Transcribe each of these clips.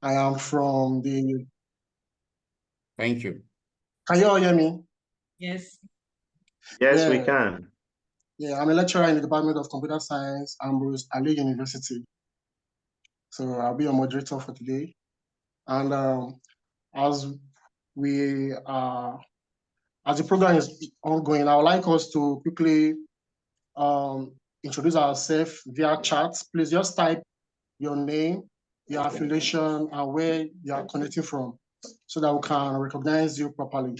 I am from the... Thank you. Can you all hear me? Yes. Yes, we Yeah. can. Yeah, I'm a lecturer in the Department of Computer Science, Ambrose Ali University. So I'll be your moderator for today. And as we as the program is ongoing, I would like us to quickly introduce ourselves via chat. Please just type your name, your affiliation, and where you are connecting from, so that we can recognize you properly.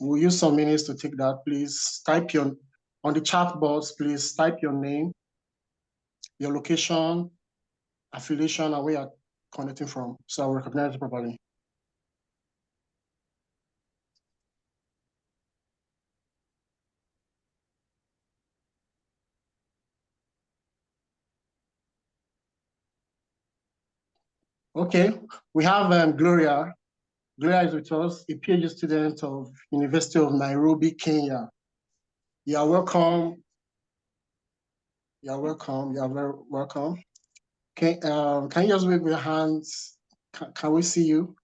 We'll use some minutes to take that. Please type on the chat box, please type your name, your location, affiliation, and where you're connecting from, so I'll recognize you properly. Okay, we have Gloria. Gloria is with us, a PhD student of University of Nairobi, Kenya. You are welcome. You are welcome. You are very welcome. Okay, can you just wave your hands? Can we see you?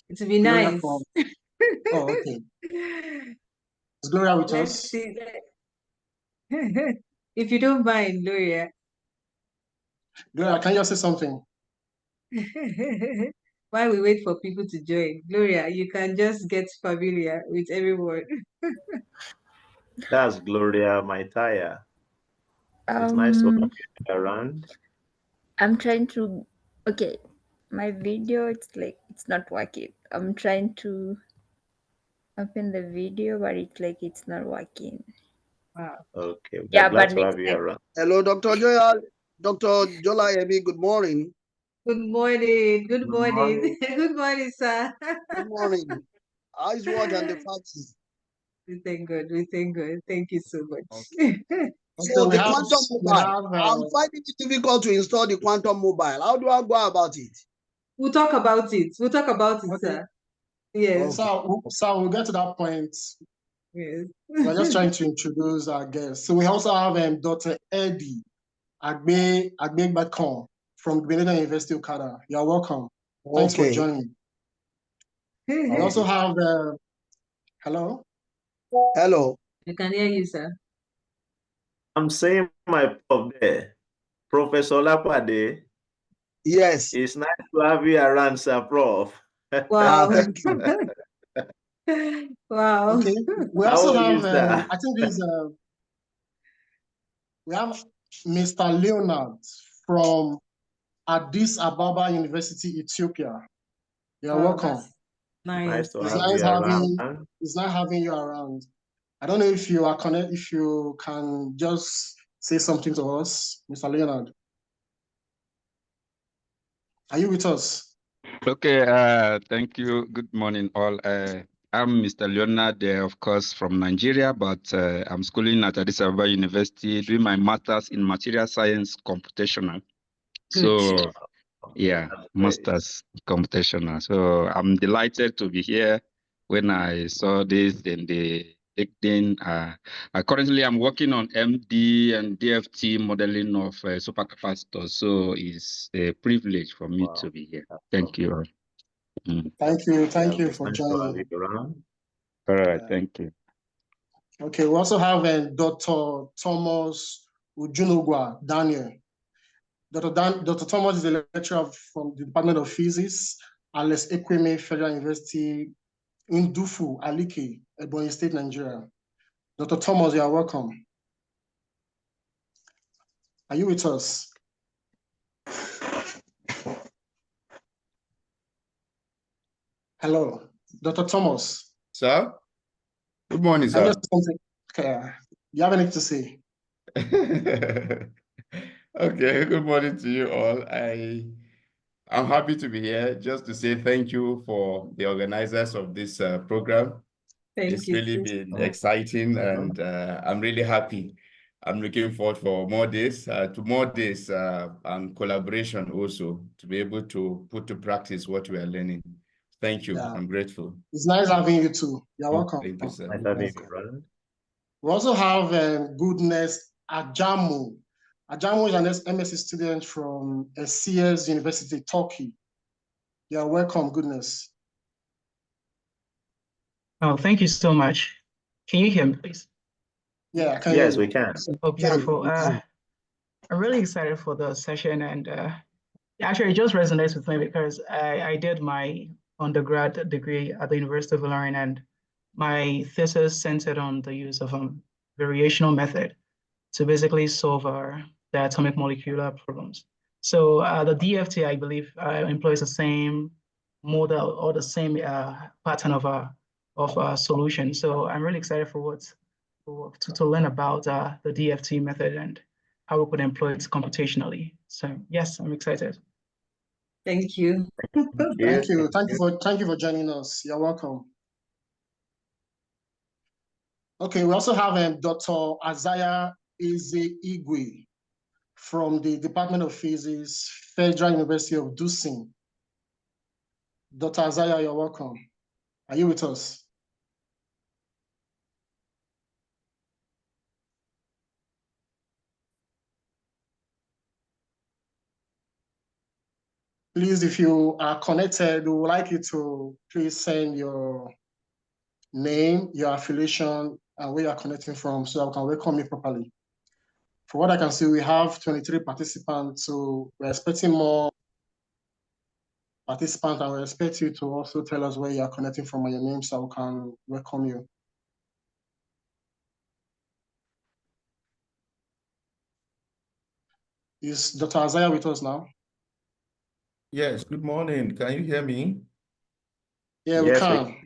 It would be Gloria nice. from... Oh, okay. Is Gloria with Let's us? see. If you don't mind, Gloria. Gloria, can you say something? While we wait for people to join, Gloria, you can just get familiar with everyone. That's Gloria Maitaya. It's nice to have you around. I'm trying to, okay, my video, it's not working. I'm trying to open the video, but it's not working. Wow. Okay, we're Yeah, glad but to have you around. Hello, Dr. Joya. Dr. Jola-Emi, good morning. Good morning. Good morning. morning. Good morning, sir. Good morning. How's work and the family? We thank God. We thank God. Thank you so much. Okay. So the quantum mobile, I'm finding it difficult to install the quantum mobile. How do I go about it? We'll talk about it. We'll talk about it, Okay. sir. Yes. So we'll get to that point. Yes. We're just trying to introduce our guests. So we also have Dr. Eddie Agbegbakon from Grenada University, Okada. You're welcome. Thanks for joining. We also have, hello? Hello. I can hear you, sir. I'm saying my prof there, Professor Lapade. Yes. It's nice to have you around, sir, Prof. Wow. Thank you. Wow. Okay. We also have, I think this, we have Mr. Leonard from Addis Ababa University, Ethiopia. You're welcome. Nice. To have you around. It's nice having you around. I don't know if you are connected, if you can just say something to us, Mr. Leonard. Are you with us? Okay, thank you. Good morning, all. I'm Mr. Leonard, of course, from Nigeria, but I'm schooling at Addis Ababa University, doing my master's in material science computational. So, yeah, master's computational. So I'm delighted to be here. When I saw this in the LinkedIn, currently I'm working on MD and DFT modeling of supercapacitors. So it's a privilege for me to be here. Thank you. Thank you for joining. All right, thank you. Okay, we also have Dr. Thomas Ujunogwa Daniel. Dr. Thomas is a lecturer from the Department of Physics, Alex Ekweme Federal University, Ndufu, Alike, Ebonyi State, Nigeria. Dr. Thomas, you are welcome. Are you with us? Hello, Dr. Thomas. Sir? Good morning, sir. Okay. You have anything to say? Okay, good morning to you all. I'm happy to be here just to say thank you for the organizers of this program. It's really been exciting and I'm really happy. I'm looking forward for more days, and collaboration also to be able to put to practice what we are learning. Thank you. Yeah. I'm grateful. It's nice having you too. You're welcome. Thank you, sir. We also have Goodness Ajamu Ajamo is an MSc student from CS University, Turkey. You are welcome, goodness. Oh, thank you so much. Can you hear me, please? Yeah, I can Yes, hear we you. can. Oh, beautiful. I'm really excited for the session, and actually, it just resonates with me because I did my undergrad degree at the University of Ilorin, and my thesis centered on the use of variational method to basically solve the atomic molecular problems. So the DFT, I believe, employs the same model or the same pattern of solution. So I'm really excited for to learn about the DFT method and how we could employ it computationally. So yes, I'm excited. Thank you. Thank you. Thank you for joining us. You're welcome. Okay, we also have Dr. Isaiah Eze Igwe from the Department of Physics, Federal University of Dusin. Dr. Isaiah, you're welcome. Are you with us? Please, if you are connected, we would like you to please send your name, your affiliation, and where you are connecting from so that we can welcome you properly. For what I can see, we have 23 participants, so we're expecting more participants, and we expect you to also tell us where you are connecting from and your name so we can welcome you. Is Dr. Isaiah with us now? Yes, good morning. Can you hear me? Yeah, we can.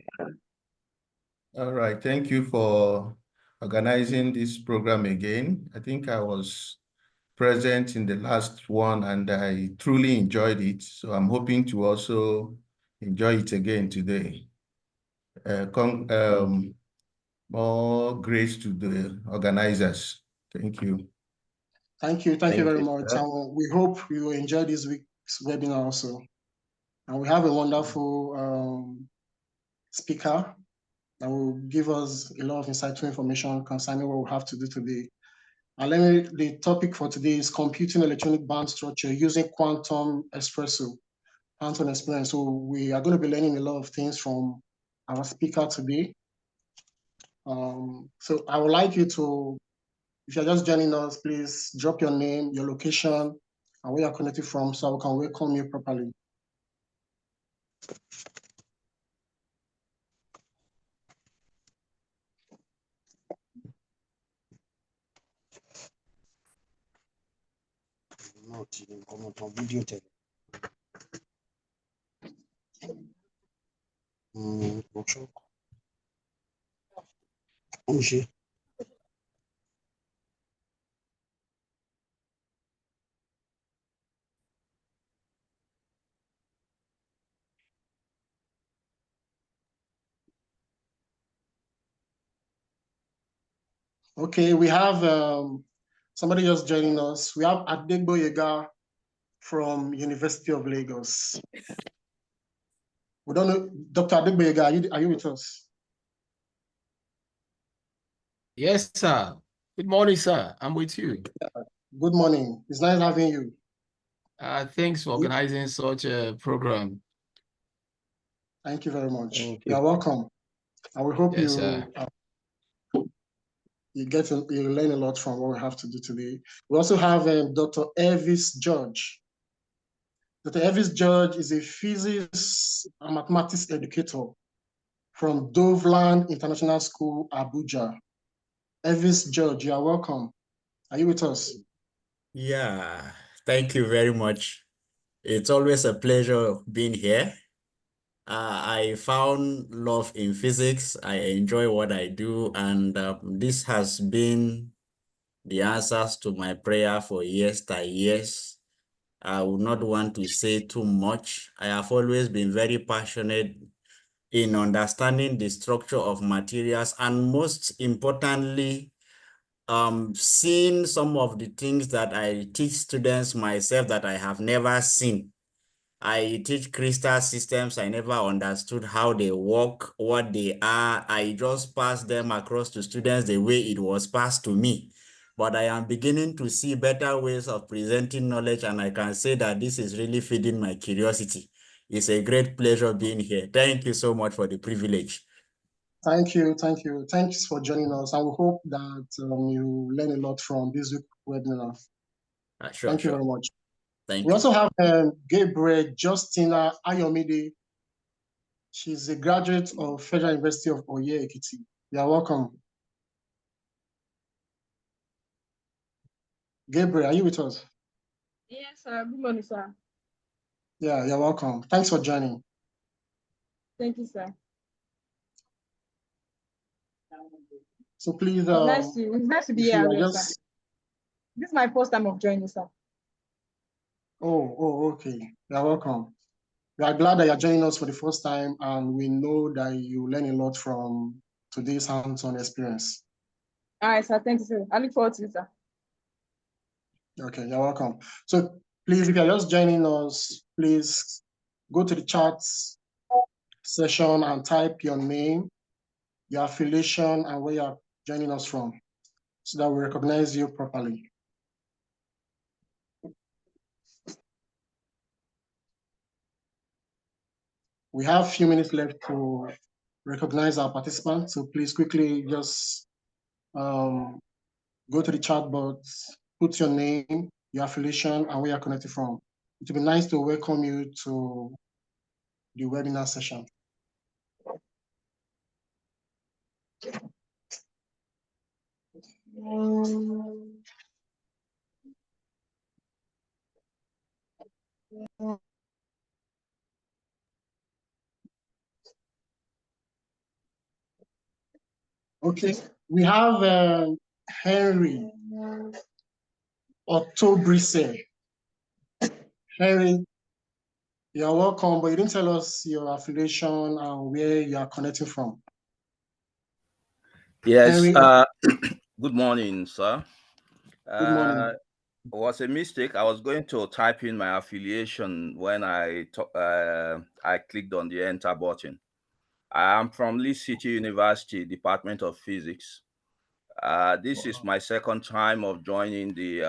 All right, thank you for organizing this program again. I think I was present in the last one and I truly enjoyed it. So I'm hoping to also enjoy it again today. More grace to the organizers. Thank you. Thank you very much. And we hope you will enjoy this week's webinar also. And we have a wonderful speaker that will give us a lot of insightful information concerning what we have to do today. And the topic for today is computing electronic band structure using quantum espresso, quantum experience. So we are going to be learning a lot of things from our speaker today. So I would like you to, if you're just joining us, please drop your name, your location, and where you're connected from so we can welcome you properly. Okay, we have somebody just joining us. We have Adegbo Yega from University of Lagos. We don't know, Dr. Adegbo Yega, are you with us? Yes, sir. Good morning, sir. I'm with you. Good morning. It's nice having you. Thanks for organizing such a program. Thank you very much. You are welcome. I will hope yes, you learn a lot from what we have to do today. We also have Dr. Elvis George. Dr. Elvis George is a physics and mathematics educator from Doveland International School, Abuja. Elvis George, you are welcome. Are you with us? Yeah, thank you very much. It's always a pleasure being here. I found love in physics. I enjoy what I do, and this has been the answers to my prayer for years and years. I would not want to say too much. I have always been very passionate in understanding the structure of materials, and most importantly, seeing some of the things that I teach students myself that I have never seen. I teach crystal systems. I never understood how they work, what they are. I just pass them across to students the way it was passed to me. but I am beginning to see better ways of presenting knowledge, and I can say that this is really feeding my curiosity. It's a great pleasure being here. Thank you so much for the privilege. Thank you. Thanks for joining us. And we hope that you learn a lot from this webinar. Thank you very much. Thank you. We also have Gabriel Justina Ayomide. She's a graduate of Federal University of Oye Ekiti. You are welcome. Gabriel, are you with us? Yes, sir. Good morning, sir. Yeah, you're welcome. Thanks for joining. Thank you, sir. So please, it's nice to be here again, sir. This is my first time of joining, sir. Okay. You're welcome. We are glad that you're joining us for the first time, and we know that you learn a lot from today's hands-on experience. All right, sir. Thank you, sir. I look forward to it, sir. Okay, you're welcome. So please, if you're just joining us, please go to the chat session and type your name, your affiliation, and where you're joining us from, so that we recognize you properly. We have a few minutes left to recognize our participants, so please quickly just go to the chat box, put your name, your affiliation, and where you're connected from. It would be nice to welcome you to the webinar session. Okay, we have Henry Otobrise. Henry, you're welcome, but you didn't tell us your affiliation and where you are connecting from. Yes, Henry, good morning, sir. Good morning. It was a mistake. I was going to type in my affiliation when I clicked on the enter button. I am from Leeds City University, Department of Physics. This is my second time of joining the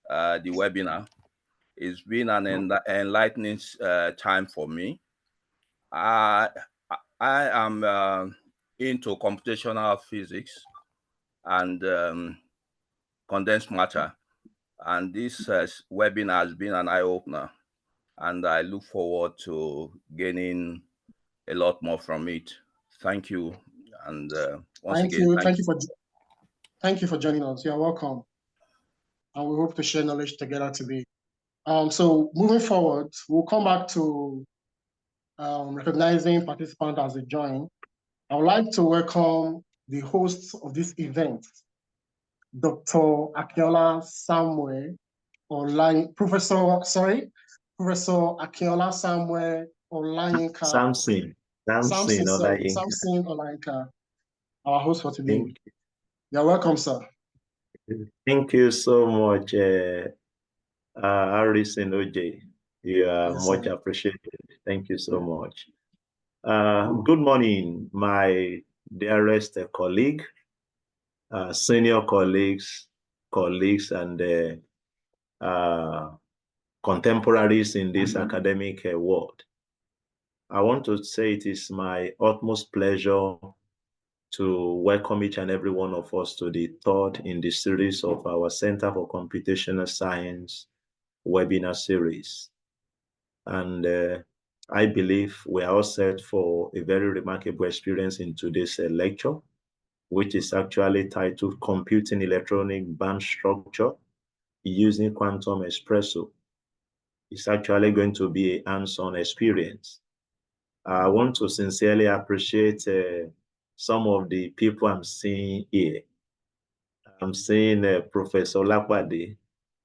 webinar. It's been an enlightening time for me. I am into computational physics and condensed matter, and this webinar has been an eye-opener, and I look forward to gaining a lot more from it. Thank you, and once again, thank you for joining us. You're welcome, and we hope to share knowledge together today. So moving forward, we'll come back to recognizing participants as they join. I would like to welcome the host of this event, Dr. Akinola Samuel Professor Akinola Samuel Olayinka. Samson Olayinka, our host for today. You're welcome, sir. Thank you so much, Harrison OJ. You are much appreciated. Thank you so much. Good morning, my dearest colleague, senior colleagues, and contemporaries in this academic world. I want to say it is my utmost pleasure to welcome each and every one of us to the third in the series of our Center for Computational Science webinar series. And I believe we are all set for a very remarkable experience in today's lecture, which is actually titled Computing Electronic Band Structure Using Quantum Espresso. It's actually going to be a hands-on experience. I want to sincerely appreciate some of the people I'm seeing here. I'm seeing Professor Lapade.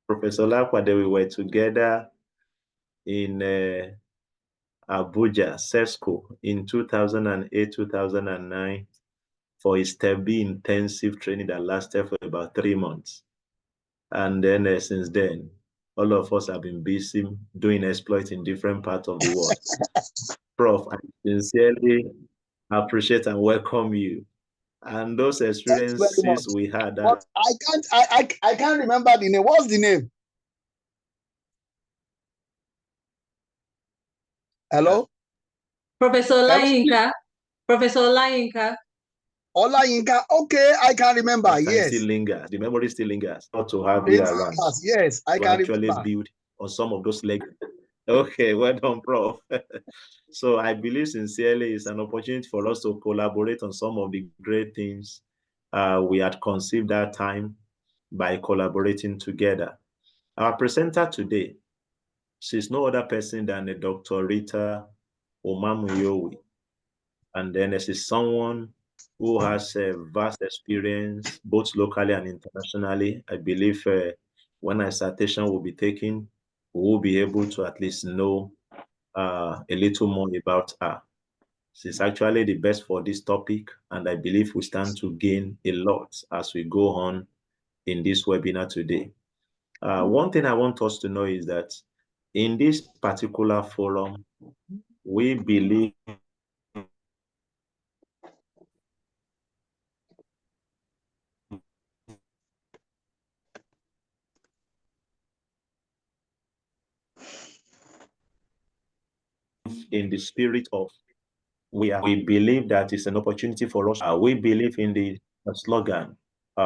Professor Lapade, we were together in Abuja, CESCO, in 2008-2009 for a STEP B intensive training that lasted for about 3 months. And then since then, all of us have been busy doing exploits in different parts of the world. Prof, I sincerely appreciate and welcome you. And those experiences we had. But I can't remember the name. What's the name? Hello? Professor Olayinka. Professor Olayinka. Olayinka. Okay, I can remember. Yes. Still lingers. The memory still lingers. Not to have you around. Yes, I can actually remember. Build on some of those legs. Okay, well done, Prof. So I believe sincerely it's an opportunity for us to collaborate on some of the great things we had conceived that time by collaborating together. Our presenter today, she's no other person than a Dr. Rita Omamuyowi. And then she's someone who has a vast experience, both locally and internationally. I believe when a citation will be taken, we will be able to at least know a little more about her. She's actually the best for this topic, and I believe we stand to gain a lot as we go on in this webinar today. One thing I want us to know is that in this particular forum, we believe in the spirit of we believe that it's an opportunity for us. We believe in the slogan,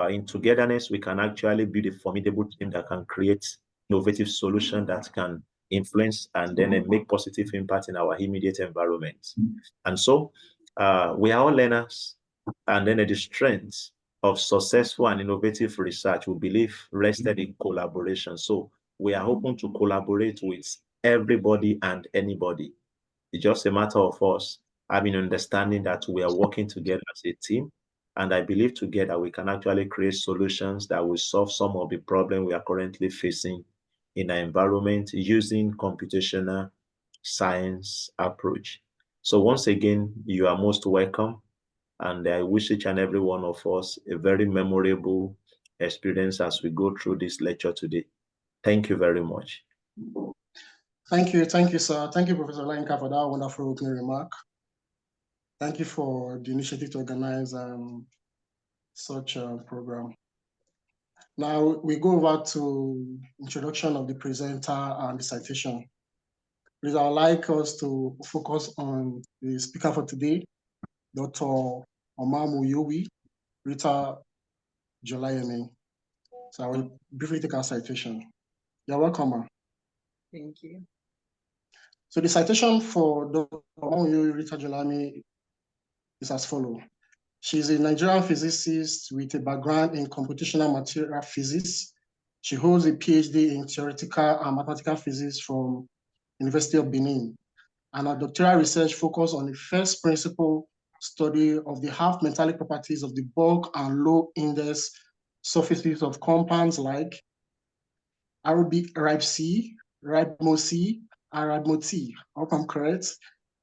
in togetherness, we can actually build a formidable team that can create innovative solution that can influence and then make positive impact in our immediate environment. And so we are all learners, and then the strength of successful and innovative research, we believe, rested in collaboration. So we are open to collaborate with everybody and anybody. It's just a matter of us having understanding that we are working together as a team. And I believe together we can actually create solutions that will solve some of the problems we are currently facing in our environment using computational science approach. So once again, you are most welcome. And I wish each and every one of us a very memorable experience as we go through this lecture today. Thank you very much. Thank you, sir. Thank you, Professor Olayinka, for that wonderful opening remark. Thank you for the initiative to organize such a program. Now we go over to introduction of the presenter and the citation. Please, I would like us to focus on the speaker for today, Dr. Omamuyowi Rita Jolayemi. So I will briefly take our citation. You're welcome, ma'am. Thank you. So the citation for Dr. Omamuyowi Rita Jolayemi is as follows. She's a Nigerian physicist with a background in computational material physics. She holds a PhD in theoretical and mathematical physics from University of Benin. And her doctoral research focused on the first principle study of the half metallic properties of the bulk and low index surfaces of compounds like RibC, RibMoC, and RibMoT. I hope I'm correct.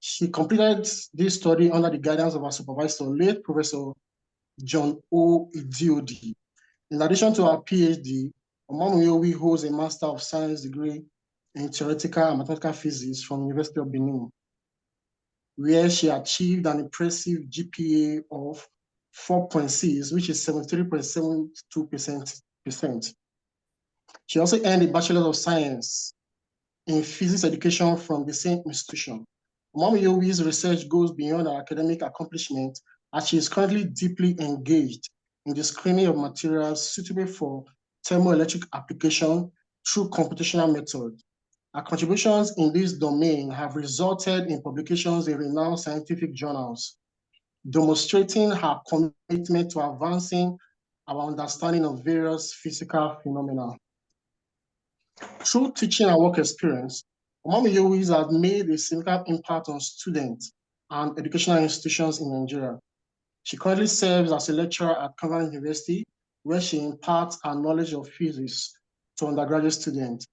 She completed this study under the guidance of her supervisor, late Professor John O. Idiodi. In addition to her PhD, Omamuyowi holds a Master of Science degree in theoretical and mathematical physics from University of Benin, where she achieved an impressive GPA of 4.6, which is 73.72%. She also earned a Bachelor of Science in Physics Education from the same institution. Omamuyowi's research goes beyond her academic accomplishment, as she is currently deeply engaged in the screening of materials suitable for thermoelectric application through computational methods. Her contributions in this domain have resulted in publications in renowned scientific journals, demonstrating her commitment to advancing our understanding of various physical phenomena. Through teaching and work experience, Omamuyowi has made a significant impact on students and educational institutions in Nigeria. She currently serves as a lecturer at Coventry University, where she imparts her knowledge of physics to undergraduate students,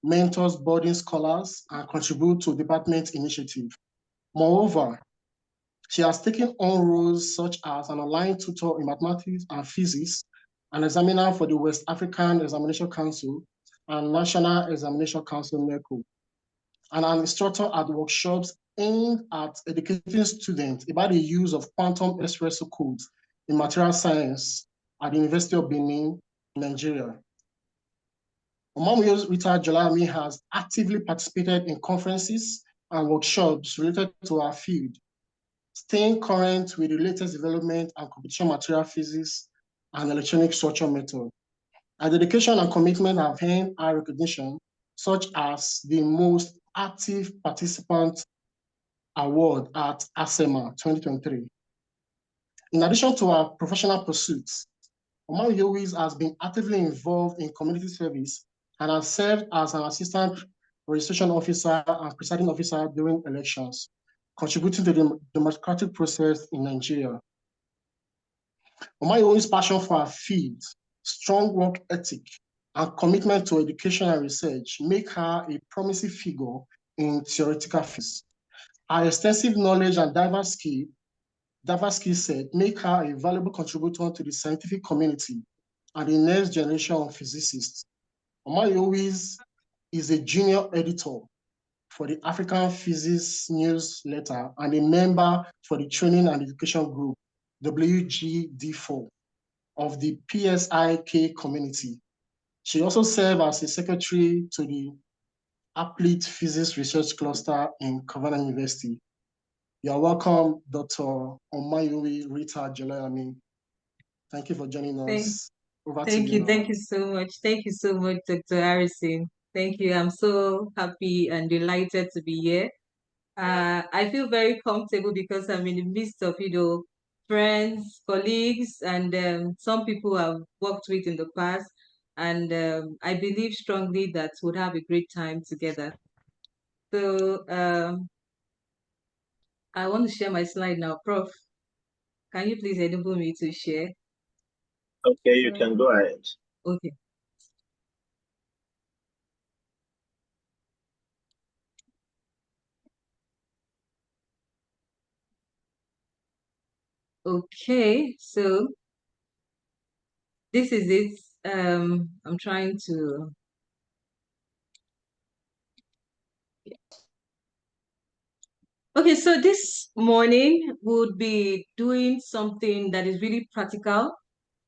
mentors budding scholars, and contributes to department initiatives. Moreover, she has taken on roles such as an online tutor in mathematics and physics, an examiner for the West African Examination Council and National Examination Council NECO, and an instructor at workshops aimed at educating students about the use of quantum ESPRESSO codes in material science at the University of Benin, Nigeria. Omomuyiwa Rita Jolayemi has actively participated in conferences and workshops related to our field, staying current with the latest development and computational material physics and electronic structure method. Our dedication and commitment have earned our recognition, such as the most active participant award at ASEMA 2023. In addition to our professional pursuits, Omomuyiwa has been actively involved in community service and has served as an assistant registration officer and presiding officer during elections, contributing to the democratic process in Nigeria. Omomuyiwa's passion for our field, strong work ethic, and commitment to education and research make her a promising figure in theoretical physics. Her extensive knowledge and diverse skill set make her a valuable contributor to the scientific community and the next generation of physicists. Omomuyiwa is a junior editor for the African Physics newsletter and a member for the Training and Education Group, WGD4, of the PSIK community. She also served as a secretary to the Applied Physics Research Cluster in Covenant University. You're welcome, Dr. Omomuyiwa Rita Jolayemi. Thank you for joining us. Thank you so much. Thank you so much, Dr. Harrison. Thank you. I'm so happy and delighted to be here. I feel very comfortable because I'm in the midst of, friends, colleagues, and some people I've worked with in the past. And I believe strongly that we'll have a great time together. So I want to share my slide now. Prof, can you please enable me to share? Okay, you can go ahead. Okay. Okay, so this is it. I'm trying to. Okay, so this morning we'll be doing something that is really practical.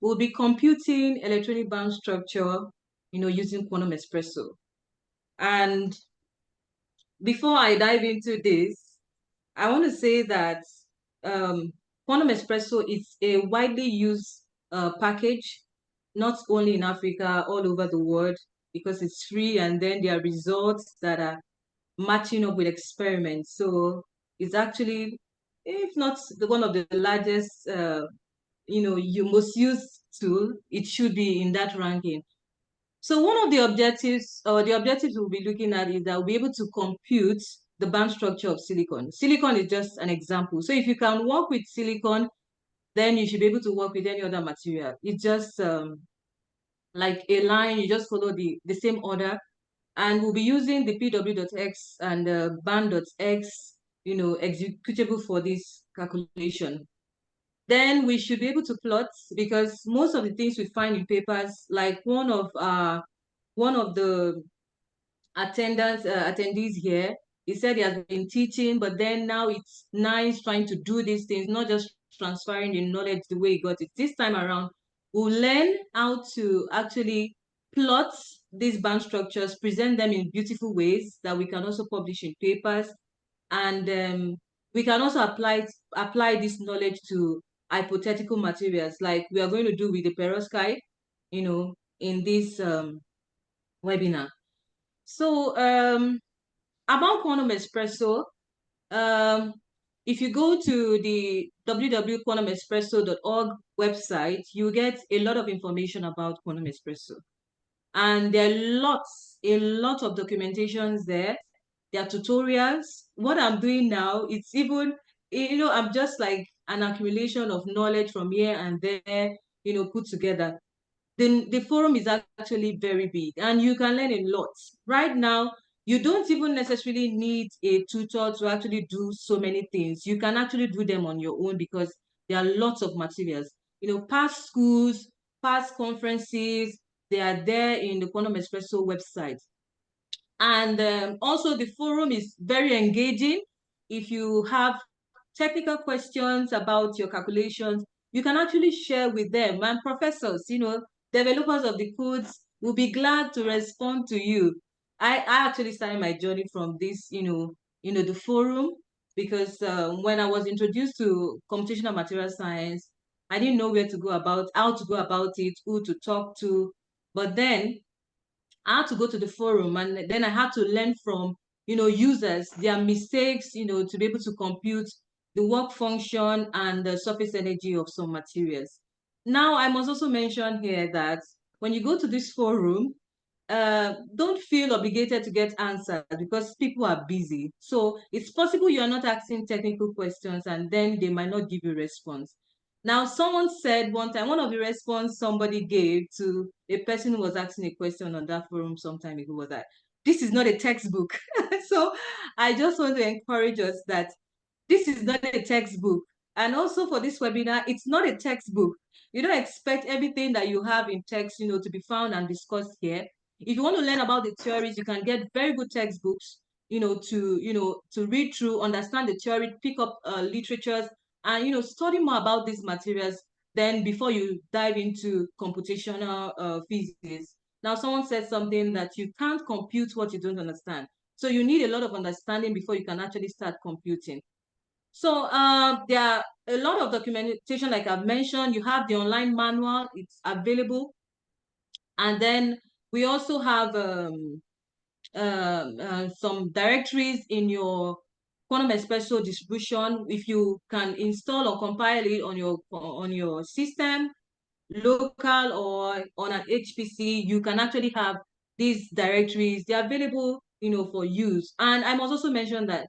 We'll be computing electronic band structure, using quantum espresso. And before I dive into this, I want to say that quantum espresso is a widely used package, not only in Africa, all over the world, because it's free, and then there are results that are matching up with experiments. So it's actually, if not one of the largest, most used tool, it should be in that ranking. So one of the objectives, we'll be looking at, is that we'll be able to compute the band structure of silicon. Silicon is just an example. So if you can work with silicon, then you should be able to work with any other material. It's just like a line, you just follow the same order. And we'll be using the pw.x and band.x, executable for this calculation. Then we should be able to plot, because most of the things we find in papers, like one of the attendees here, he said he has been teaching, but then now it's nice trying to do these things, not just transferring the knowledge the way he got it. This time around, we'll learn how to actually plot these band structures, present them in beautiful ways that we can also publish in papers. And we can also apply this knowledge to hypothetical materials, like we are going to do with the perovskite, in this webinar. So about quantum espresso, if you go to the www.quantumespresso.org website, you get a lot of information about quantum espresso. And there are a lot of documentations there. There are tutorials. What I'm doing now, it's even, I'm just like an accumulation of knowledge from here and there, put together. The forum is actually very big and you can learn a lot. Right now, you don't even necessarily need a tutor to actually do so many things. You can actually do them on your own because there are lots of materials. Past schools, past conferences, they are there in the Quantum Espresso website. And also the forum is very engaging. If you have technical questions about your calculations, you can actually share with them. And professors, developers of the codes will be glad to respond to you. I actually started my journey from this, the forum, because when I was introduced to computational material science, I didn't know how to go about it, who to talk to. But then I had to go to the forum, and then I had to learn from, users, their mistakes, to be able to compute the work function and the surface energy of some materials. Now, I must also mention here that when you go to this forum, don't feel obligated to get answers because people are busy. So it's possible you're not asking technical questions and then they might not give you a response. Now, someone said one time, one of the response somebody gave to a person who was asking a question on that forum some time ago was that this is not a textbook. So I just want to encourage us that this is not a textbook. And also for this webinar, it's not a textbook. You don't expect everything that you have in text, to be found and discussed here. If you want to learn about the theories, you can get very good textbooks, to read through, understand the theory, pick up literatures, and study more about these materials then before you dive into computational physics. Now, someone said something that you can't compute what you don't understand. So you need a lot of understanding before you can actually start computing. So there are a lot of documentation, like I've mentioned. You have the online manual, it's available. And then we also have some directories in your Quantum ESPRESSO distribution. If you can install or compile it on your system, local or on an HPC, you can actually have these directories. They're available, for use. And I must also mention that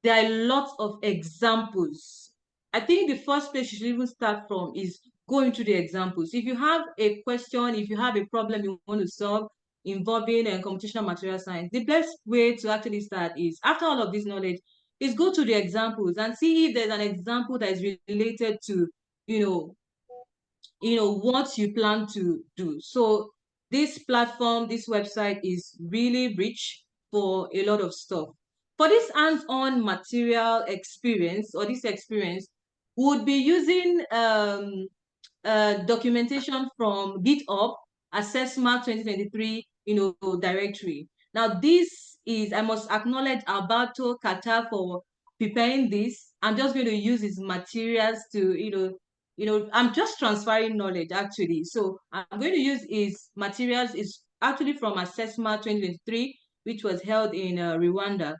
there are lots of examples. I think the first place you should even start from is going to the examples. If you have a question, if you have a problem you want to solve involving computational material science, the best way to actually start is, after all of this knowledge, is go to the examples and see if there's an example that is related to, what you plan to do. So this platform, this website is really rich for a lot of stuff. For this hands-on material experience, or this experience, would be using documentation from GitHub, Assessment 2023, directory. Now, this is, I must acknowledge Alberto Kata for preparing this. I'm just going to use his materials to, I'm just transferring knowledge actually. So I'm going to use his materials. It's actually from Assessment 2023, which was held in Rwanda.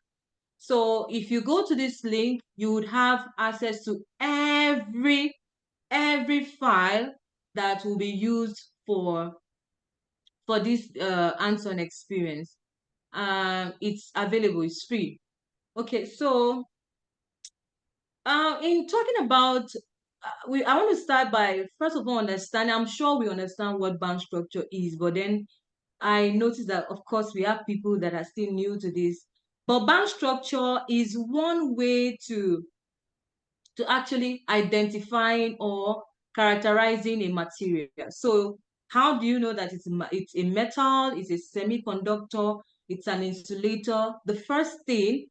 So if you go to this link, you would have access to every file that will be used for this hands-on experience. It's available, it's free. Okay, so in talking about, I want to start by, first of all, understanding. I'm sure we understand what band structure is, but then I noticed that, of course, we have people that are still new to this. But band structure is one way to actually identifying or characterizing a material. So how do you know that it's a metal, it's a semiconductor, it's an insulator? The first thing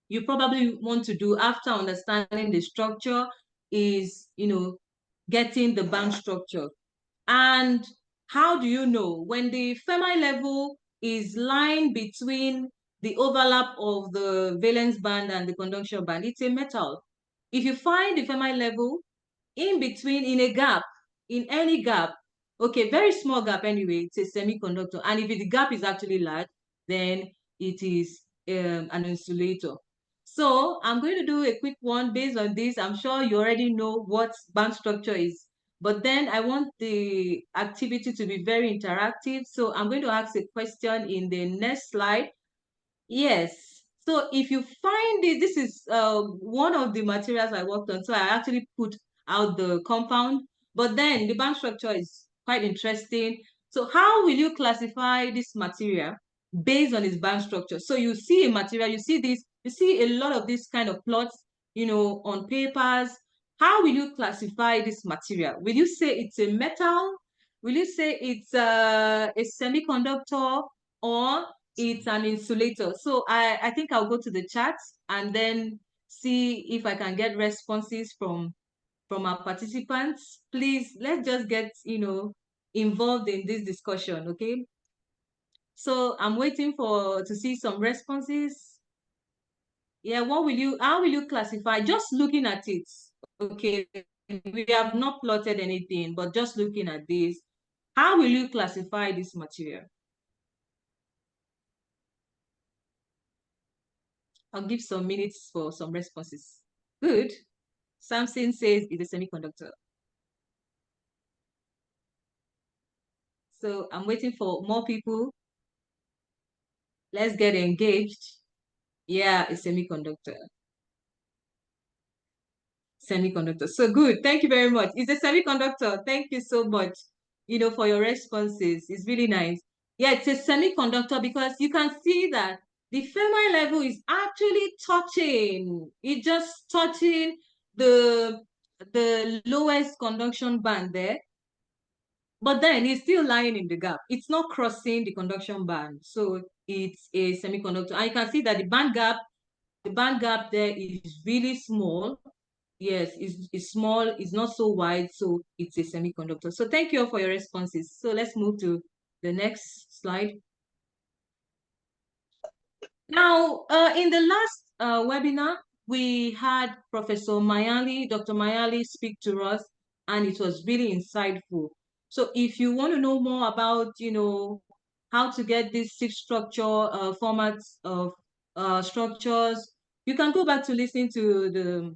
you probably want to do after understanding the structure is, getting the band structure. And how do you know? When the Fermi level is lying between the overlap of the valence band and the conduction band, it's a metal. If you find the Fermi level in between, in a gap, in any gap, okay, very small gap anyway, it's a semiconductor. And if the gap is actually large, then it is an insulator. So I'm going to do a quick one based on this. I'm sure you already know what band structure is, but then I want the activity to be very interactive. So I'm going to ask a question in the next slide. Yes. So if you find it, this is one of the materials I worked on. So I actually put out the compound, but then the band structure is quite interesting. So how will you classify this material based on its band structure? So you see a material, you see a lot of this kind of plots, on papers. How will you classify this material? Will you say it's a metal? Will you say it's a semiconductor, or it's an insulator? So I think I'll go to the chat and then see if I can get responses from from our participants. Please, let's just get, involved in this discussion, okay? So I'm waiting to see some responses. Yeah, how will you classify? Just looking at it, okay? We have not plotted anything, but just looking at this, how will you classify this material? I'll give some minutes for some responses. Good. Samson says it's a semiconductor. So I'm waiting for more people. Let's get engaged. Yeah, it's semiconductor. Semiconductor. So good. Thank you very much. It's a semiconductor. Thank you so much, for your responses. It's really nice. Yeah, it's a semiconductor because you can see that the Fermi level is actually touching. It's just touching the lowest conduction band there. But then it's still lying in the gap. It's not crossing the conduction band. So it's a semiconductor. And you can see that the band gap there is really small. Yes, it's small, it's not so wide, so it's a semiconductor. So thank you all for your responses. So let's move to the next slide. Now, in the last webinar, we had Professor Mayali, Dr. Mayali speak to us, and it was really insightful. So if you want to know more about, how to get this six structure formats of structures, you can go back to listen to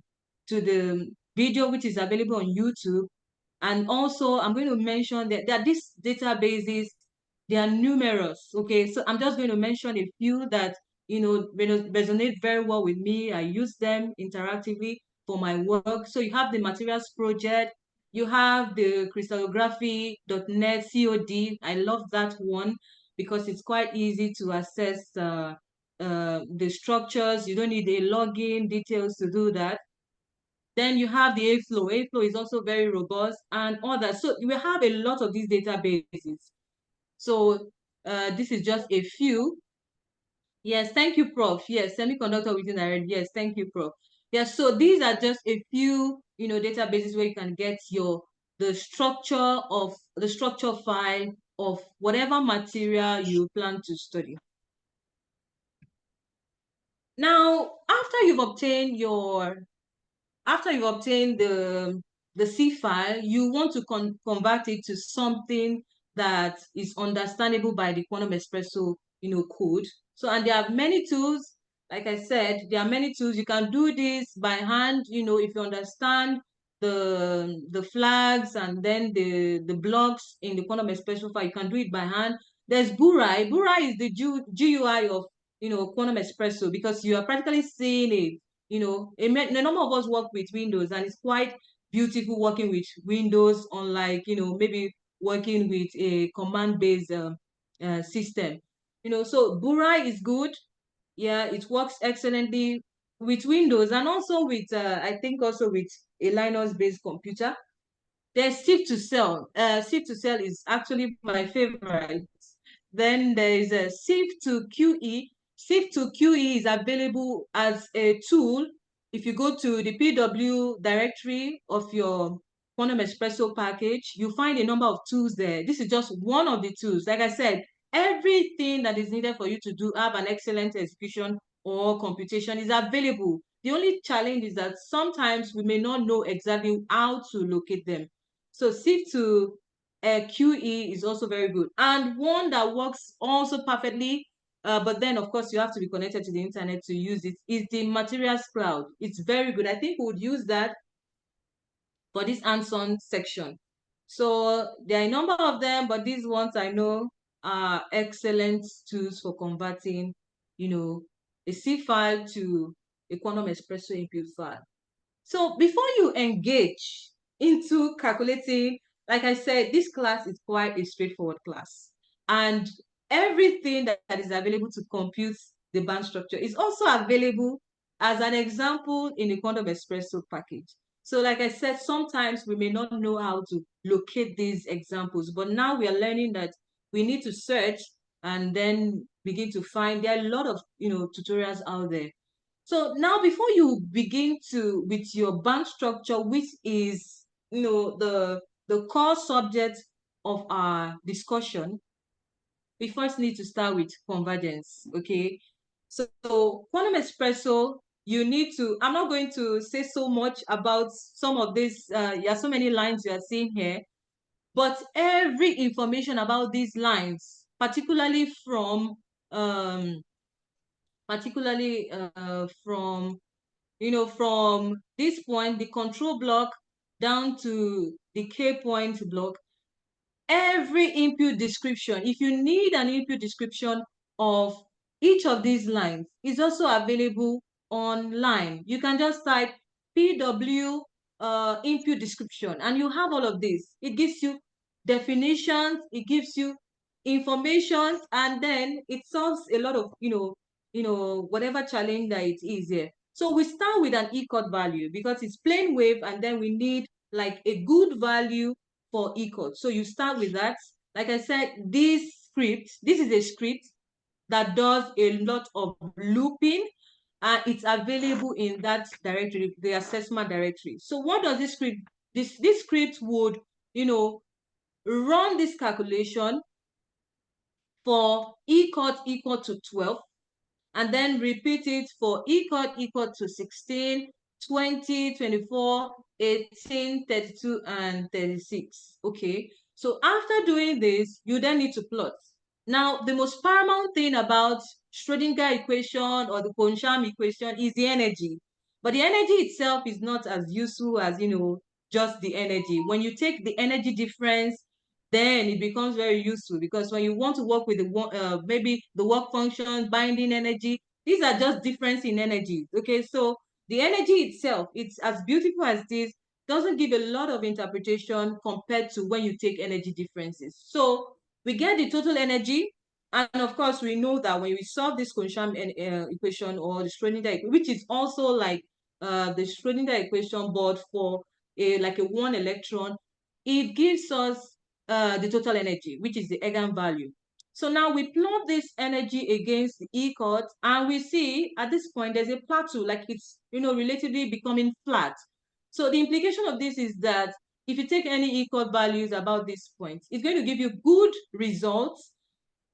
the video, which is available on YouTube. And also, I'm going to mention that these databases, they are numerous. Okay, so I'm just going to mention a few that resonate very well with me. I use them interactively for my work. So you have the materials project, you have the crystallography.net COD. I love that one because it's quite easy to access the structures. You don't need a login details to do that. Then you have the A-Flow. A-Flow is also very robust and others. So we have a lot of these databases. So this is just a few. Yes, thank you, Prof. Yes, semiconductor within iron. Yes, thank you, Prof. Yes, so these are just a few, databases where you can get the structure file of whatever material you plan to study. Now, after you've obtained the C file, you want to convert it to something that is understandable by the Quantum Espresso, code. So, and there are many tools. Like I said, there are many tools. You can do this by hand, if you understand the flags and then the blocks in the Quantum Espresso file, you can do it by hand. There's Burai. Burai is the GUI of, Quantum Espresso because you are practically seeing it. A number of us work with Windows and it's quite beautiful working with Windows, unlike, maybe working with a command-based system. So Burai is good. Yeah, it works excellently with Windows and also with, I think also with a Linux-based computer. There's Sift2Cell. Sift2Cell is actually my favorite. Then there is a Sift2QE. Sift2QE is available as a tool. If you go to the PW directory of your Quantum Espresso package, you find a number of tools there. This is just one of the tools. Like I said, everything that is needed for you to have an excellent execution or computation is available. The only challenge is that sometimes we may not know exactly how to locate them. So Sift2QE is also very good. And one that works also perfectly, but then of course you have to be connected to the internet to use it, is the Materials Cloud. It's very good. I think we would use that for this hands-on section. So there are a number of them, but these ones I know are excellent tools for converting, a C file to a Quantum Espresso input file. So before you engage into calculating, like I said, this class is quite a straightforward class. And everything that is available to compute the band structure is also available as an example in the Quantum Espresso package. So like I said, sometimes we may not know how to locate these examples, but now we are learning that we need to search and then begin to find. There are a lot of tutorials out there. So now before you begin with your band structure, which is, the core subject of our discussion, we first need to start with convergence, okay? So quantum espresso, you need to, I'm not going to say so much about some of this, so many lines you are seeing here, but every information about these lines, particularly from from this point, the control block down to the K point block, every input description, if you need an input description of each of these lines, is also available online. You can just type PW input description and you have all of this. It gives you definitions, it gives you information, and then it solves a lot of whatever challenge that it is here. So we start with an ECOT value because it's plane wave, and then we need like a good value for ECOT. So you start with that. Like I said, this is a script that does a lot of looping, and it's available in that directory, the assessment directory. So what does this script? This script would, run this calculation for ECOT equal to 12, and then repeat it for ECOT equal to 16, 20, 24, 18, 32, and 36. Okay, so after doing this, you then need to plot. Now, the most paramount thing about Schrodinger equation or the Poncham equation is the energy. But the energy itself is not as useful as, just the energy. When you take the energy difference, then it becomes very useful, because when you want to work with the maybe the work function, binding energy, these are just difference in energy. Okay, so the energy itself, it's as beautiful as this, doesn't give a lot of interpretation compared to when you take energy differences. So we get the total energy, and of course we know that when we solve this Poncham equation, or the Schrodinger, which is also like the Schrodinger equation, but for a one electron, it gives us the total energy, which is the eigenvalue. So now we plot this energy against the ECOT, and we see at this point there's a plateau, like it's relatively becoming flat. So the implication of this is that if you take any ECOT values about this point, it's going to give you good results.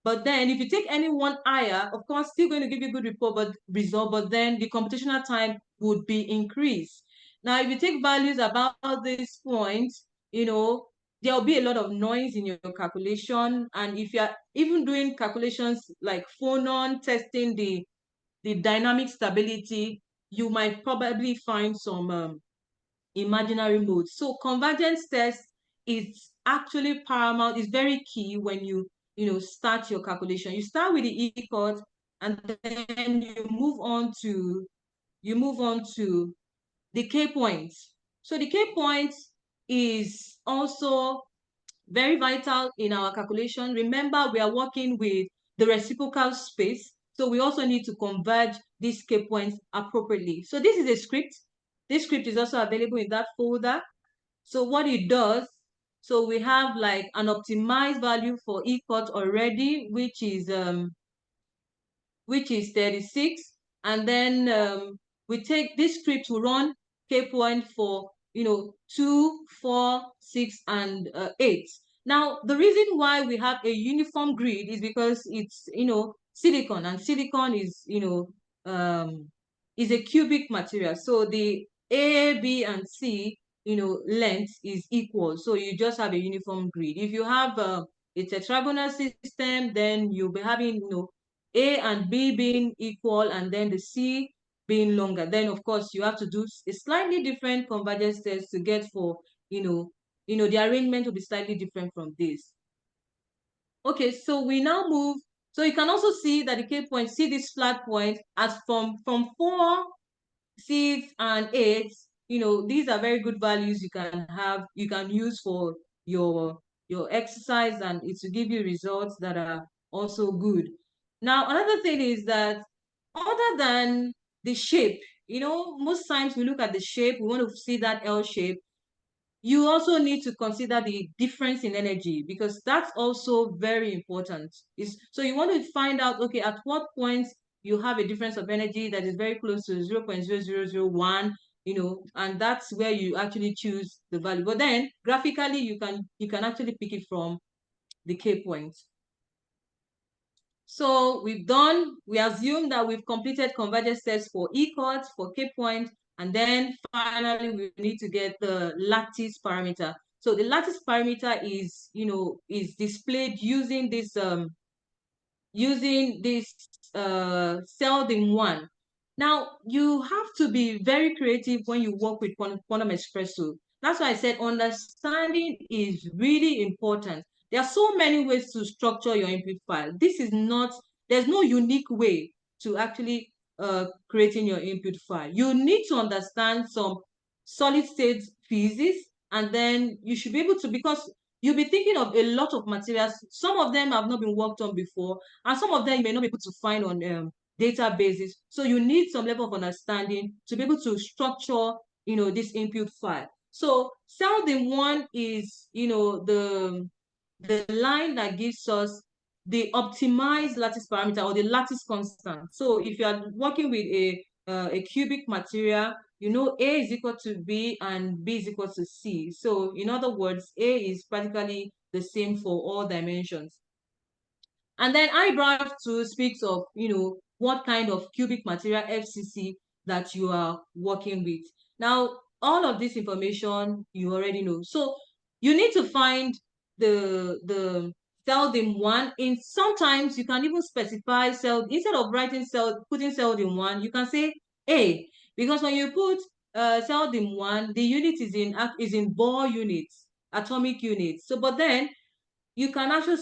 But then if you take any one higher, of course, still going to give you good result, but then the computational time would be increased. Now, if you take values about this point, there'll be a lot of noise in your calculation. And if you're even doing calculations like phonon, testing the dynamic stability, you might probably find some imaginary modes. So convergence test is actually paramount. It's very key when you start your calculation. You start with the ECOT, and then you move on to the K point. So the K point is also very vital in our calculation. Remember, we are working with the reciprocal space, so we also need to converge these K points appropriately. So this is a script. This script is also available in that folder. So what it does, so we have like an optimized value for ECOT already, which is 36, and then we take this script to run K point for 2, 4, 6, and 8. Now, the reason why we have a uniform grid is because it's silicon, and silicon is is a cubic material. So the A, B, and C length is equal. So you just have a uniform grid. If you have a tetragonal system, then you'll be having A and B being equal, and then the C being longer. Then of course you have to do a slightly different convergence test to get for the arrangement will be slightly different from this. Okay, so we now move. So you can also see that the K point, see this flat point as from 4, 6, and 8. These are very good values you can use for your exercise, and it will give you results that are also good. Now, another thing is that other than the shape, most times we look at the shape, we want to see that L shape. You also need to consider the difference in energy, because that's also very important. So you want to find out, okay, at what point you have a difference of energy that is very close to 0.0001, you know, and that's where you actually choose the value. But then graphically, you can actually pick it from the K points. So we assume that we've completed convergence tests for E chords, for K points, and then finally we need to get the lattice parameter. So the lattice parameter is, you know, is displayed using this Seldon-1. Now, you have to be very creative when you work with quantum espresso. That's why I said understanding is really important. There are so many ways to structure your input file. There's no unique way to actually creating your input file. You need to understand some solid state physics, and then you should be able to, because you'll be thinking of a lot of materials. Some of them have not been worked on before, and some of them you may not be able to find on databases. So you need some level of understanding to be able to structure, you know, this input file. So Seldon-1 is, you know, the line that gives us the optimized lattice parameter or the lattice constant. So if you are working with a cubic material, you know, A is equal to B and B is equal to C. So in other words, A is practically the same for all dimensions. And then eyebrow 2 speaks of, you know, what kind of cubic material FCC that you are working with. Now, all of this information you already know. So you need to find the Seldon-1. In sometimes you can even specify cell, instead of putting Seldon-1, you can say A, because when you put Seldon-1, the unit is in Bohr units, atomic units. So, but then you can actually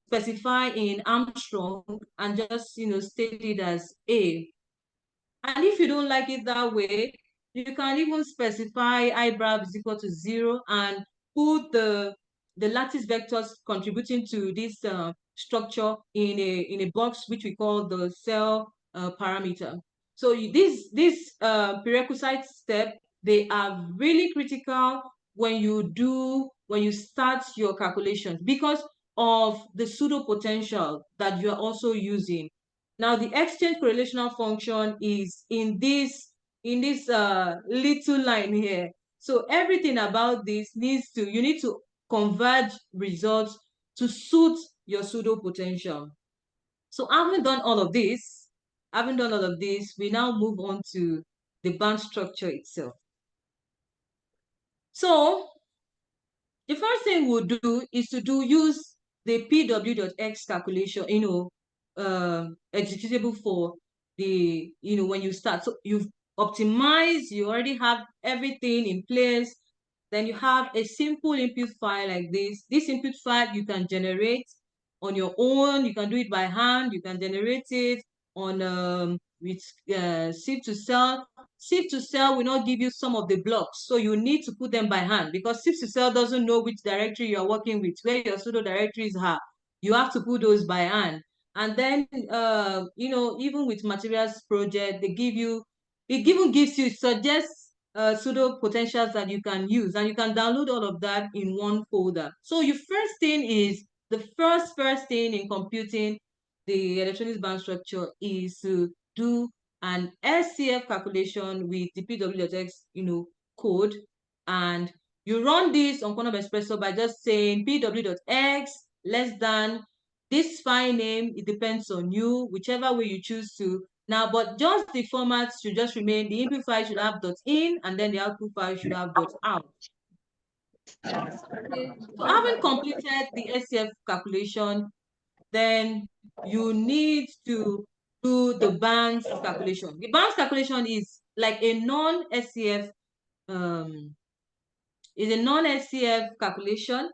specify in Armstrong and just, you know, state it as A. And if you don't like it that way, you can even specify eyebrow is equal to 0 and put the lattice vectors contributing to this structure in a box which we call the cell parameter. So this prerequisite step, they are really critical when you start your calculations because of the pseudo potential that you are also using. Now, the exchange correlational function is in this little line here. So everything about this you need to converge results to suit your pseudo potential. So having done all of this, we now move on to the band structure itself. So the first thing we'll do is to use the pw.x calculation, you know, executable for the, you know, when you start. So you've optimized, you already have everything in place. Then you have a simple input file like this. This input file you can generate on your own. You can do it by hand. You can generate it on with sieve to cell. Sieve to cell will not give you some of the blocks, so you need to put them by hand because sieve to cell doesn't know which directory you are working with, where your pseudo directories are. You have to put those by hand. And then you know, even with materials project, it even gives you, it suggests pseudo potentials that you can use, and you can download all of that in one folder. So your first thing is the first thing in computing the electronics band structure is to do an SCF calculation with the pw.x, you know, code, and you run this on quantum espresso by just saying pw.x less than this file name. It depends on you, whichever way you choose to. Now, but just the format should just remain. The input file should have .in, and then the output file should have .out. Okay. So having completed the SCF calculation, then you need to do the bands calculation. The bands calculation is like a non-SCF calculation.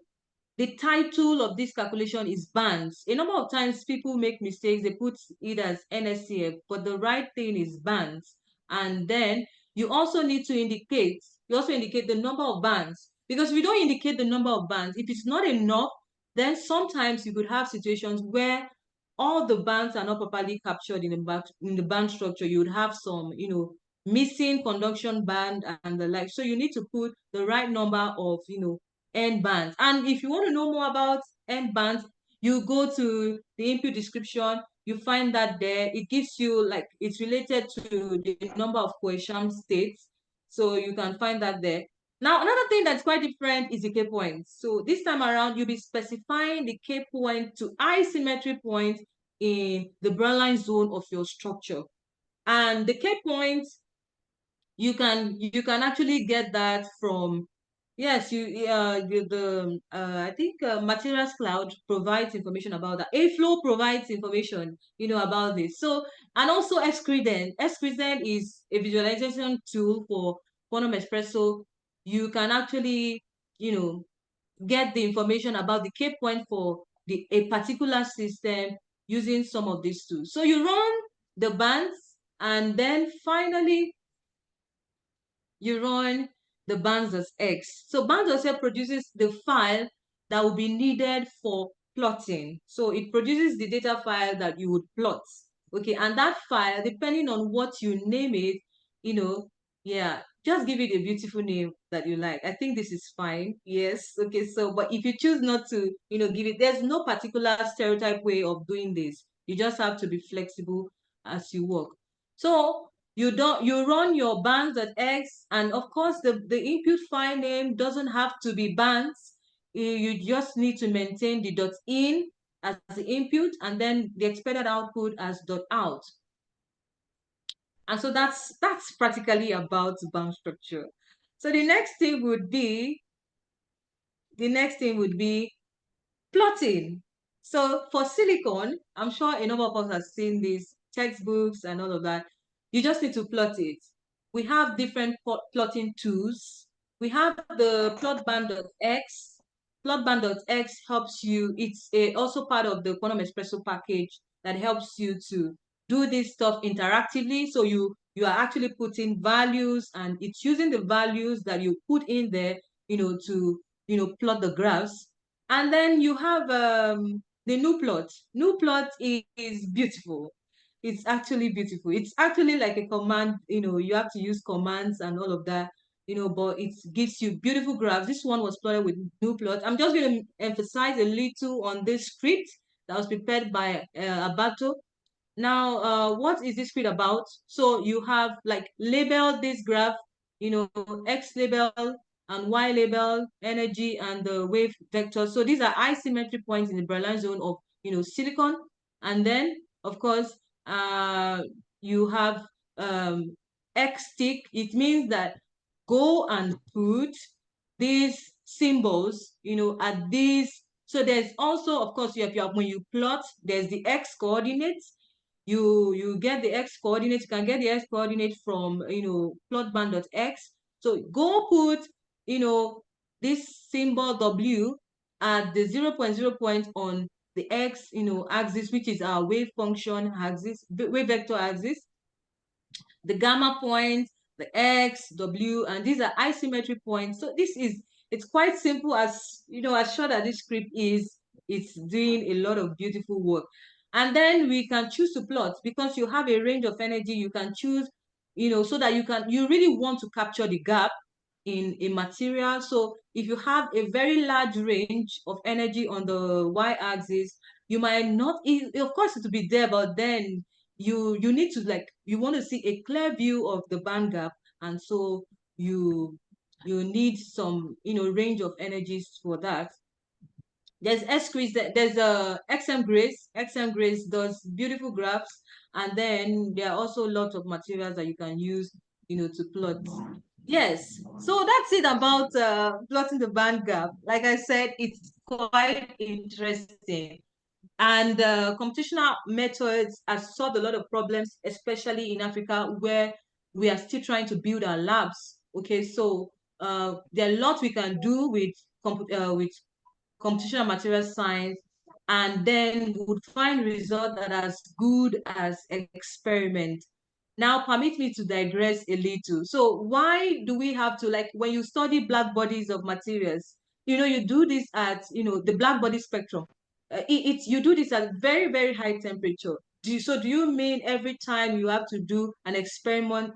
The title of this calculation is bands. A number of times people make mistakes. They put it as NSCF, but the right thing is bands. And then you also need to indicate the number of bands, because if you don't indicate the number of bands, if it's not enough, then sometimes you could have situations where all the bands are not properly captured in the band structure. You would have some, you know, missing conduction band and the like. So you need to put the right number of, you know, N bands. And if you want to know more about N bands, you go to the input description, You find that there. It gives you like, it's related to the number of Quotient states. So you can find that there. Now, another thing that's quite different is the K points. So this time around, you'll be specifying the K point to asymmetry point in the broadline zone of your structure. And the K points, you can actually get that from, yes, I think Materials Cloud provides information about that. Aflow provides information, about this. So, and also ESPRESSO. ESPRESSO is a visualization tool for ESPRESSO. You can actually, get the information about the K point for a particular system using some of these tools. So you run the bands, and then finally you run the bands.x. So bands.x produces the file that will be needed for plotting. So it produces the data file that you would plot. Okay, and that file, depending on what you name it, yeah, just give it a beautiful name that you like. I think this is fine. Yes. Okay. So, but if you choose not to, give it, there's no particular stereotype way of doing this. You just have to be flexible as you work. So you run your bands.x, and of course the input file name doesn't have to be bands. You just need to maintain the .in as the input, and then the expected output as .out. And so that's practically about band structure. So the next thing would be plotting. So for silicon, I'm sure a number of us have seen these textbooks and all of that. You just need to plot it. We have different plotting tools. We have the plotband.x. Plotband.x helps you. It's also part of the ESPRESSO package that helps you to do this stuff interactively. So you are actually putting values, and it's using the values that you put in there, to plot the graphs. And then you have the NuPlot. NuPlot is beautiful. It's actually beautiful. It's actually like a command, you have to use commands and all of that, but it gives you beautiful graphs. This one was plotted with NuPlot. I'm just going to emphasize a little on this script that was prepared by Abato. Now, what is this script about? So you have like label this graph, X label and Y label, energy, and the wave vector. So these are asymmetry points in the broadline zone of, silicon. And then, of course, you have X tick. It means that go and put these symbols, at these. So there's also, of course, when you plot, there's the X coordinates. You get the X coordinate. You can get the X coordinate from, plotband.x. So go put, this symbol W at the 0.0 point on the X, axis, which is our wave function axis, wave vector axis. The gamma point, the X, W, and these are asymmetry points. So it's quite simple, as as short as this script is. It's doing a lot of beautiful work. And then we can choose to plot, because you have a range of energy. You can choose, so that you really want to capture the gap in a material. So if you have a very large range of energy on the y-axis, you might not, of course it will be there, but then you need to, you want to see a clear view of the band gap, and so you need some range of energies for that. There's there's a XMGrace. XMGrace does beautiful graphs, and then there are also lots of materials that you can use to plot. Yes, so that's it about plotting the band gap. Like I said, it's quite interesting. And computational methods have solved a lot of problems, especially in Africa, where we are still trying to build our labs. Okay, so there are a lot we can do with computational material science, and then would find results that are as good as experiment. Now, permit me to digress a little. So why do we have to, when you study black bodies of materials, you do this at, the black body spectrum. You do this at very, very high temperature. So do you mean every time you have to do an experiment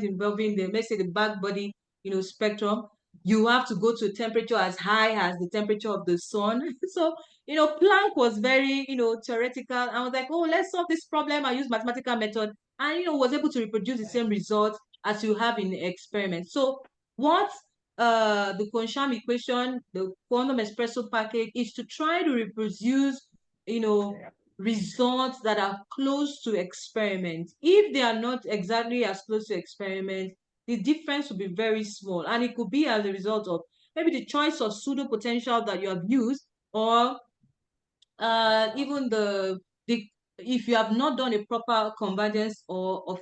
involving let's say the black body, spectrum? you have to go to a temperature as high as the temperature of the sun. So, Planck was very, theoretical. I was like, oh, let's solve this problem. I use mathematical method and, was able to reproduce the same result as you have in the experiment. So what the Konsham equation, the quantum espresso package is to try to reproduce, results that are close to experiment. If they are not exactly as close to experiment, the difference will be very small, and it could be as a result of maybe the choice of pseudo potential that you have used, or even the if you have not done a proper convergence of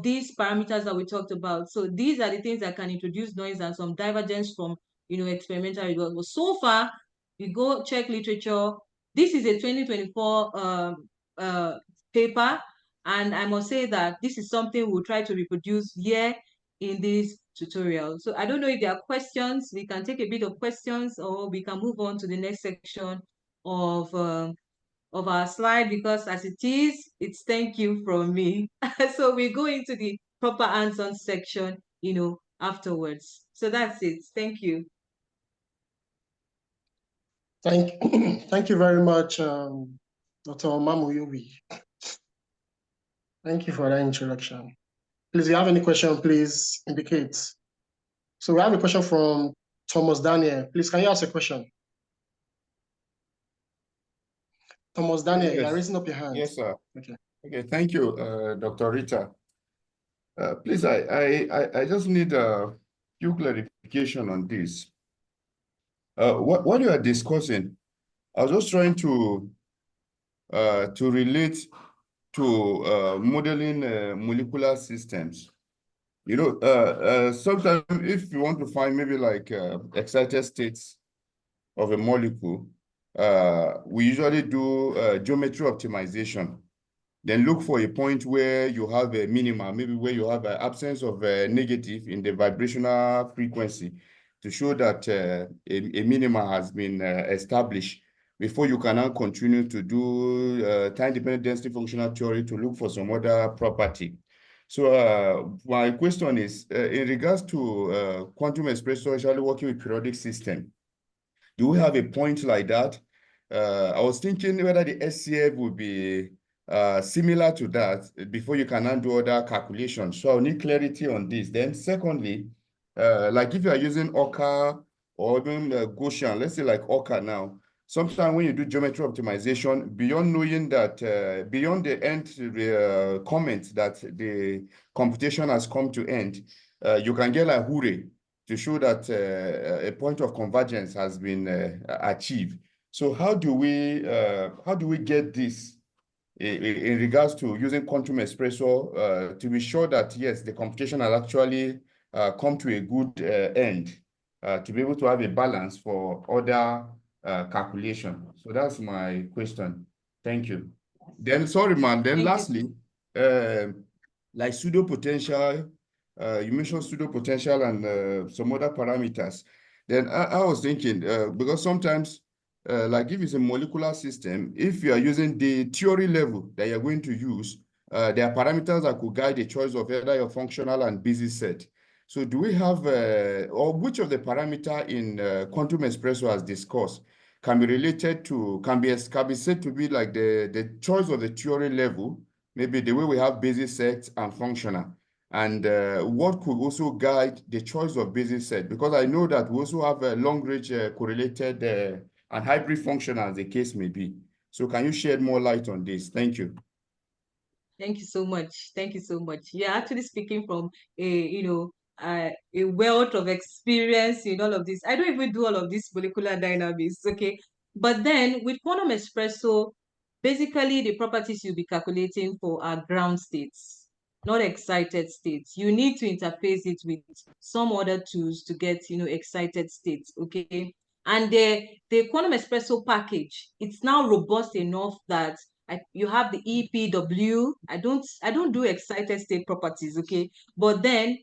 these parameters that we talked about. So these are the things that can introduce noise and some divergence from experimental results. But so far, you go check literature. This is a 2024 paper, and I must say that this is something we'll try to reproduce here in this tutorial. So I don't know if there are questions. We can take a bit of questions, or we can move on to the next section of our slide, because as it is, it's thank you from me. So we go into the proper hands-on section, afterwards. So that's it. Thank you. Thank you very much, Dr. Mamuyobi. Thank you for that introduction. Please, if you have any question, please indicate. So we have a question from Thomas Daniel. Please, can you ask a question? Thomas Daniel, Yes. you're raising up your hand. Yes, sir. Okay. Okay, thank you, Dr. Rita. Please, I just need a few clarification on this. What you are discussing, I was just trying to relate to modeling molecular systems. Sometimes if you want to find maybe like excited states of a molecule, we usually do geometry optimization. Then look for a point where you have a minima, maybe where you have an absence of a negative in the vibrational frequency to show that a minima has been established before you can now continue to do time-dependent density functional theory to look for some other property. So my question is, in regards to quantum espresso actually working with periodic system, do we have a point like that? I was thinking whether the SCF would be similar to that before you can do other calculations. So I need clarity on this. Then secondly, like if you are using Oka or even Gaussian, let's say like Oka now, sometimes when you do geometry optimization, beyond knowing that, beyond the end comment that the computation has come to end, you can get like hooray to show that a point of convergence has been achieved. So how do we get this in regards to using quantum espresso to be sure that, yes, the computation has actually come to a good end, to be able to have a balance for other calculation? So that's my question. Thank you. Then, sorry, man. Then lastly, like pseudo potential, you mentioned pseudo potential and some other parameters. Then I was thinking, because sometimes, like if it's a molecular system, if you are using the theory level that you're going to use, there are parameters that could guide the choice of either your functional and basis set. So do we have, or which of the parameter in quantum espresso as discussed can be related to, can be said to be like the choice of the theory level, maybe the way we have basis sets and functional, and what could also guide the choice of basis set? Because I know that we also have a long-range correlated and hybrid functional, as the case may be. So can you shed more light on this? Thank you. Thank you so much. Thank you so much. You're actually speaking from a wealth of experience in all of this. I don't even do all of this molecular dynamics, okay? But then with quantum espresso, basically the properties you'll be calculating for are ground states, not excited states. You need to interface it with some other tools to get, excited states, okay? And the quantum espresso package, it's now robust enough that you have the EPW. I don't do excited state properties, okay? But then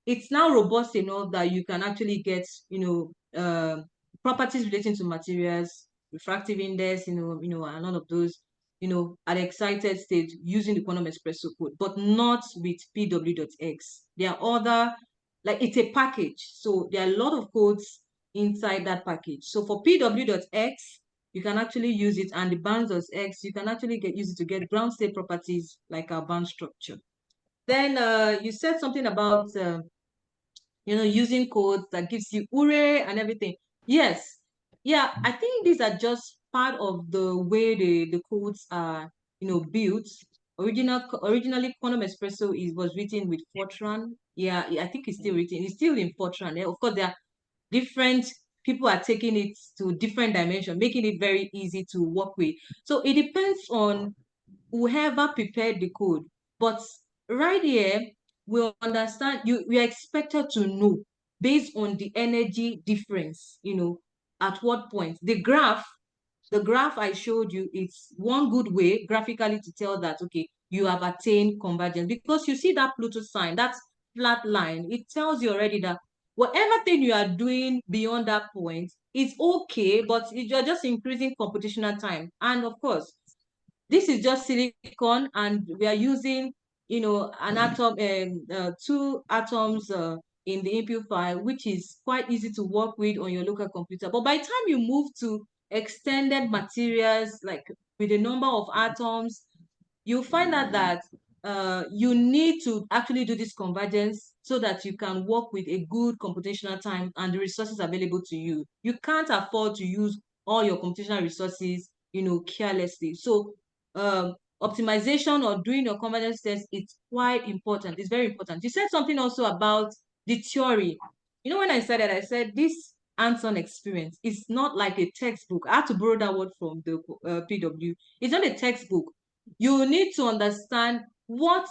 it's now robust enough that you can actually get, properties relating to materials, refractive index, and all of those, at excited state using the quantum espresso code, but not with PW.X. There are other like it's a package. So there are a lot of codes inside that package. So for pw.x, you can actually use it, and the bands.x, you can actually use it to get ground state properties like our band structure. Then you said something about using codes that gives you URE and everything. Yes, yeah, I think these are just part of the way the codes are built. Originally, Quantum Espresso was written with Fortran. Yeah, I think it's still written. It's still in Fortran. Of course, there are different people are taking it to different dimensions, making it very easy to work with. So it depends on whoever prepared the code. But right here, we understand we are expected to know based on the energy difference, at what point. The graph I showed you, it's one good way graphically to tell that, okay, you have attained convergence, because you see that Pluto sign, that flat line, it tells you already that whatever thing you are doing beyond that point is okay, but you're just increasing computational time. And of course, this is just silicon, and we are using, an atom, two atoms in the input file, which is quite easy to work with on your local computer. But by the time you move to extended materials, like with a number of atoms, you'll find out that you need to actually do this convergence so that you can work with a good computational time and the resources available to you. You can't afford to use all your computational resources, carelessly. So optimization or doing your convergence test, it's quite important. It's very important. You said something also about the theory. When I said that, I said this hands-on experience is not like a textbook. I had to borrow that word from the PW. It's not a textbook. You need to understand what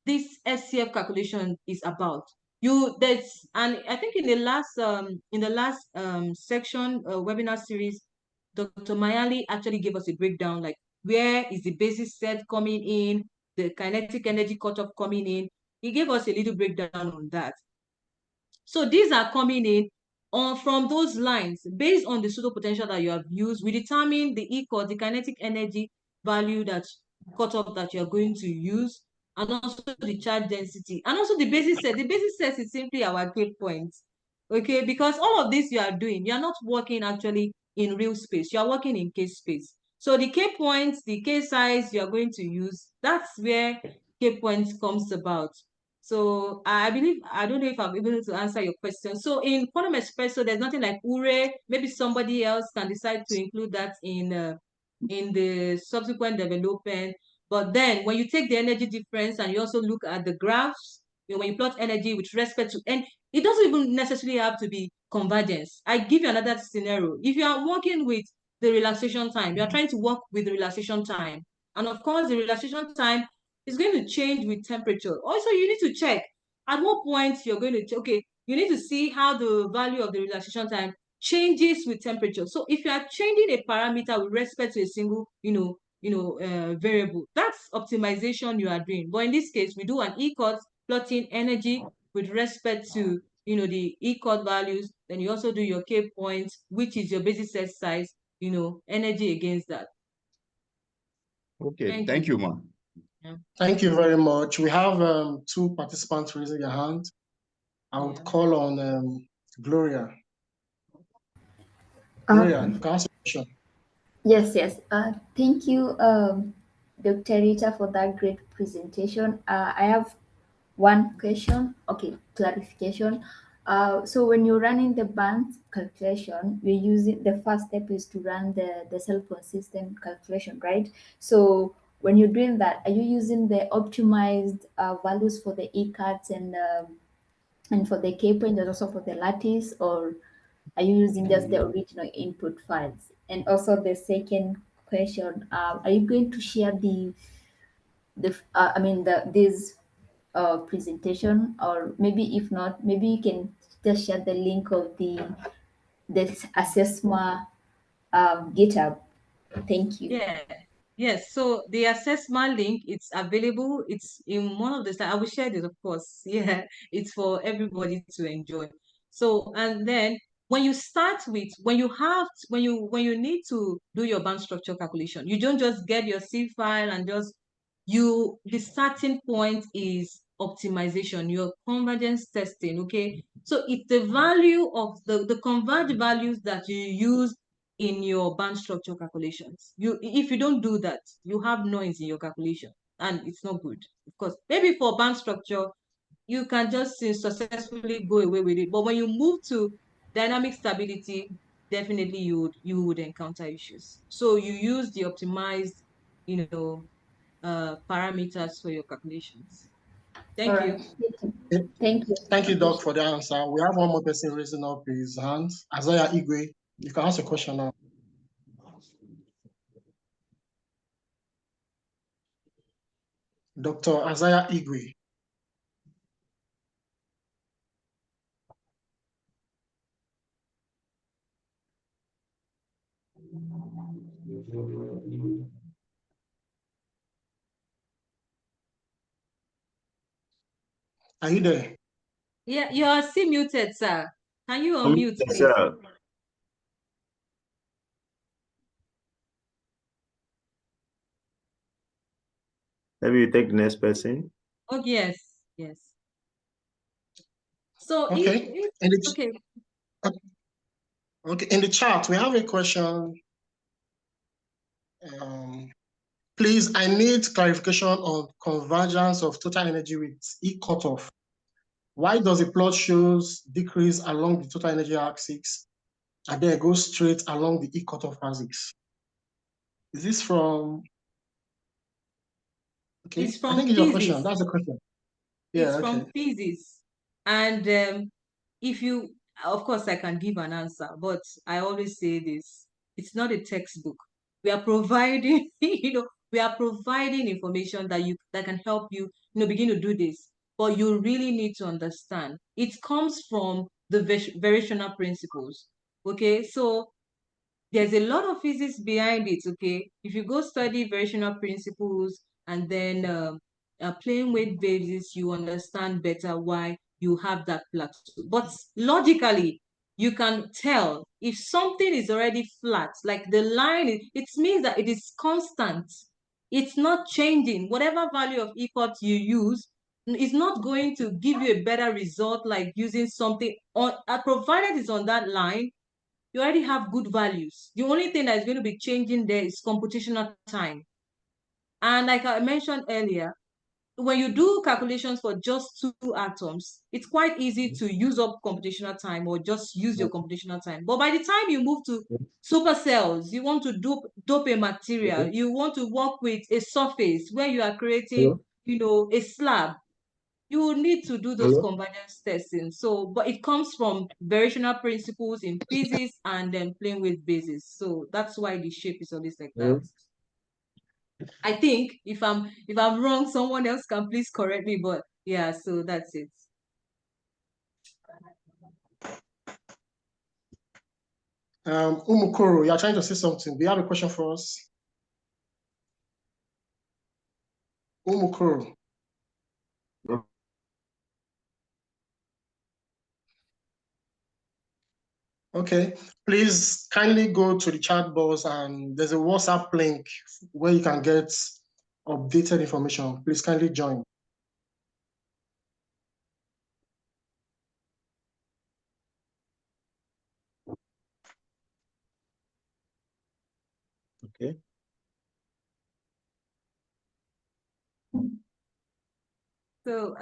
this SCF calculation is about. And I think in the last section webinar series, Dr. Mayali actually gave us a breakdown, like where is the basis set coming in, the kinetic energy cutoff coming in. He gave us a little breakdown on that. So these are coming in from those lines. Based on the pseudo potential that you have used, we determine the equal, the kinetic energy value that cutoff that you're going to use, and also the charge density, and also the basis set. The basis set is simply our K points. Okay, because all of this you are doing, you're not working actually in real space, you're working in K space. So the K points, the K size you're going to use, that's where K points comes about. So I believe, I don't know if I'm able to answer your question. So in Quantum Espresso, there's nothing like URE. Maybe somebody else can decide to include that in the subsequent development. But then when you take the energy difference and you also look at the graphs, when you plot energy with respect to, and it doesn't even necessarily have to be convergence. I give you another scenario. If you are working with the relaxation time, you are trying to work with the relaxation time. And of course, the relaxation time is going to change with temperature. Also, you need to check at what point you're going to, okay, you need to see how the value of the relaxation time changes with temperature. So if you are changing a parameter with respect to a single, variable, that's optimization you are doing. But in this case, we do an ECOT plotting energy with respect to, the ECOT values. Then you also do your K points, which is your basis set size, energy against that. Okay, thank you, ma'am. Yeah. Thank you very much. We have two participants raising their hand. I would call on Gloria. Gloria, you can ask a question. Yes. Thank you, Dr. Rita, for that great presentation. I have one question. Okay, clarification. So when you're running the band calculation, we're using, the first step is to run the self-consistent calculation, right? So when you're doing that, are you using the optimized values for the ECATs and for the K point and also for the lattice, or are you using just the original input files? And also the second question, are you going to share this presentation, or maybe if not, maybe you can just share the link of the assessment GitHub. Thank you. Yeah. Yes, so the assessment link, it's available. It's in one of the slides. I will share this, of course. Yeah, it's for everybody to enjoy. So, and then when you start with, when you need to do your band structure calculation, you don't just get your C file and just, the starting point is optimization, your convergence testing, okay? So it's the value of the converged values that you use in your band structure calculations. If you don't do that, you have noise in your calculation, and it's not good. Of course, maybe for band structure, you can just successfully go away with it. But when you move to dynamic stability, definitely you would encounter issues. So you use the optimized, parameters for your calculations. Thank you. Thank you. Thank you, Doc, for the answer. We have one more person raising up his hand. Isaiah Igwe, you can ask a question now. Dr. Isaiah Igwe. Are you there? Yeah, you are still muted, sir. Can you unmute, please? Sir. Maybe you take the next person. Oh, yes, yes. So, okay. Okay. Okay, in the chat, we have a question. Please, I need clarification on convergence of total energy with E cutoff. Why does the plot shows decrease along the total energy axis and then go straight along the E cutoff axis? Is this from? Okay, it's from I think it's your question. That's the question. Yeah, it's from physics. And if you, of course, I can give an answer, but I always say this: it's not a textbook. We are providing, we are providing information that can help you, begin to do this. But you really need to understand. It comes from the variational principles. Okay, so there's a lot of physics behind it. Okay, if you go study variational principles and then playing with basis, you understand better why you have that plateau. But logically, you can tell if something is already flat, like the line, it means that it is constant. It's not changing. Whatever value of E cut you use is not going to give you a better result like using something on, provided it's on that line. You already have good values. The only thing that is going to be changing there is computational time. And like I mentioned earlier, when you do calculations for just 2 atoms, it's quite easy to use up computational time or just use your computational time. But by the time you move to supercells, you want to dope a material, you want to work with a surface where you are creating, a slab, you will need to do those convergence testing. So, but it comes from variational principles in physics and then playing with basis. So that's why the shape is always like that. I think if I'm wrong, someone else can please correct me. But yeah, so that's it. Umukoro, you're trying to say something. Do you have a question for us? Umukoro. Okay, please kindly go to the chat box and there's a WhatsApp link where you can get updated information. Please kindly join. Okay. So,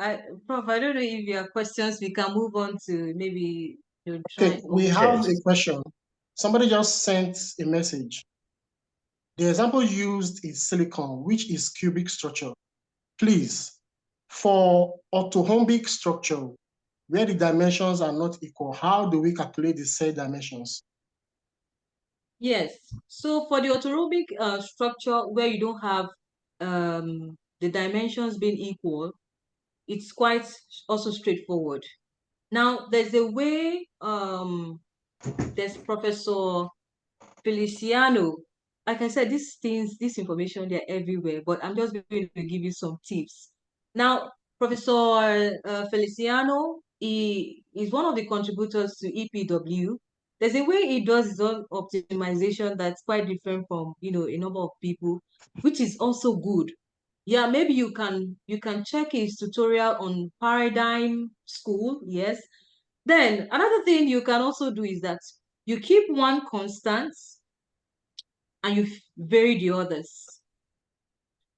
Prof, I don't know if you have questions. We can move on to maybe Okay, we have a question. Somebody just sent a message. The example used is silicon, which is cubic structure. Please, for orthorhombic structure, where the dimensions are not equal, how do we calculate the said dimensions? Yes. So for the orthorhombic structure where you don't have the dimensions being equal, it's quite also straightforward. Now, there's a way, there's Professor Feliciano. Like I said, these things, this information, they're everywhere, but I'm just going to give you some tips. Now, Professor Feliciano, he is one of the contributors to EPW. There's a way he does his own optimization that's quite different from, a number of people, which is also good. Yeah, maybe you can check his tutorial on Paradigm School. Yes. Then another thing you can also do is that you keep one constant and you vary the others.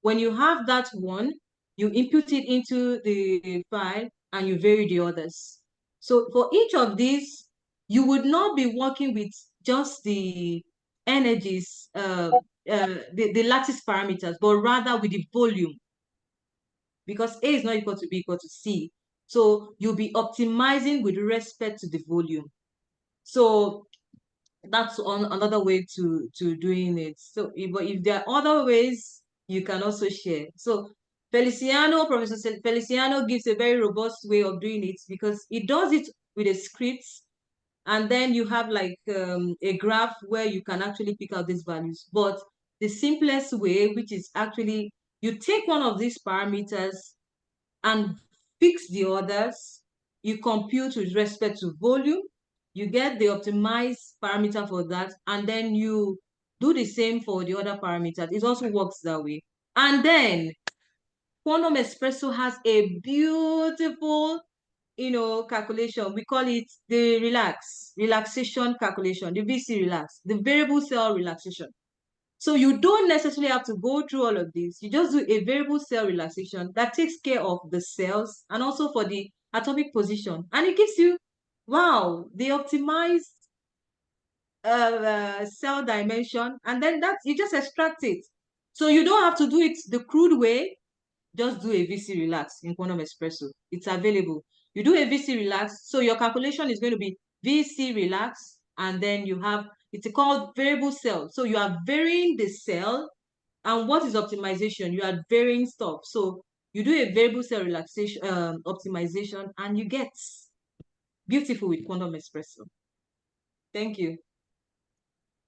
When you have that one, you input it into the file and you vary the others. So for each of these, you would not be working with just the energies, the lattice parameters, but rather with the volume, because A is not equal to B equal to C. So you'll be optimizing with respect to the volume. So that's another way to doing it. So if there are other ways, you can also share. So Professor Feliciano gives a very robust way of doing it, because he does it with a script, and then you have like a graph where you can actually pick out these values. But the simplest way, which is actually you take one of these parameters and fix the others, you compute with respect to volume, you get the optimized parameter for that, and then you do the same for the other parameters. It also works that way. And then Quantum Espresso has a beautiful, calculation. We call it the relaxation calculation, the VC relax, the variable cell relaxation. So you don't necessarily have to go through all of this. You just do a variable cell relaxation that takes care of the cells and also for the atomic position. And it gives you, wow, the optimized cell dimension. And then you just extract it. So you don't have to do it the crude way. Just do a VC relax in Quantum Espresso. It's available. You do a VC relax. So your calculation is going to be VC relax. And then you have, it's called variable cell. So you are varying the cell. And what is optimization? You are varying stuff. So you do a variable cell relaxation optimization, and you get beautiful with Quantum Espresso. Thank you.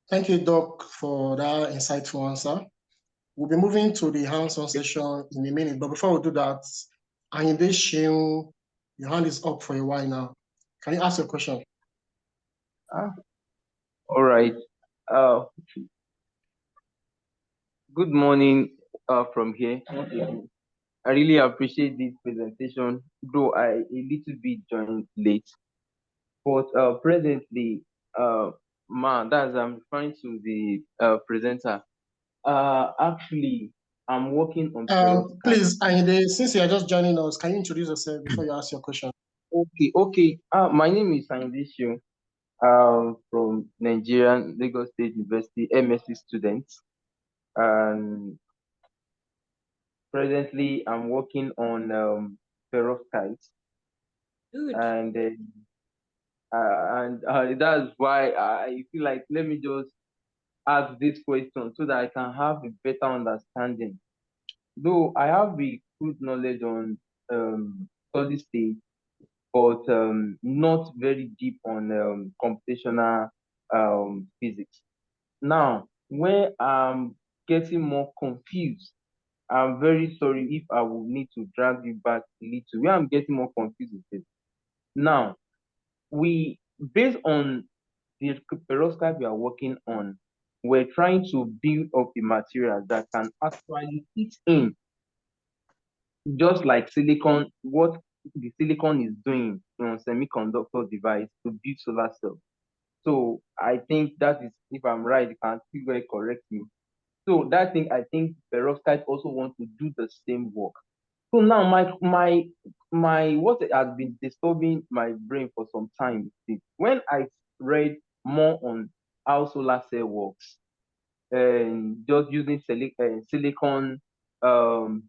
Thank you, Doc, for that insightful answer. We'll be moving to the hands-on session in a minute, but before we do that, Ayinde Sheun, your hand is up for a while now. Can you ask your question? All right. Good morning from here. I really appreciate this presentation, though I a little bit joined late. But presently, that's I'm referring to the presenter. Actually, I'm working on. Please, Ayinde, since you are just joining us, can you introduce yourself before you ask your question? Okay. My name is Ayinde Sheun. From Nigerian Lagos State University, MSc student. And presently, I'm working on perovskite. And that's why I feel like, let me just ask this question so that I can have a better understanding. Though I have a good knowledge on solid state, but not very deep on computational physics. Now, when I'm getting more confused, I'm very sorry if I will need to drag you back a little. Where I'm getting more confused with it. Now, based on the perovskite we are working on, we're trying to build up a material that can actually fit in, just like silicon, what the silicon is doing on semiconductor device to build solar cells. So I think that is, if I'm right, you can still correct me. So that thing, I think perovskite also want to do the same work. So now my what has been disturbing my brain for some time is when I read more on how solar cell works, and just using silicon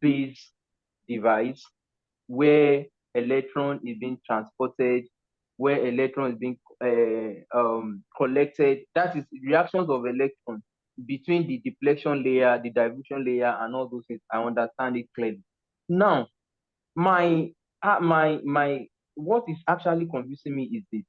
based device where electron is being transported, where electron is being collected. That is reactions of electrons between the depletion layer, the diffusion layer, and all those things. I understand it clearly. Now, what is actually confusing me is this.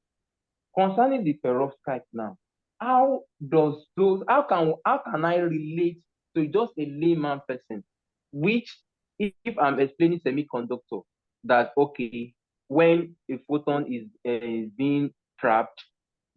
Concerning the perovskite now, how can I relate to just a layman person, which if I'm explaining semiconductor, that okay, when a photon is being trapped,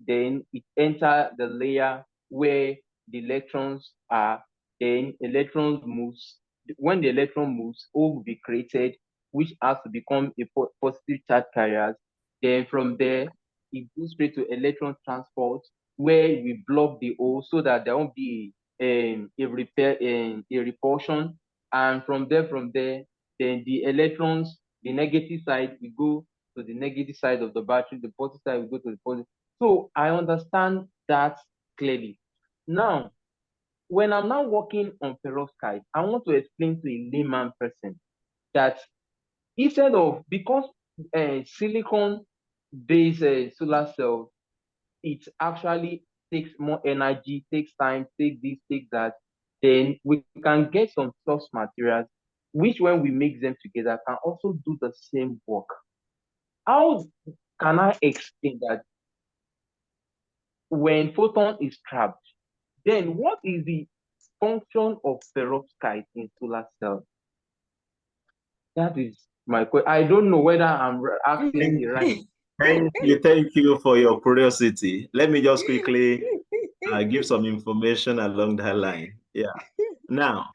then it enters the layer where the electrons are, then electrons moves, when the electron moves, O will be created, which has to become a positive charge carrier. Then from there, it goes straight to electron transport, where we block the O so that there won't be a repulsion. And from there, then the electrons, the negative side, will go to the negative side of the battery, the positive side will go to the positive. So I understand that clearly. Now, when I'm now working on perovskite, I want to explain to a layman person that instead of, because silicon-based solar cells, it actually takes more energy, takes time, take this, take that, then we can get some source materials, which when we mix them together can also do the same work. How can I explain that when photon is trapped, then what is the function of perovskite in solar cells? That is my question. I don't know whether I'm asking the right. Thank you for your curiosity. Let me just quickly give some information along that line. Yeah. Now,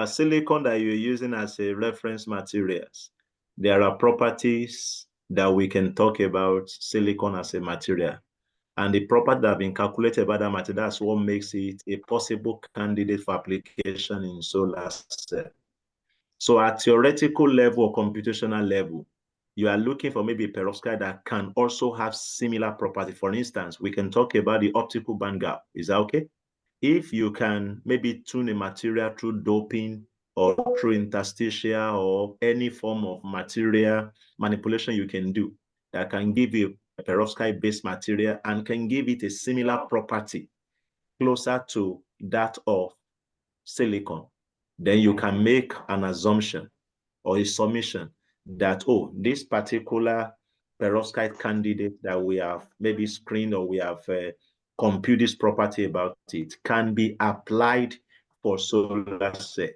silicon that you're using as a reference materials, there are properties that we can talk about silicon as a material. And the property that have been calculated by that material, that's what makes it a possible candidate for application in solar cell. So at theoretical level or computational level, you are looking for maybe a perovskite that can also have similar property. For instance, we can talk about the optical band gap. Is that okay? If you can maybe tune a material through doping or through interstitial or any form of material manipulation you can do that can give you a perovskite-based material and can give it a similar property closer to that of silicon, then you can make an assumption or a submission that, oh, this particular perovskite candidate that we have maybe screened or we have compute this property about it can be applied for solar cell.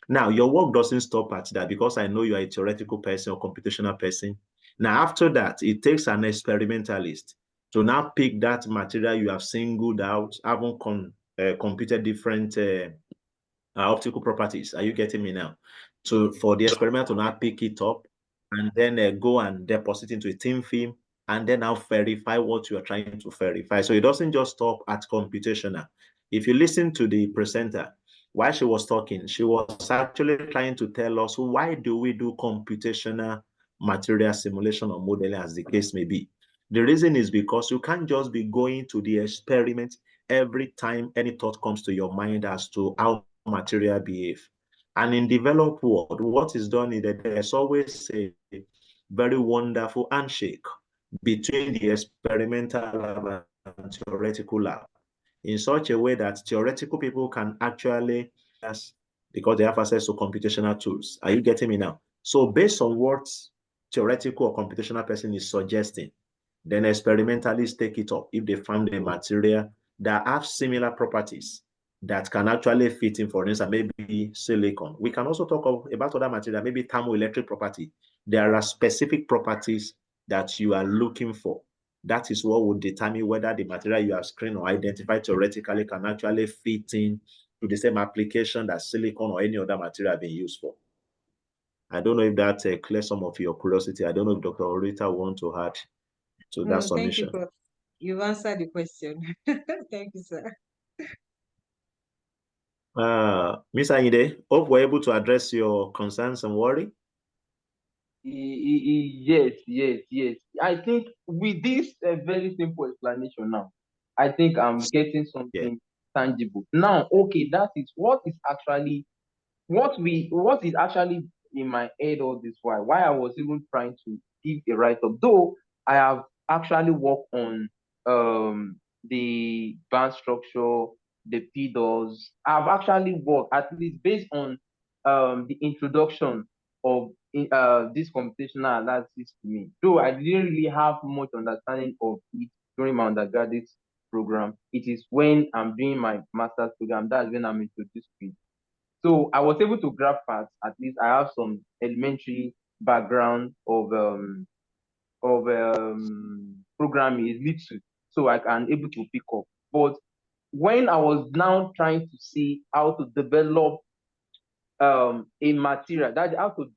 Now, your work doesn't stop at that because I know you are a theoretical person or computational person. Now, after that, it takes an experimentalist to now pick that material you have singled out, haven't computed different optical properties. Are you getting me now? So for the experiment to now pick it up and then go and deposit into a thin film and then now verify what you are trying to verify. So it doesn't just stop at computational. If you listen to the presenter, while she was talking, she was actually trying to tell us why do we do computational material simulation or modeling as the case may be. The reason is because you can't just be going to the experiment every time any thought comes to your mind as to how material behave. And in developed world, what is done is that there's always a very wonderful handshake between the experimental lab and theoretical lab in such a way that theoretical people can actually, because they have access to computational tools. Are you getting me now? So based on what theoretical or computational person is suggesting, then experimentalists take it up if they find a material that have similar properties that can actually fit in, for instance, maybe silicon. We can also talk about other material, maybe thermoelectric property. There are specific properties that you are looking for. That is what would determine whether the material you have screened or identified theoretically can actually fit in to the same application that silicon or any other material have been used for. I don't know if that clears some of your curiosity. I don't know if Dr. Orita want to add to that submission. Thank you, you've answered the question. Thank you, sir. Ms. Ayinde, hope we're able to address your concerns and worry. Yes. I think with this very simple explanation now, I think I'm getting something tangible. Now, okay, that is what is actually in my head all this while. Why I was even trying to give a write-up, though I have actually worked on the band structure, the PDOS. I've actually worked, at least based on the introduction of this computational analysis to me. Though I didn't really have much understanding of it during my undergraduate program. It is when I'm doing my master's program, that's when I'm introduced to it. So I was able to grab parts. At least I have some elementary background of programming is little, so I can able to pick up. But when I was now trying to see how to develop a material that I have to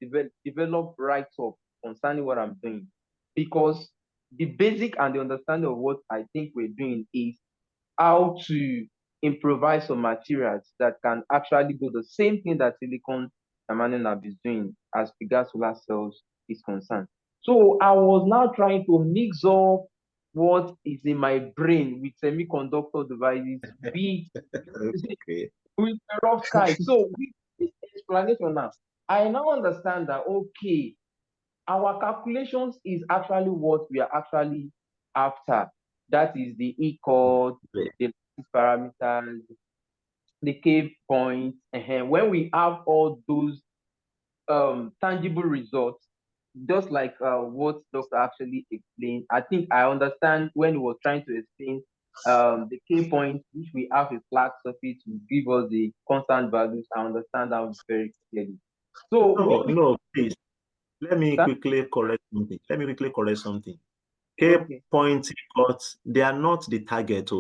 develop right up concerning what I'm doing, because the basic and the understanding of what I think we're doing is how to improvise some materials that can actually do the same thing that silicon germanium is doing as regards solar cells is concerned. So I was now trying to mix up what is in my brain with semiconductor devices, with perovskite. So with this explanation now, I now understand that, okay, our calculations is actually what we are actually after. That is the E chord, the parameters, the K points. When we have all those tangible results, just like what Doctor actually explained, I think I understand when he was trying to explain the K points, which we have a flat surface to give us the constant values. I understand that very clearly. So no, please. Let me quickly correct something. K points, they are not the target.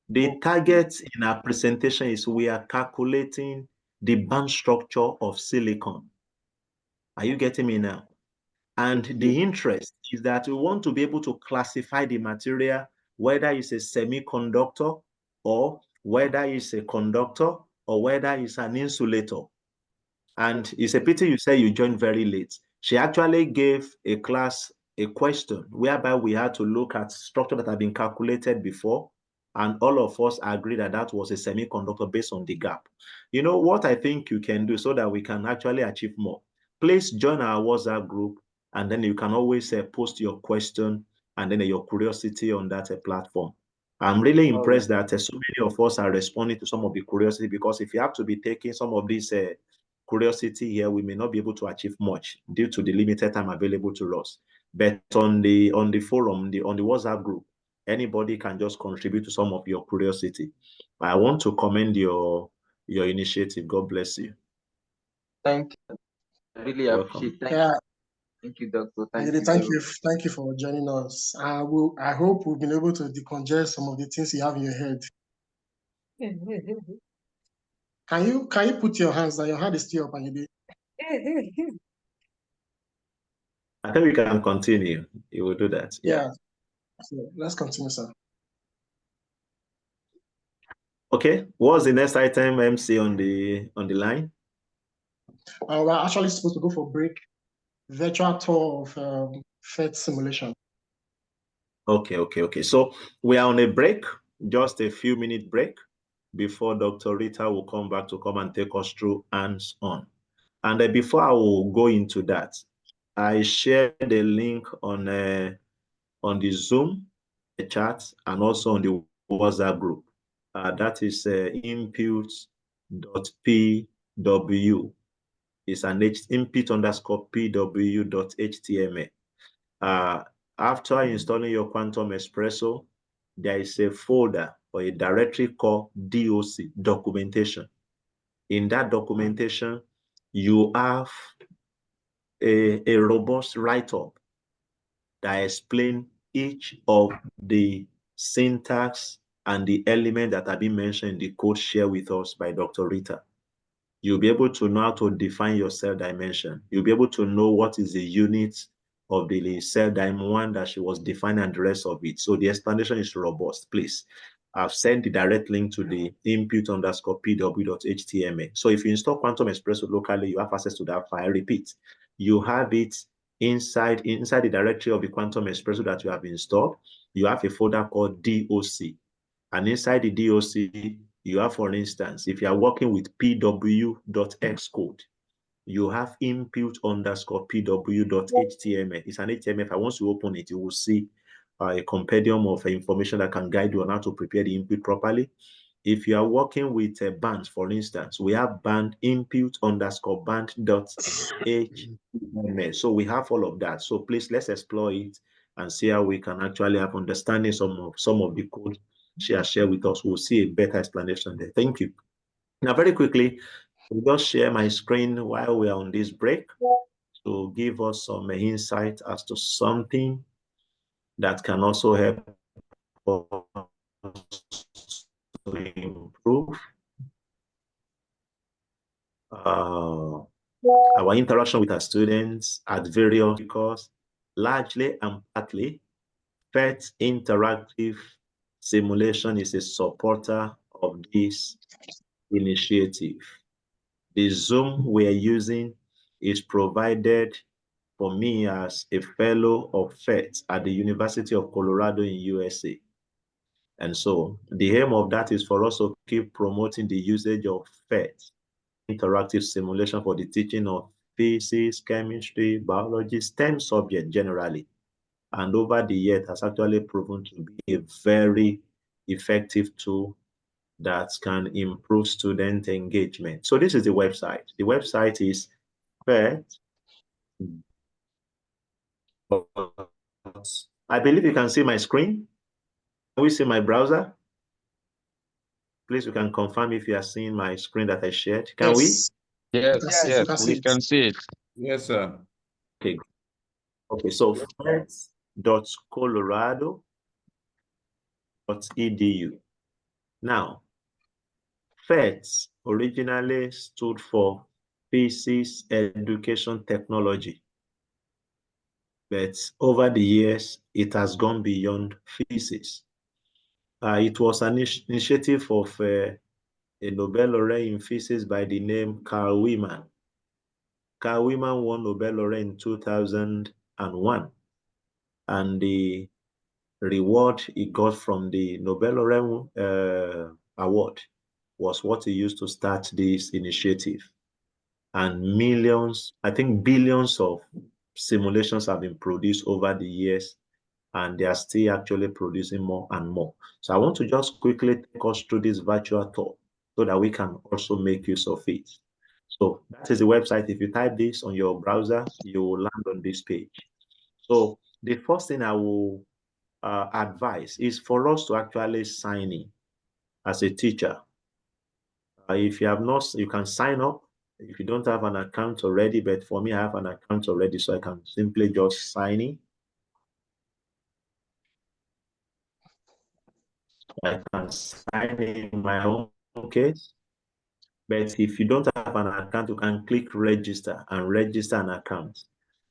The target in our presentation is we are calculating the band structure of silicon. Are you getting me now? And the interest is that we want to be able to classify the material, whether it's a semiconductor or whether it's a conductor or whether it's an insulator. And it's a pity you say you joined very late. She actually gave a class a question whereby we had to look at structure that had been calculated before, and all of us agreed that that was a semiconductor based on the gap. You know what I think you can do so that we can actually achieve more? Please join our WhatsApp group, and then you can always post your question and then your curiosity on that platform. I'm really impressed that so many of us are responding to some of the curiosity, because if you have to be taking some of these curiosity here, we may not be able to achieve much due to the limited time available to us. But on the forum, on the WhatsApp group, anybody can just contribute to some of your curiosity. I want to commend your initiative. God bless you. Thank you. I really appreciate it. Thank you, Doctor. Thank you for joining us. I hope we've been able to decongest some of the things you have in your head. Can you put your hands down? Your hand is still up, and you did. I think we can continue. You will do that. Yeah. So let's continue, sir. Okay. What's the next item, MC, on the line? We're actually supposed to go for a break. Virtual tour of FET simulation. Okay. So we are on a break, just a few minute break before Dr. Rita will come back to come and take us through hands-on. And before I will go into that, I shared the link on the Zoom chat and also on the WhatsApp group. That is input.pw. It's an input_pw.html. After installing your Quantum Espresso, there is a folder or a directory called DOC, documentation. In that documentation, you have a robust write-up that explains each of the syntax and the element that have been mentioned in the code shared with us by Dr. Rita. You'll be able to know how to define your cell dimension. You'll be able to know what is the unit of the cell diamond one that she was defining and the rest of it. So the explanation is robust. Please, I've sent the direct link to the input_pw.html. So if you install Quantum Espresso locally, you have access to that file. Repeat, you have it inside the directory of the Quantum Espresso that you have installed. You have a folder called DOC. And inside the DOC, you have, for instance, if you are working with pw.xcode, you have input_pw.html. It's an HTML file. Once you open it, you will see a compendium of information that can guide you on how to prepare the input properly. If you are working with a band, for instance, we have band input_band.html. So we have all of that. So please, let's explore it and see how we can actually have understanding some of the code she has shared with us. We'll see a better explanation there. Thank you. Now, very quickly, I'll just share my screen while we are on this break to give us some insight as to something that can also help us to improve. our interaction with our students at various courses, largely and partly, PhET interactive simulation is a supporter of this initiative. The Zoom we are using is provided for me as a fellow of PhET at the University of Colorado in USA. And so the aim of that is for us to keep promoting the usage of PhET, interactive simulation, for the teaching of physics, chemistry, biology, STEM subject generally. And over the years has actually proven to be a very effective tool that can improve student engagement. So this is the website. The website is PhET. I believe you can see my screen. Can we see my browser? Please, you can confirm if you are seeing my screen that I shared. Can we? Yes, we can see it. Yes, sir. Okay. Okay, so phet.colorado.edu. Now, PhET originally stood for Physics Education Technology. But over the years, it has gone beyond physics. It was an initiative of a Nobel laureate in physics by the name Carl Wieman. Carl Wieman won Nobel laureate in 2001. And the reward he got from the Nobel laureate award was what he used to start this initiative. And millions, I think billions of simulations have been produced over the years, and they are still actually producing more and more. So I want to just quickly take us through this virtual tour so that we can also make use of it. So that is the website. If you type this on your browser, you will land on this page. So the first thing I will advise is for us to actually sign in as a teacher. If you have not, you can sign up. If you don't have an account already, but for me, I have an account already, so I can simply just sign in. I can sign in my own case. But if you don't have an account, you can click register and register an account.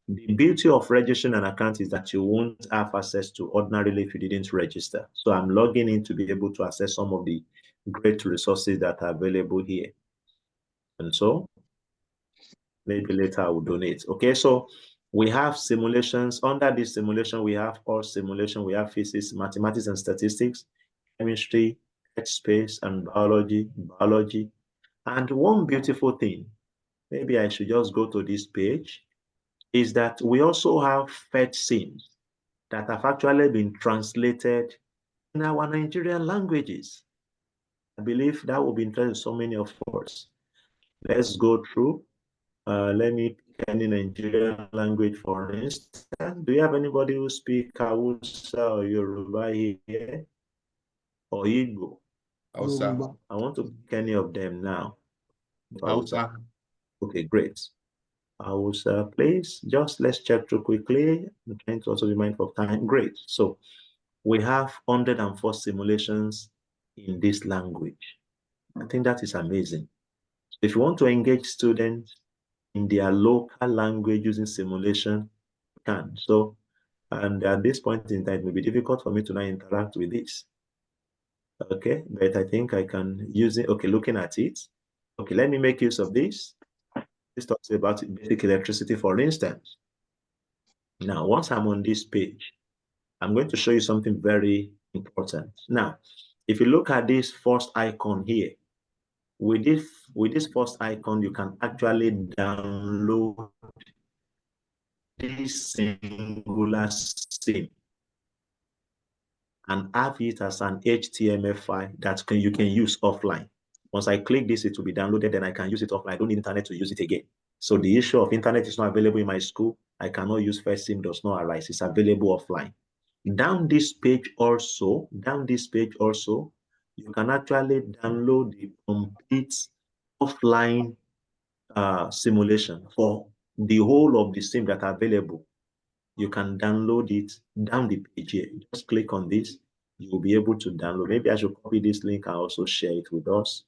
The beauty of registering an account is that you won't have access to ordinarily if you didn't register. So I'm logging in to be able to access some of the great resources that are available here. And so maybe later I will donate. Okay, so we have simulations. Under this simulation, we have all simulation. We have physics, mathematics and statistics, chemistry, space and biology. And one beautiful thing, maybe I should just go to this page, is that we also have PhET sims that have actually been translated in our Nigerian languages. I believe that will be interesting to so many of us. Let's go through. Let me pick any Nigerian language, for instance. Do you have anybody who speaks Hausa or Yoruba here? Or Igbo? Hausa. I want to pick any of them now. Hausa. Okay, great. Hausa, please. Just let's check through quickly. I'm trying to also be mindful of time. Great. So we have 104 simulations in this language. I think that is amazing. If you want to engage students in their local language using simulation, you can. So, and at this point in time, it may be difficult for me to now interact with this. Okay, but I think I can use it. Okay, looking at it. Okay, let me make use of this. This talks about basic electricity, for instance. Now, once I'm on this page, I'm going to show you something very important. Now, if you look at this first icon here, with this first icon, you can actually download this singular sim and have it as an HTML file that you can use offline. Once I click this, it will be downloaded, and I can use it offline. I don't need internet to use it again. So the issue of internet is not available in my school. I cannot use sim does not arise. It's available offline. Down this page also, you can actually download the complete offline simulation for the whole of the sim that are available. You can download it down the page here. Just click on this. You will be able to download. Maybe I should copy this link and also share it with us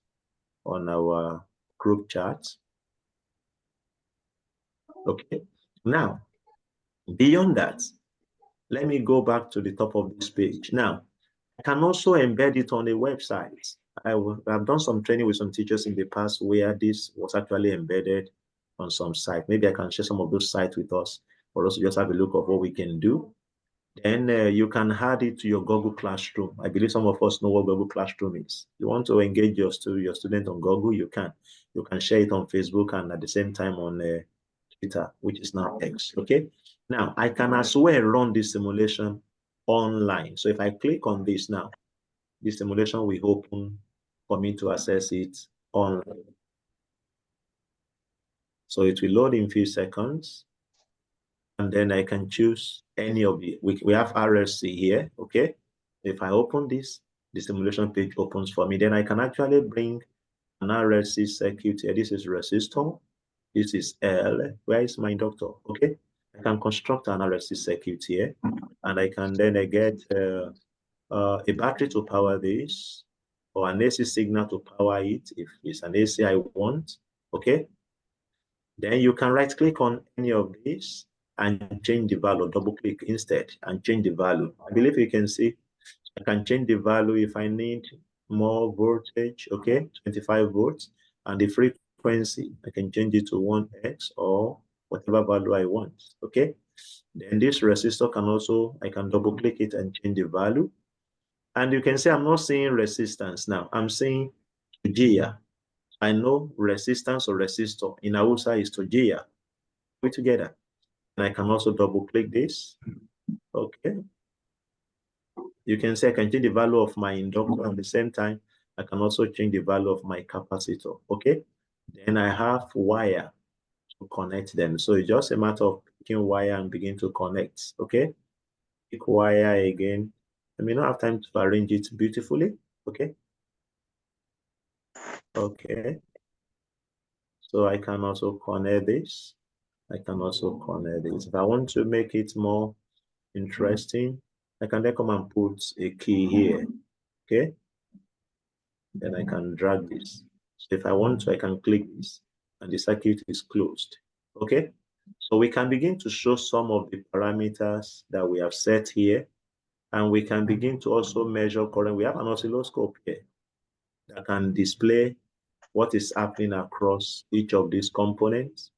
on our group chat. Okay. Now, beyond that, let me go back to the top of this page. Now, I can also embed it on a website. I've done some training with some teachers in the past where this was actually embedded on some site. Maybe I can share some of those sites with us for us to just have a look of what we can do. Then you can add it to your Google Classroom. I believe some of us know what Google Classroom is. You want to engage your student on Google, you can. You can share it on Facebook and at the same time on Twitter, which is now X, okay? Now, I can as well run this simulation online. So if I click on this now, this simulation will open for me to access it online. So it will load in a few seconds. And then I can choose any of the, we have RLC here, okay? If I open this, the simulation page opens for me. Then I can actually bring an RLC circuit here. This is resistor. This is L. Where is my inductor? Okay. I can construct an RLC circuit here. And I can then get a battery to power this, or an AC signal to power it if it's an AC I want, okay? Then you can right click on any of these and change the value, double click instead and change the value. I believe you can see I can change the value if I need more voltage, okay, 25 volts, and the frequency, I can change it to 1x or whatever value I want, okay? Then this resistor can also, I can double click it and change the value. And you can see I'm not seeing resistance now. I'm seeing Tujia. I know resistance or resistor in Hausa is Tujia. Put together. And I can also double click this. Okay. You can see I can change the value of my inductor at the same time. I can also change the value of my capacitor. Okay. Then I have wire to connect them. So it's just a matter of picking wire and begin to connect. Okay. Pick wire again. I may not have time to arrange it beautifully. Okay. Okay. So I can also connect this. I can also connect this. If I want to make it more interesting, I can then come and put a key here. Okay. Then I can drag this. So if I want to, I can click this and the circuit is closed. Okay. So we can begin to show some of the parameters that we have set here. And we can begin to also measure current. We have an oscilloscope here that can display what is happening across each of these components.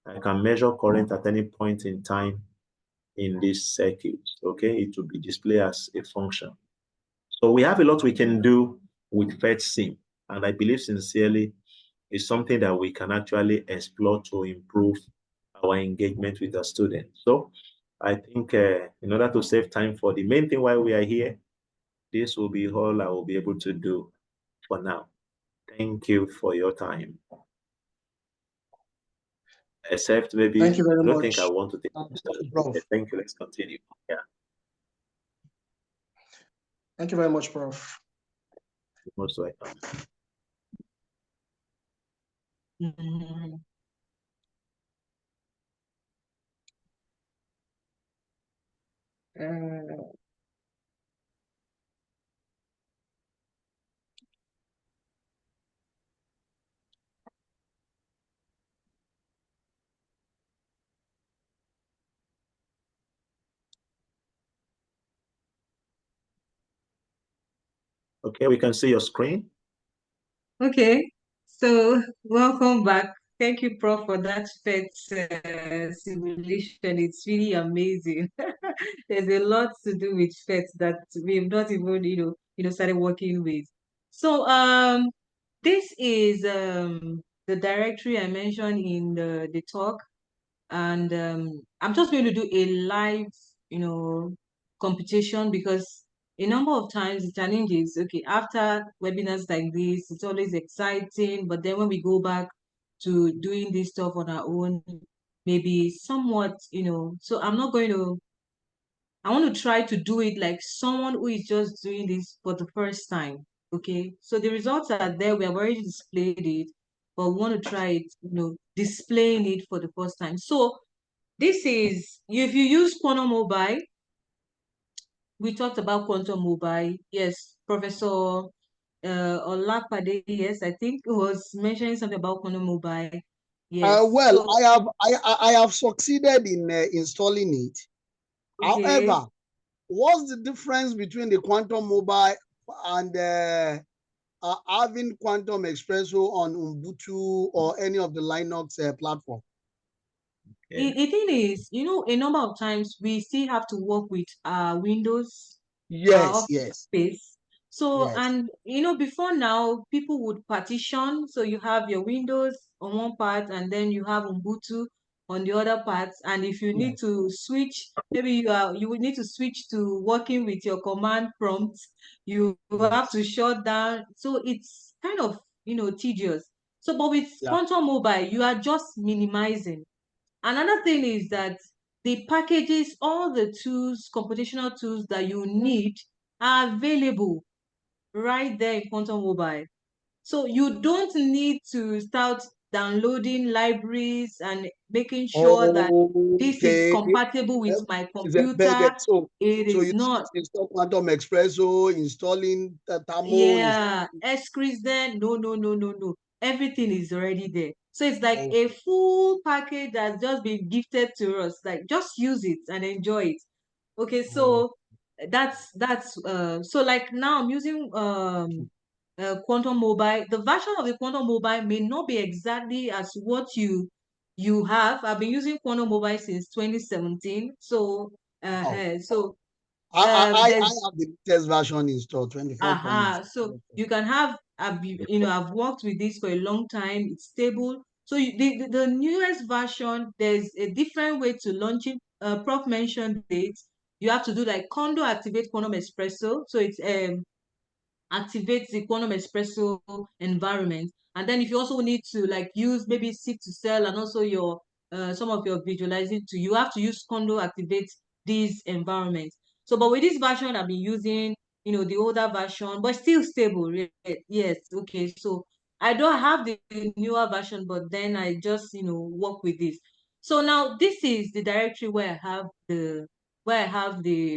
I can measure current at any point in time in this circuit, okay? It will be displayed as a function. So we have a lot we can do with FetSim, and I believe sincerely it's something that we can actually explore to improve our engagement with the students. So I think in order to save time for the main thing why we are here, this will be all I will be able to do for now. Thank you for your time. Except maybe, Thank you very I don't much. think I want to take okay, thank you, let's continue. Yeah. Thank you very much, Prof. You're most welcome. Okay, we can see your screen. Okay, so welcome back. Thank you, Prof, for that PET simulation. It's really amazing. There's a lot to do with PET that we've not even, started working with. So, this is the directory I mentioned in the talk, and I'm just going to do a live, computation because a number of times the challenge is, okay, after webinars like this, it's always exciting, but then when we go back to doing this stuff on our own, maybe somewhat, so I want to try to do it like someone who is just doing this for the first time. Okay, so the results are there. We have already displayed it, but we want to try it, displaying it for the first time. So this is, if you use Quantum Mobile, we talked about Quantum Mobile. Yes, Professor Olapade, yes, I think was mentioning something about Quantum Mobile. Yes. Well, so, I have succeeded in installing it. okay. However, what's the difference between the Quantum Mobile and having Quantum Espresso on Ubuntu or any of the Linux platform? The thing is, a number of times we still have to work with Windows, Yes, office yes, space. So, yes. and before now, people would partition. So you have your Windows on one part, and then you have Ubuntu on the other part. And if you need to switch, maybe you would need to switch to working with your command prompt. You have to shut down. So it's kind of tedious. So, but with Quantum Mobile, you are just minimizing. Another thing is that the packages, all the tools, computational tools that you need are available right there in Quantum Mobile. So you don't need to start downloading libraries and making sure that this is compatible with my computer. So It is you not. install Quantum Espresso, installing Tamo. Yeah, ESPRESSO, no. Everything is already there. So it's like a full package that's just been gifted to us. Like, just use it and enjoy it. Okay, so that's so like now I'm using Quantum Mobile. The version of the Quantum Mobile may not be exactly as what you have. I've been using Quantum Mobile since 2017. So so I have there's the latest version installed, 24. So you can have I've worked with this for a long time. It's stable. So the newest version, there's a different way to launch it. Prof mentioned it. You have to do like Condo activate Quantum Espresso. So it's activates the Quantum Espresso environment. And then if you also need to like use maybe seek to sell and also your some of your visualizing to, you have to use Condo activate these environments. So, but with this version, I've been using, the older version, but still stable. Yes, okay. So I don't have the newer version, but then I just, work with this. So now this is the directory where I have the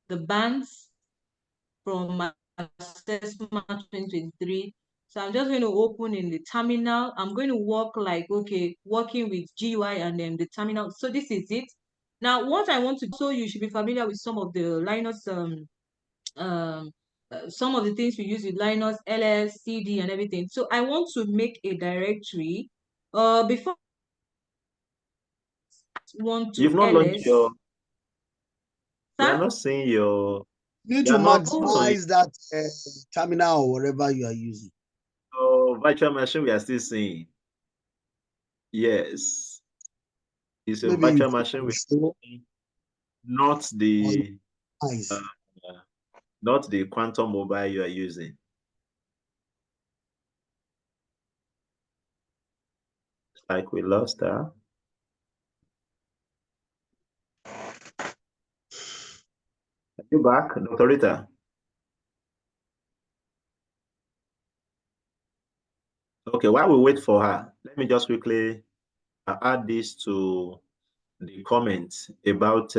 bands from my assessment 2023. So I'm just going to open in the terminal. I'm going to work like, okay, working with GUI and then the terminal. So this is it. Now, what I want to do, so you should be familiar with some of the Linux, some of the things we use with Linux, ls, cd, and everything. So I want to make a directory. Before want to You've not launched your. We are Sir? not seeing your. You need You to are not on maximize that terminal or whatever you are using. your virtual machine. We are still seeing. Yes, it's a Maybe virtual machine. We not the not the Quantum Mobile you are using. Like we lost her. Are you back, Dr. Rita? Okay, while we wait for her, let me just quickly add this to the comments about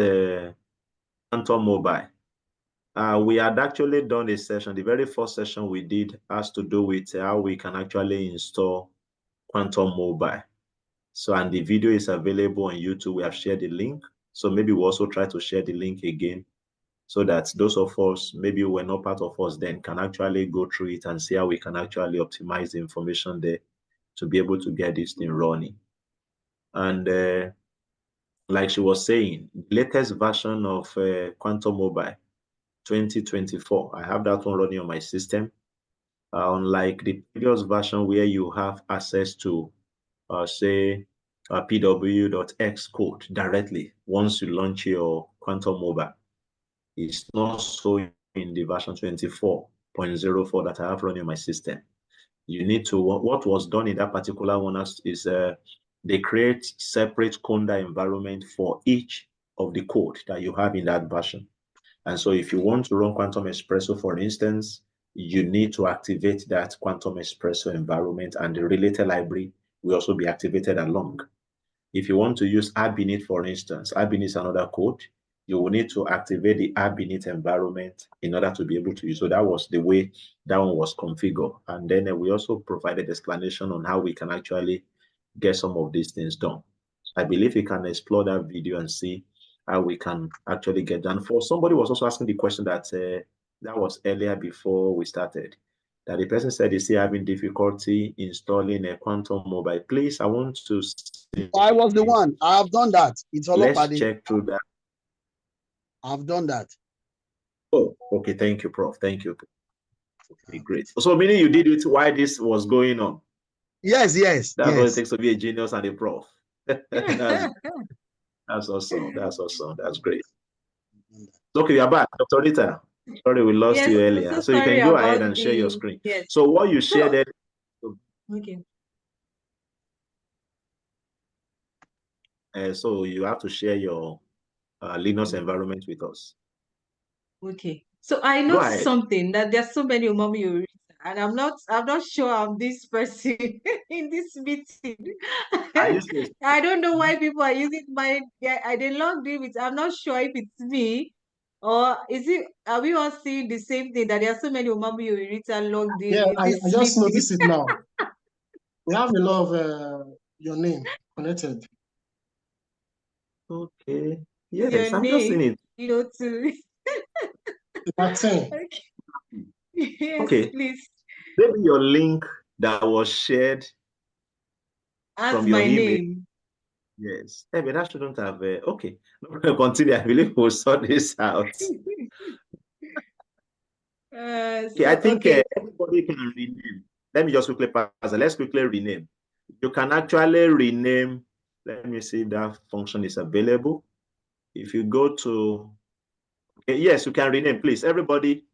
Quantum Mobile. We had actually done a session. The very first session we did has to do with how we can actually install Quantum Mobile. So, and the video is available on YouTube. We have shared the link. So maybe we'll also try to share the link again so that those of us, maybe who were not part of us then, can actually go through it and see how we can actually optimize the information there to be able to get this thing running. And like she was saying, the latest version of Quantum Mobile 2024, I have that one running on my system. Unlike the previous version where you have access to, say, pw.x code directly once you launch your Quantum Mobile. It's not so in the version 24.04 that I have running on my system. You need to, what was done in that particular one is they create separate Conda environment for each of the code that you have in that version. And so if you want to run Quantum Espresso, for instance, you need to activate that Quantum Espresso environment, and the related library will also be activated along. If you want to use Abinit, for instance, Abinit is another code. You will need to activate the Abinit environment in order to be able to use. So that was the way that one was configured. And then we also provided explanation on how we can actually get some of these things done. I believe we can explore that video and see how we can actually get done. For somebody was also asking the question that that was earlier before we started, that the person said is he having difficulty installing a quantum mobile. Please, I want to see. I was the one. I have done that. It's all Let's check through that. I've done that. Oh, okay. Thank you, Prof. Thank you. Okay, great. So meaning you did it while this was going on? Yes, yes. That's yes. what it takes to be a genius and a prof. That's awesome. That's awesome. That's great. Okay, we are back. Dr. Rita. Sorry, we lost you earlier. So you can go ahead and share your screen. Yes. So what you shared there. Okay. So you have to share your Linux environment with us. Okay. So I noticed something that there's so many Umami, and I'm not sure I'm this person in this meeting. I don't know why people are using my I did logged in with. I'm not sure if it's me or is it. Are we all seeing the same thing that there are so many Umami Urita logged in? Yeah, in I this just meeting? noticed it now. We have a lot of your name connected. Okay. Yes, Your I'm name, just seeing it. You know, too. That's it. Okay. Yes, Okay. please. Maybe your link that was shared As from your my email. name. Yes. But that shouldn't have. Okay. Continue. I believe we'll sort this out. Okay, I think everybody can rename. Let me just quickly pass. Let's quickly rename. You can actually rename. Let me see if that function is available. If you go to, okay, yes, you can rename, please. Everybody,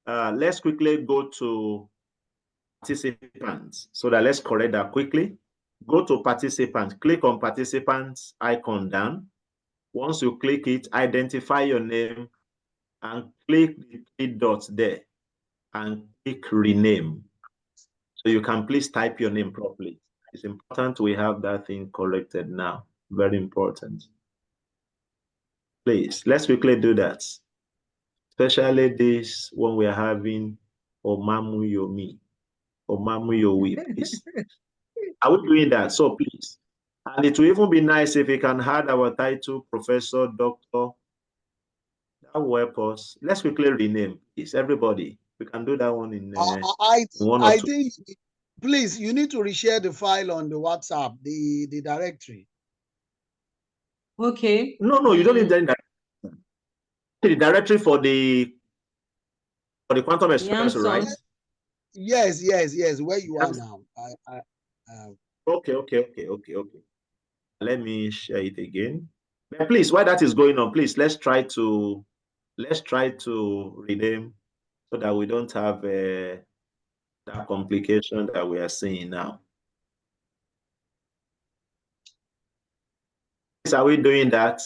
let's quickly go to participants so that let's correct that quickly. Go to participants, click on participants icon down. Once you click it, identify your name and click the 3 dots there and click rename. So you can please type your name properly. It's important we have that thing corrected now. Very important. Please, let's quickly do that. Especially this when we are having Omamu Yomi, Omamu Yowi, please. Are we doing that? So please. And it will even be nice if we can add our title, Professor, Doctor. That will help us. Let's quickly rename this. Everybody, we can do that one in one or I two. think, please, you need to reshare the file on the WhatsApp, the directory. Okay. No, you don't need that. The directory for the quantum expressor, right? Yes, where you are now. Okay. Let me share it again. But please, while that is going on, please let's try to rename so that we don't have that complication that we are seeing now. Are we doing that?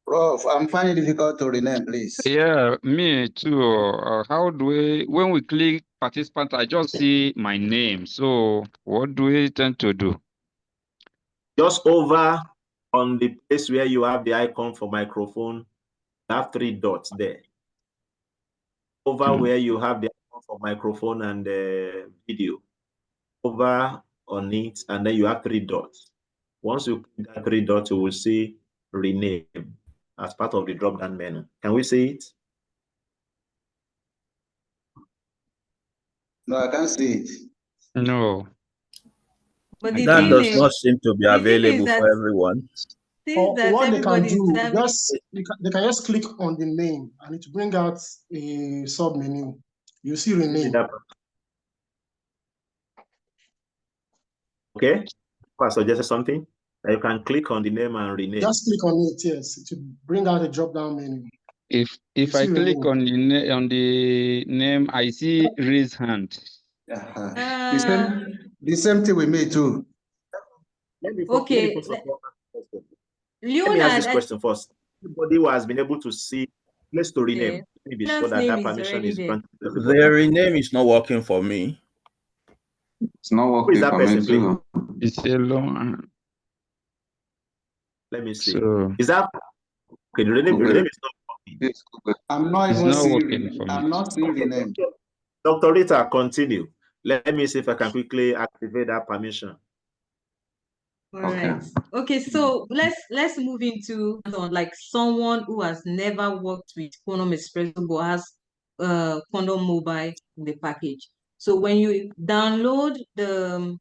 Prof, I'm finding it difficult to rename, please. Yeah, me too. How do we, when we click participant, I just see my name. So what do we tend to do? Just over on the place where you have the icon for microphone, you have 3 dots there. Over where you have the icon for microphone and video. Over on it, and then you have 3 dots. Once you click that 3 dots, you will see rename as part of the drop-down menu. Can we see it? No, I can't see it. No. But that does not seem to be available for everyone. What they can do, they can just click on the name and it will bring out a sub menu. You see rename. Okay. I suggested something that you can click on the name and rename. Just click on it, yes, to bring out a drop-down menu. If I click on the name, I see raise hand. The same thing with me too. Let me ask this question first. Everybody who has been able to see, let's to rename. Let me be sure that that permission is granted. The rename is not working for me. It's not working. Who is that person, please? It's a long. Let me see. So, is that okay? The rename is not I'm not It's even not seeing working for me. I'm not seeing the name. Dr. Rita, continue. Let me see if I can quickly activate that permission. All right. Okay, so let's move into like someone who has never worked with Quantum Espresso but has Quantum Mobile in the package. So when you download the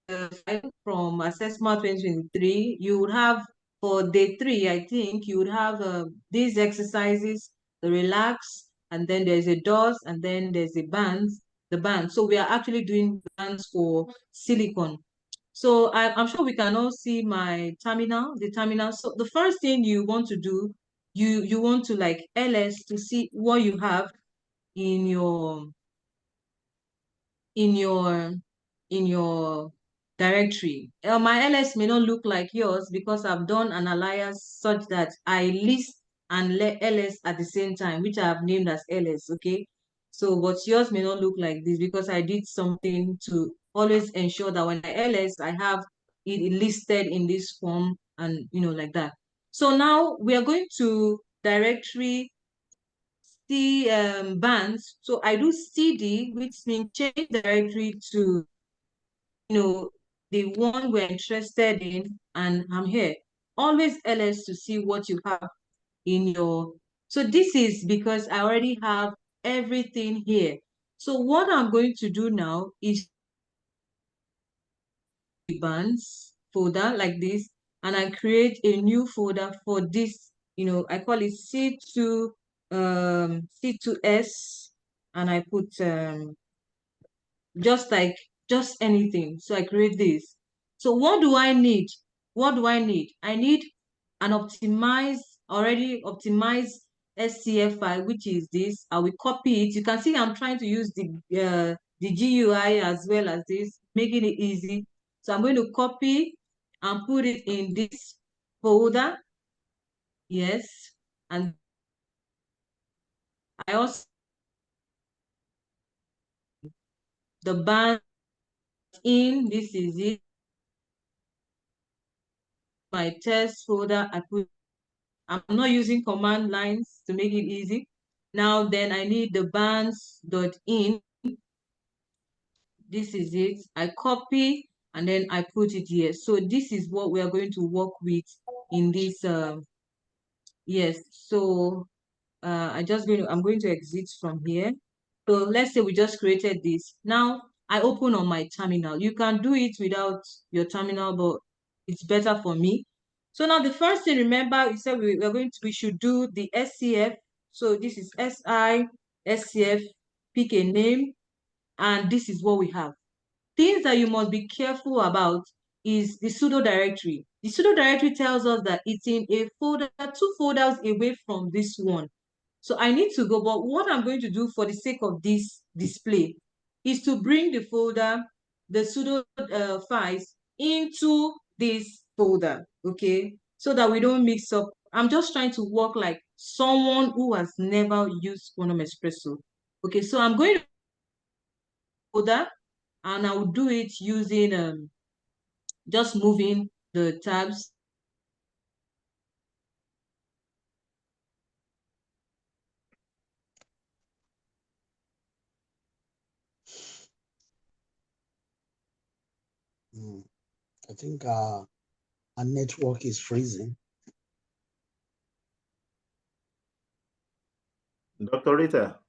file from Assessment 2023, you would have for day 3, I think you would have these exercises, the relax, and then there's a DOS, and then there's a the band. So we are actually doing bands for silicon. So I'm sure we can all see my terminal, the terminal. So the first thing you want to do, you want to like ls to see what you have in your in your directory. My ls may not look like yours because I've done an alias such that I list and ls at the same time, which I have named as ls. Okay, so but yours may not look like this because I did something to always ensure that when I ls I have it listed in this form, and like that. So now we are going to directory C bands. So I do cd, which means change directory to the one we're interested in, and I'm here. Always ls to see what you have in your. So this is because I already have everything here. So what I'm going to do now is bands folder like this, and I create a new folder for this. I call it C2 C2S, and I put just anything. So I create this. So what do I need? I need an already optimized SCF file, which is this. I will copy it. You can see I'm trying to use the GUI as well as this, making it easy. So I'm going to copy and put it in this folder. Yes. And I also the band in, this is it. My test folder, I'm not using command lines to make it easy. Now then I need the bands.in. This is it. I copy and then I put it here. So this is what we are going to work with in this. Yes. So I'm going to exit from here. So let's say we just created this. Now I open on my terminal. You can do it without your terminal, but it's better for me. So now the first thing, remember, we said we should do the SCF. So this is SI, SCF, pick a name, and this is what we have. Things that you must be careful about is the pseudo directory. The pseudo directory tells us that it's in a folder, 2 folders away from this one. So I need to go, but what I'm going to do for the sake of this display is to bring the folder, the pseudo files into this folder, okay? So that we don't mix up. I'm just trying to work like someone who has never used Quantum Espresso. Okay, so I'm going to folder, and I will do it using just moving the tabs. I think our network is freezing. Dr. Rita,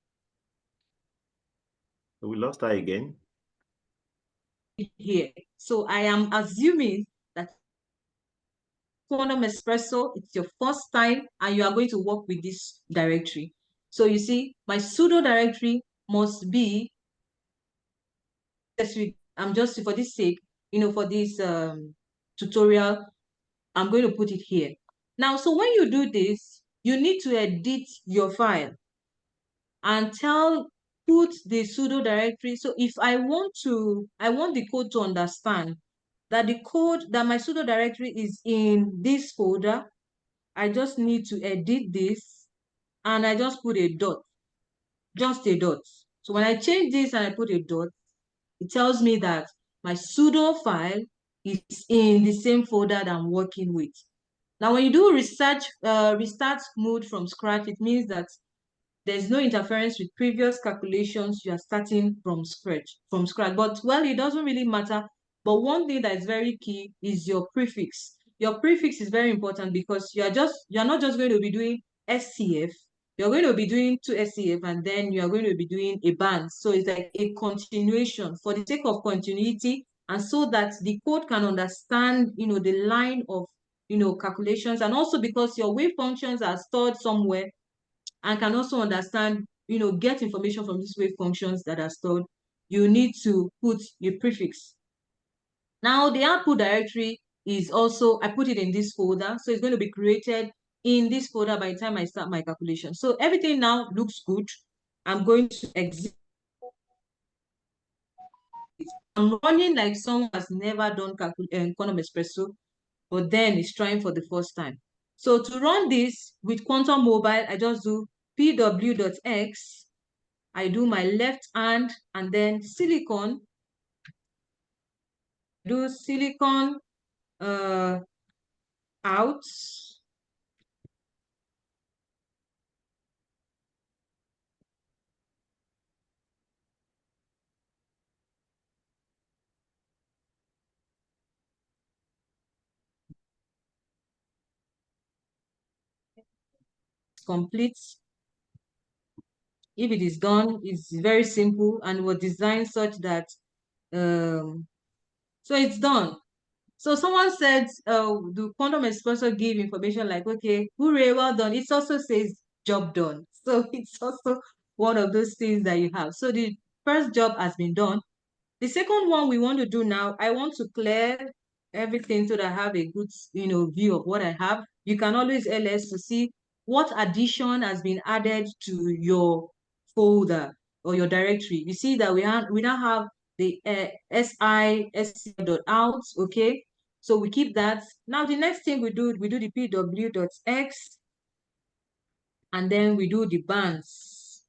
we lost her again. Here. So I am assuming that Quantum Espresso, it's your first time and you are going to work with this directory. So you see, my pseudo directory must be, I'm just, for this sake, for this tutorial, I'm going to put it here. Now, so when you do this, you need to edit your file and put the pseudo directory. So if I want the code to understand that my pseudo directory is in this folder, I just need to edit this and I just put a dot, just a dot. So when I change this and I put a dot, it tells me that my pseudo file is in the same folder that I'm working with. Now, when you do restart mode from scratch, it means that there's no interference with previous calculations. You are starting from scratch. But, well, it doesn't really matter. But one thing that is very key is your prefix. Your prefix is very important because you're not just going to be doing SCF. You're going to be doing 2 SCF and then you are going to be doing a band. So it's like a continuation for the sake of continuity and so that the code can understand, the line of, calculations, and also because your wave functions are stored somewhere and can also understand, get information from these wave functions that are stored, you need to put a prefix. Now, the output directory is also, I put it in this folder. So it's going to be created in this folder by the time I start my calculation. So everything now looks good. I'm going to exit. I'm running like someone has never done Quantum ESPRESSO, but then it's trying for the first time. So to run this with Quantum Mobile, I just do pw.x. I do my left hand and then silicon. Do silicon out. Complete. If it is done, it's very simple and was designed such that so it's done. So someone said, do Quantum ESPRESSO give information like, okay, hooray, well done. It also says job done. So it's also one of those things that you have. So the first job has been done. The second one we want to do now, I want to clear everything so that I have a good, view of what I have. You can always ls to see what addition has been added to your folder or your directory. You see that we now have the sc.out, okay? So we keep that. Now the next thing we do the pw.x, and then we do the bands.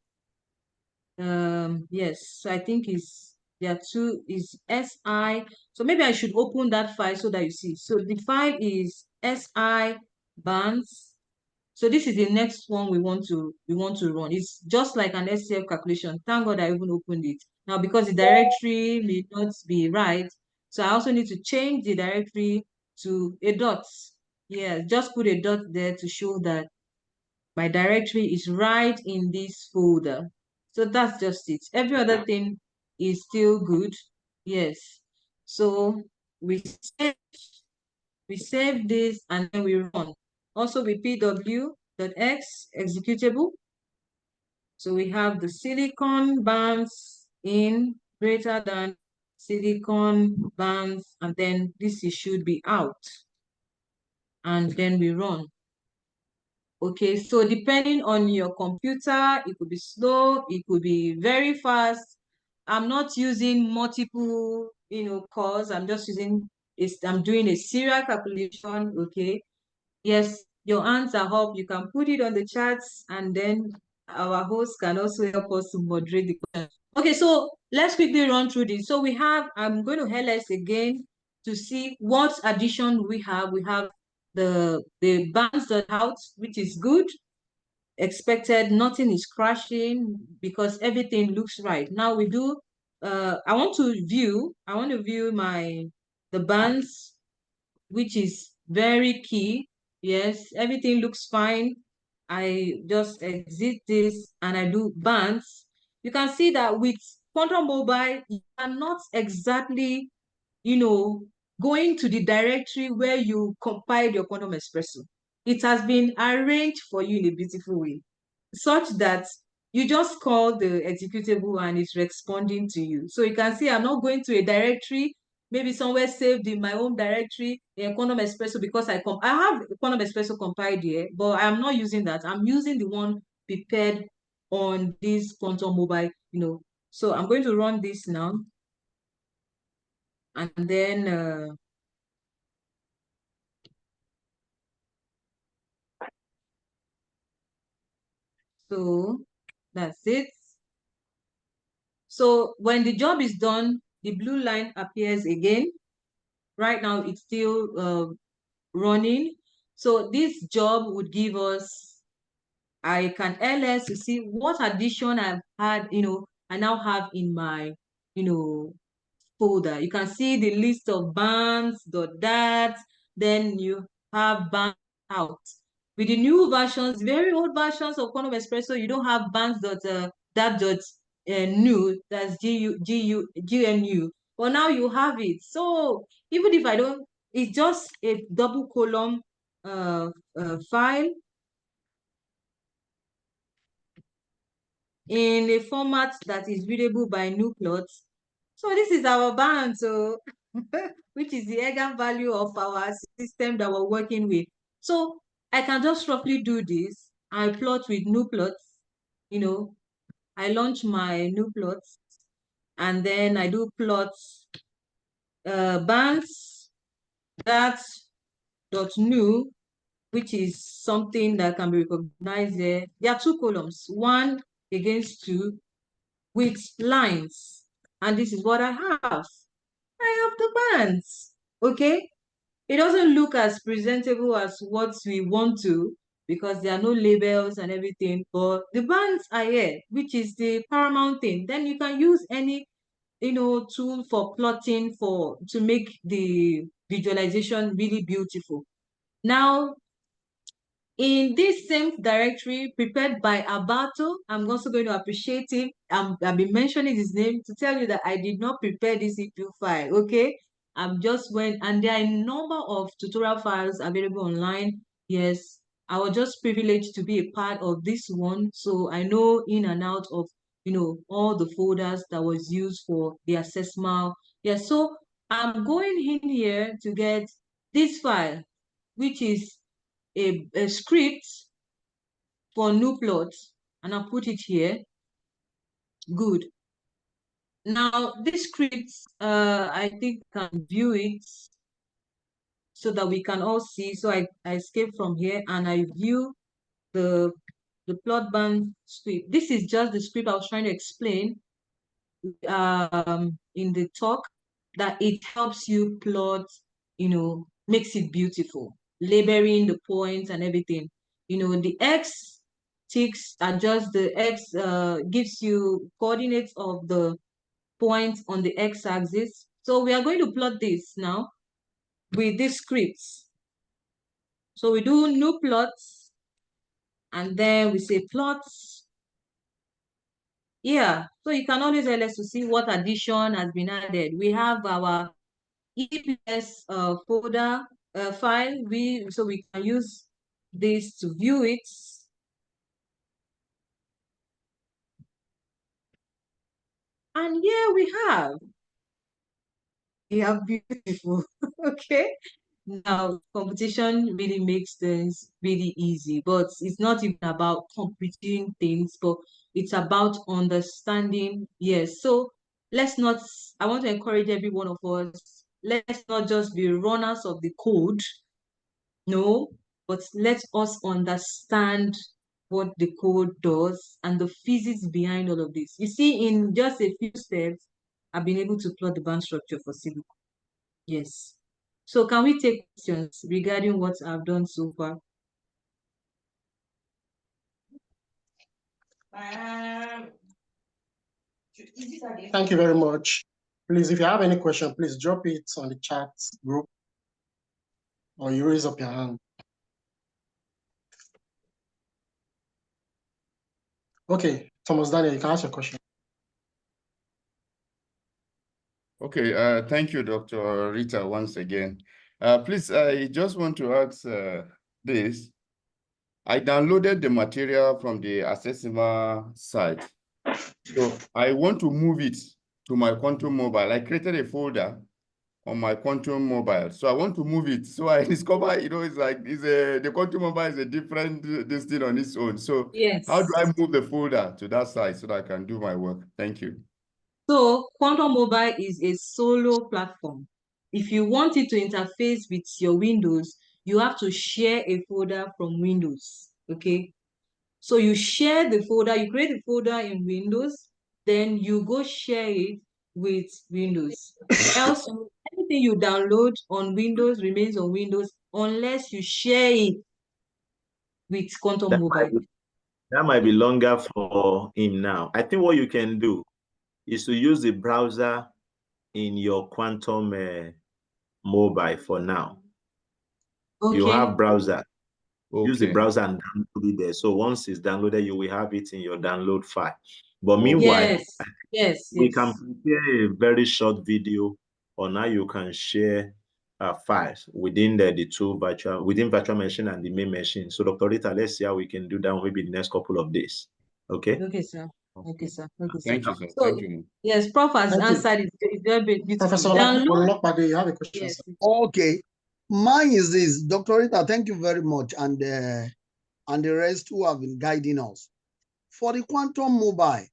Yes, so I think there are two is si. So maybe I should open that file so that you see. So the file is si bands. So this is the next one we want to run. It's just like an SCF calculation. Thank God I even opened it. Now because the directory may not be right, so I also need to change the directory to a dot. Yeah, just put a dot there to show that my directory is right in this folder. So that's just it. Every other thing is still good. Yes. So we save this and then we run. Also with pw.x executable. So we have the silicon bands in greater than silicon bands, and then this should be out. And then we run. Okay, so depending on your computer, it could be slow, it could be very fast. I'm not using multiple, cores. I'm just using, I'm doing a serial calculation, okay? Yes, your hands are up. You can put it on the charts, and then our host can also help us to moderate the question. Okay, so let's quickly run through this. So I'm going to ls again to see what addition we have. We have the bands out, which is good. Expected, nothing is crashing because everything looks right. Now we do, I want to view the bands, which is very key. Yes, everything looks fine. I just exit this and I do bands. You can see that with Quantum Mobile, you are not exactly, going to the directory where you compiled your Quantum ESPRESSO. It has been arranged for you in a beautiful way, such that you just call the executable and it's responding to you. So you can see I'm not going to a directory, maybe somewhere saved in my own directory in Quantum ESPRESSO, because I have Quantum ESPRESSO compiled here, but I'm not using that. I'm using the one prepared on this Quantum Mobile, So I'm going to run this now. And then so that's it. So when the job is done, the blue line appears again. Right now, it's still running. So this job would give us, I can ls to see what addition I've had, I now have in my, folder. You can see the list of bands, that, then you have bands out. With the new versions, very old versions of Quantum Espresso, you don't have bands new, that's GNU. But now you have it. So even if I don't, it's just a double column file in a format that is readable by Nucleus. So this is our band, so which is the eigenvalue of our system that we're working with. So I can just roughly do this. I plot with Nucleus, I launch my Nucleus, and then I do plots bands that.new, which is something that can be recognized there. There are two columns, 1 against 2, with lines. And this is what I have. I have the bands, okay? It doesn't look as presentable as what we want to, because there are no labels and everything, but the bands are here, which is the paramount thing. Then you can use any, tool for plotting to make the visualization really beautiful. Now, in this same directory prepared by Abato, I'm also going to appreciate him. I've been mentioning his name to tell you that I did not prepare this EPU file, okay? I'm just and there are a number of tutorial files available online. Yes, I was just privileged to be a part of this one, so I know in and out of, all the folders that was used for the assessment. Yeah, so I'm going in here to get this file, which is a script for Nuplot, and I'll put it here. Good. Now this script, I think I can view it so that we can all see. So I escape from here and I view the plot band script. This is just the script I was trying to explain in the talk, that it helps you plot, makes it beautiful, labeling the points and everything. The X ticks are just the X, gives you coordinates of the points on the X axis. So we are going to plot this now with these scripts. So we do new plots, and then we say plots. Yeah, so you can always ls to see what addition has been added. We have our EPS folder file. So we can use this to view it. And here we have beautiful. Okay. Now, competition really makes things really easy, but it's not even about competing things, but it's about understanding. Yes. So I want to encourage every one of us, let's not just be runners of the code. No, but let us understand what the code does and the physics behind all of this. You see, in just a few steps, I've been able to plot the band structure for silicon. Yes. So can we take questions regarding what I've done so far? Thank you very much. Please, if you have any question, please drop it on the chat group or you raise up your hand. Okay, Thomas Daniel, you can ask your question. Okay, thank you, Dr. Rita, once again. Please, I just want to ask this. I downloaded the material from the Assessima site. So I want to move it to my Quantum Mobile. I created a folder on my Quantum Mobile. So I want to move it. So I discover, it's like the Quantum Mobile is a different this thing on its own. So yes, how do I move the folder to that site so that I can do my work? Thank you. So Quantum Mobile is a solo platform. If you want it to interface with your Windows, you have to share a folder from Windows. Okay. So you share the folder, you create a folder in Windows, then you go share it with Windows. Else, anything you download on Windows remains on Windows unless you share it with Quantum Mobile. That might be longer for him now. I think what you can do is to use the browser in your Quantum Mobile for now. Okay. You have browser. Okay. Use the browser and download it there. So once it's downloaded, you will have it in your download file. But meanwhile, we can prepare a very short video on how you can share files within the two virtual machine and the main machine. So Dr. Rita, let's see how we can do that maybe the next couple of days. Okay. Okay, sir. Okay, sir. Okay, sir. Thank you, sir. So, thank you. yes, Prof has answered it. It's very beautiful. Professor Olopade, you have a question. Yes. Okay. Mine is this. Dr. Rita, thank you very much. And the rest who have been guiding us. For the Quantum Mobile,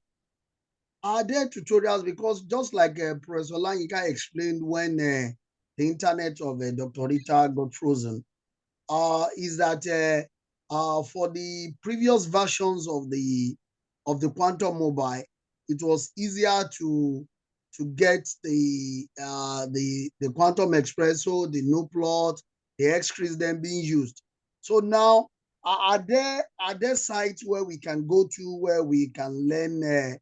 are there tutorials? Because just like Professor Langika explained when the internet of Dr. Rita got frozen, is that for the previous versions of the Quantum Mobile, it was easier to get the Quantum ESPRESSO, the no plot, the XCrease then being used. So now, are there sites where we can go to where we can learn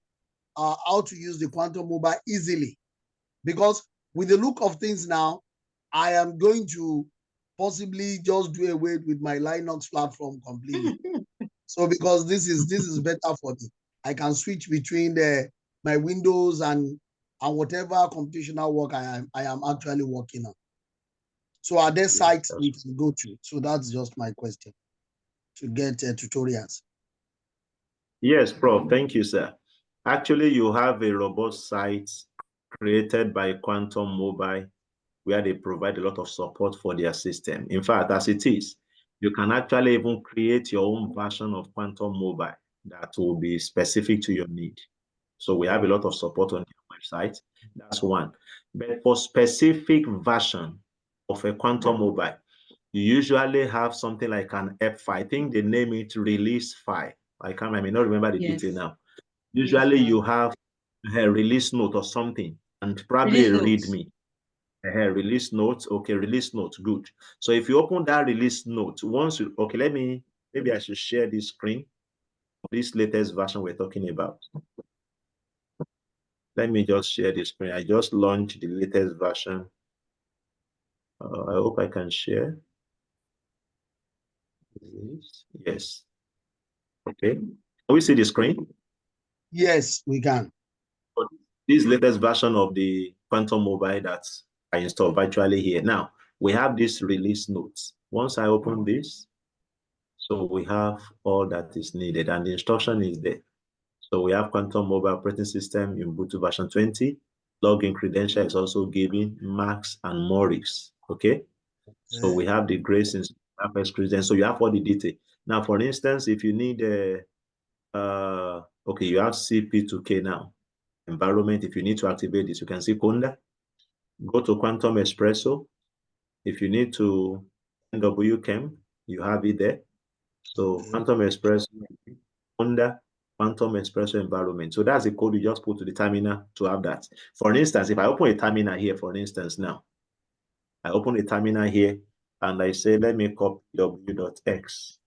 how to use the Quantum Mobile easily? Because with the look of things now, I am going to possibly just do away with my Linux platform completely. So because this is better for me, I can switch between my Windows and whatever computational work I am actually working on. So are there sites we can go to? So that's just my question, to get tutorials. Yes, Prof. Thank you, sir. Actually, you have a robust site created by Quantum Mobile where they provide a lot of support for their system. In fact, as it is, you can actually even create your own version of Quantum Mobile that will be specific to your need. So we have a lot of support on your website. That's one. But for specific version of a Quantum Mobile, you usually have something like an F file. I think they name it release file. I may not remember the detail now. Usually you have a release note or something, and probably a README. Release notes, okay, release notes, good. So if you open that release note, once you, okay, maybe I should share this screen, this latest version we're talking about. Let me just share the screen. I just launched the latest version. I hope I can share. Yes. Okay. Can we see the screen? Yes, we can. This latest version of the Quantum Mobile that I installed virtually here. Now, we have this release notes. Once I open this, so we have all that is needed, and the instruction is there. So we have Quantum Mobile operating system in Ubuntu version 20. Login credential is also given, Max and Morris. Okay. So we have the grace in credential. So you have all the detail. Now, for instance, if you need okay, you have CP2K now. Environment, if you need to activate this, you can see Conda. Go to Quantum ESPRESSO. If you need to WChem, you have it there. So Quantum ESPRESSO, Conda, Quantum ESPRESSO environment. So that's the code you just put to the terminal to have that. For instance, if I open a terminal here, for instance, now, I open a terminal here and I say, let me copy w.x.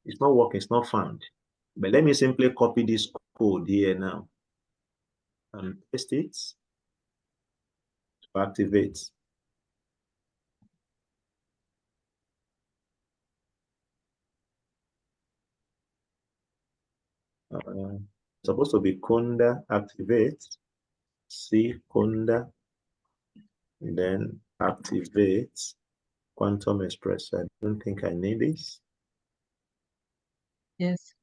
It's not working, it's not found. But let me simply copy this code here now and paste it to activate. Supposed to be Conda activate, C Conda, then activate Quantum ESPRESSO. I don't think I need this. Yes.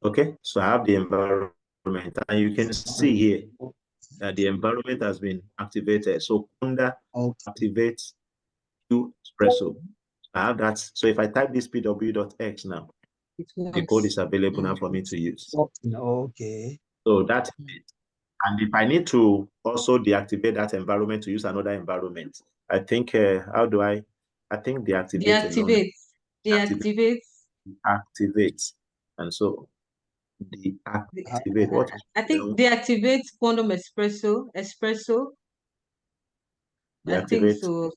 Okay, so I have the environment, and you can see here that the environment has been activated. So Conda activates ESPRESSO. I have that. So if I type this pw.x now, the code is available now for me to use. Okay. So that's it. And if I need to also deactivate that environment to use another environment, I think, how do I think deactivate. Deactivate. And so deactivate. What is I think deactivate Quantum ESPRESSO. Deactivate. I think so.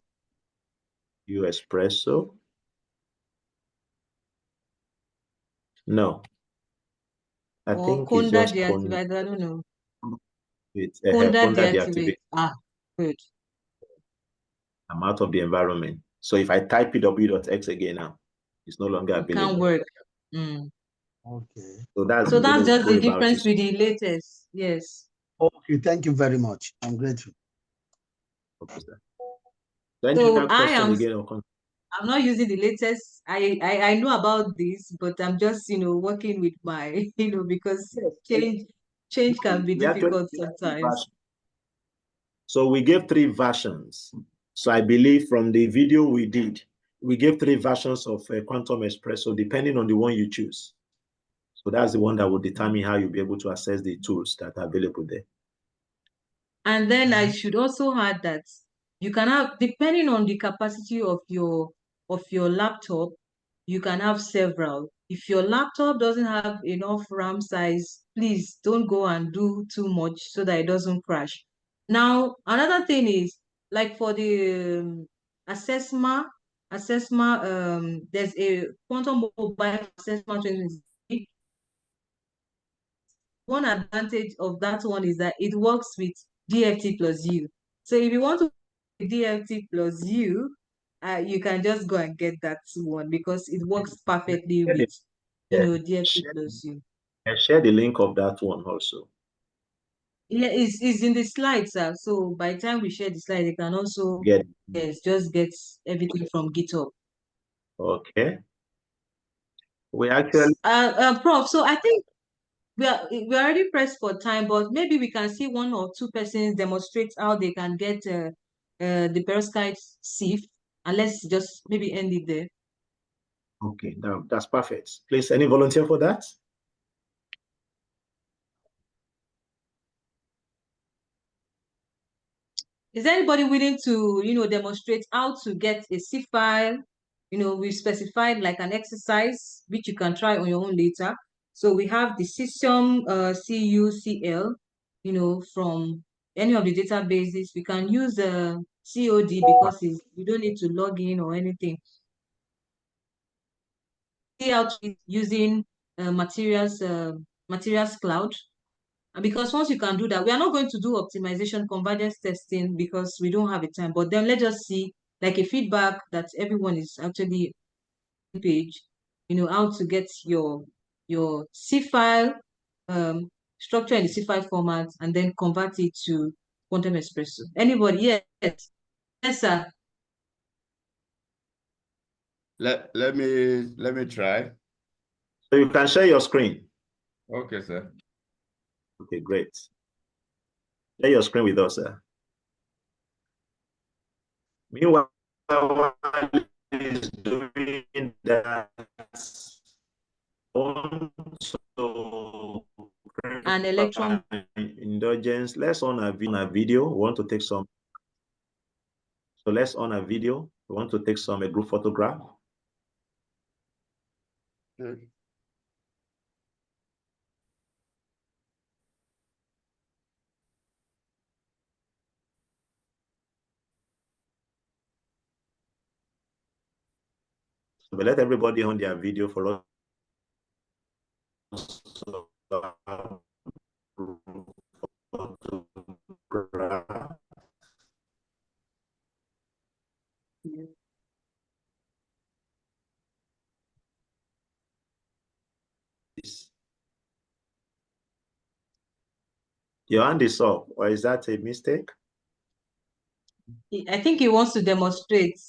ESPRESSO. No. I think it's just deactivate. I don't know. It's Conda Conda deactivate. deactivate. Good. I'm out of the environment. So if I type pw.x again now, it's no longer available. Can't work. Mm. Okay. So that's just the difference with the latest. Yes. Okay, thank you very much. I'm grateful. Okay, sir. So I'm not using the latest. I know about this, but I'm just working with my because change can be difficult sometimes. So we gave 3 versions. So I believe from the video we did, we gave 3 versions of Quantum Espresso, depending on the one you choose. So that's the one that will determine how you'll be able to access the tools that are available there. And then I should also add that you can have, depending on the capacity of your laptop, you can have several. If your laptop doesn't have enough RAM size, please don't go and do too much so that it doesn't crash. Now, another thing is, like for the assessment, there's a quantum mobile assessment 2023. One advantage of that one is that it works with DFT plus U. So if you want to DFT plus U, you can just go and get that one because it works perfectly with DFT plus U. I share the link of that one also. Yeah, it's in the slides, sir. So by the time we share the slide, you can also just get everything from GitHub. Okay. We actually Prof, so I think we're already pressed for time, but maybe we can see 1 or 2 persons demonstrate how they can get the perovskite sieve, and let's just maybe end it there. Okay, that's perfect. Please, any volunteer for that? Is anybody willing to, demonstrate how to get a C file? We specified like an exercise, which you can try on your own later. So we have the cesium CuCl, from any of the databases. We can use COD because you don't need to log in or anything. See how to using materials cloud. And because once you can do that, we are not going to do optimization convergence testing because we don't have a time. But then let's just see like a feedback that everyone is actually on the page, how to get your C file structure in the C file format and then convert it to Quantum Espresso. Anybody? Yes, sir. Let me try. So you can share your screen. Okay, sir. Okay, great. Share your screen with us, sir. Meanwhile, while is doing that, also an electron indulgence. Let's on a video. We want to take some. So let's on a video. We want to take some group photograph. Good. So we let everybody on their video for us. Your hand is up, or is that a mistake? I think he wants to demonstrate.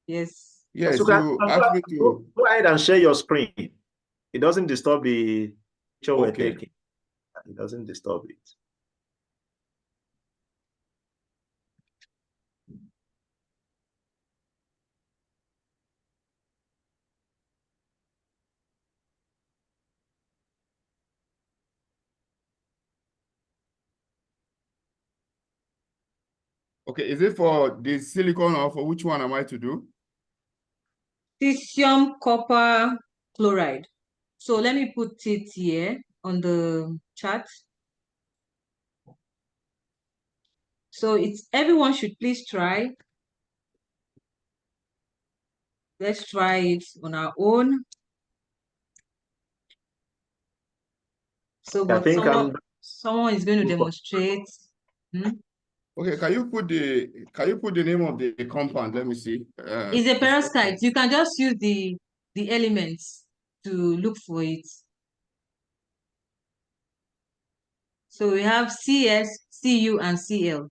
Yes. Yes, so you asked me to go ahead and share your screen. It doesn't disturb the picture we're taking. It doesn't disturb it. Okay, is it for the silicon or for which one am I to do? Cesium copper chloride. So let me put it here on the chart. So everyone should please try. Let's try it on our own. So, but someone is going to demonstrate. Okay, can you put the name of the compound? Let me see. It's a perovskite. You can just use the elements to look for it. So we have CS, Cu, and Cl.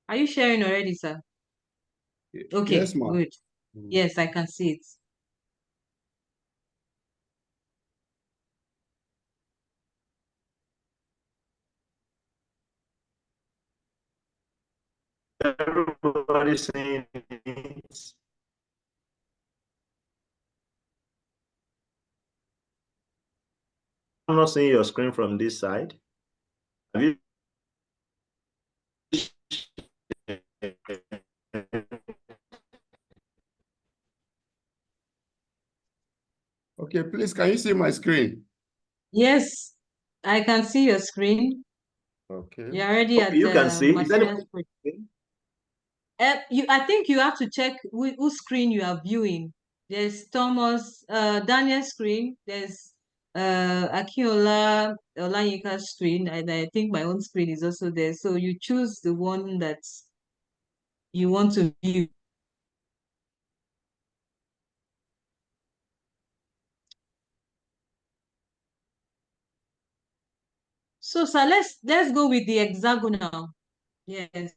Are you sharing already, sir? Okay, yes, good. Yes, I can see it. Everybody saying it. I'm not seeing your screen from this side. Have you? Okay, please, can you see my screen? Yes, I can see your screen. Okay. You're already at you can see. materials. I think you have to check whose screen you are viewing. There's Daniel's screen. There's Akinola Olayinka's screen, and I think my own screen is also there. So you choose the one that you want to view. So let's go with the hexagonal. Yes.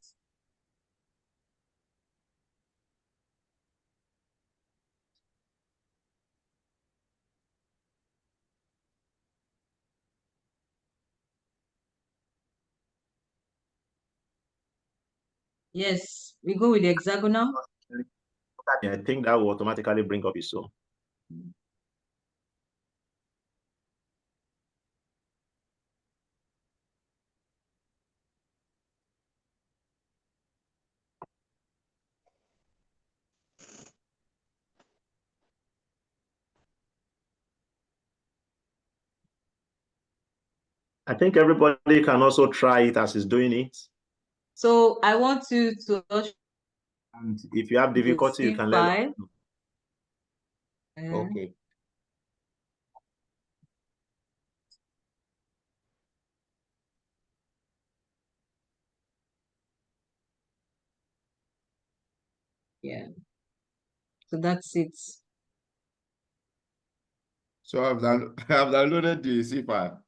Yes, we go with the hexagonal. I think that will automatically bring up ISO. I think everybody can also try it as he's doing it. So I want you to. And if you have difficulty, you can let us know. Okay. Yeah. So that's it. So I've downloaded the C file.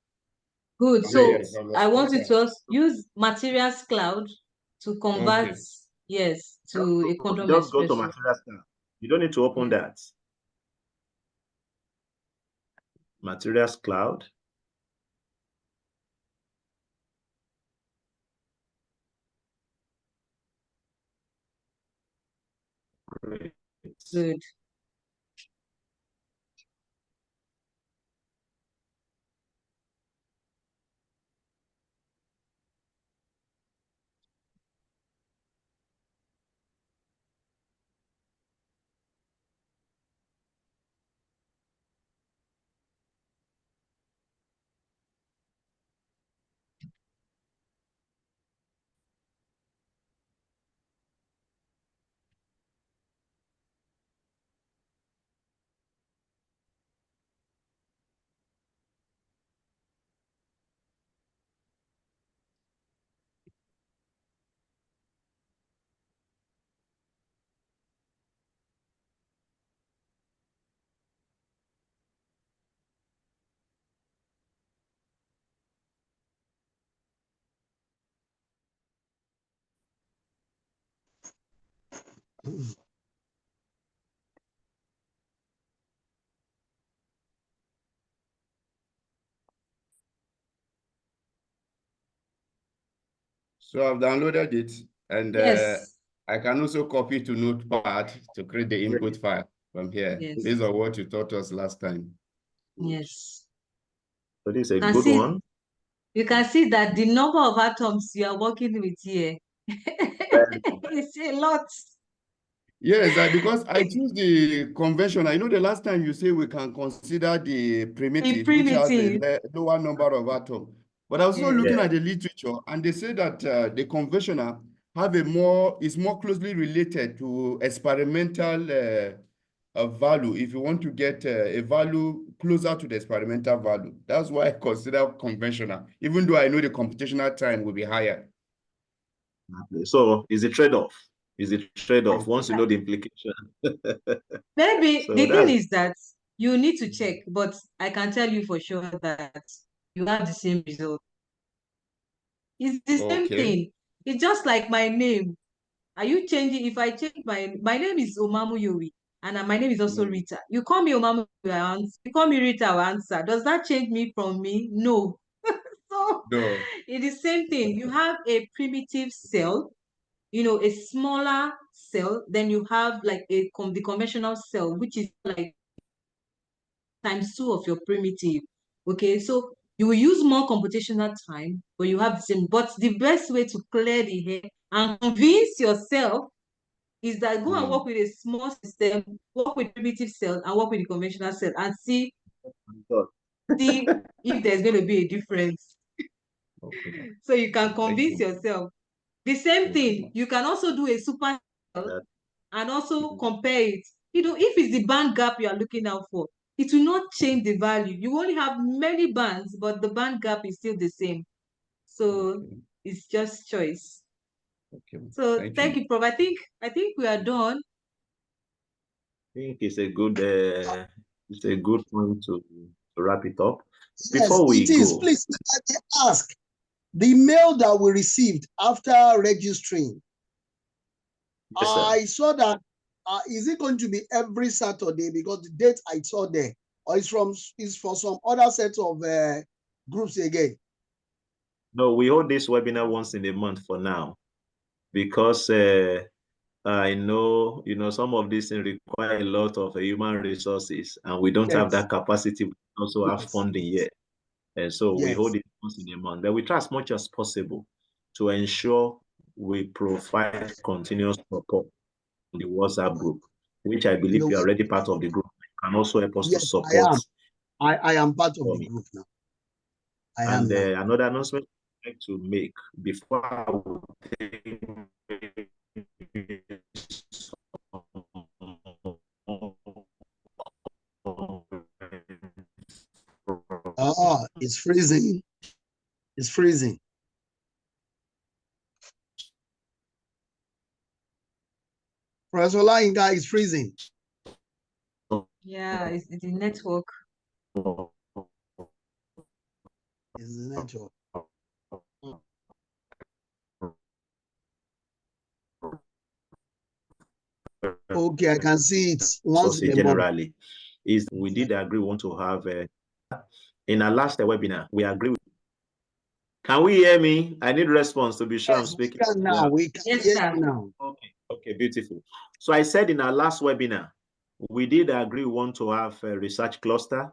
Good. So I want you to use Materials Cloud to convert, yes, to a quantum ESPRESSO. Just go to Materials Cloud. You don't need to open that. Materials Cloud. Good. So I've downloaded it, and yes. I can also copy to Notepad to create the input file from here, based on what you taught us last time. Yes. So this is a good one. You can see that the number of atoms you are working with here, it's a lot. Yes, because I choose the conventional. I know the last time you say we can consider the primitive, which has a lower number of atoms. But I was also looking at the literature, and they say that the conventional is more closely related to experimental value. If you want to get a value closer to the experimental value, that's why I consider conventional, even though I know the computational time will be higher. So it's a trade-off. It's a trade-off once you know the implication. Maybe So the thing is that you need to check, but I can tell you for sure that you have the same result. It's the same thing. It's just like my name. Are you changing? If I change my name is Omamuyowi, and my name is also Rita. You call me Omamuyowi, you call me Rita, I will answer. Does that change me from me? No. So no. It's the same thing. You have a primitive cell, a smaller cell, then you have like the conventional cell, which is like ×2 of your primitive. Okay, so you will use more computational time, but you have the same. But the best way to clear the hair and convince yourself is that go and work with a small system, work with primitive cell, and work with the conventional cell, and see if there's going to be a difference. So you can convince yourself. The same thing, you can also do a super cell and also compare it. If it's the band gap you are looking out for, it will not change the value. You only have many bands, but the band gap is still the same. So it's just choice. So thank you, Prof. I think we are done. I think it's a good point to wrap it up. Yes, Before we it is. go, please ask the mail that we received after registering. Yes, I saw that. Is it going to be every Saturday? Because the date I saw there, or is for some other set of groups again? No, we hold this webinar once in a month for now, because I know some of these things require a lot of human resources, and we don't have that capacity. We also have funding yet, and so we hold it once in a month. But we try as much as possible to ensure we provide continuous support to the WhatsApp group, which I believe you're already part of the group. You can also help us to support. I am part of the group now. And another announcement I'd like to make before I will take it's freezing. It's freezing. Professor Lainga is freezing. Yeah, it's the network. It's the network. Okay, I can see it once in a generally. We did agree we want to have in our last webinar, we agree. Can we hear me? I need response to be sure I'm speaking. We can now. We can hear you now. Okay, beautiful. So I said in our last webinar, we did agree we want to have a research cluster,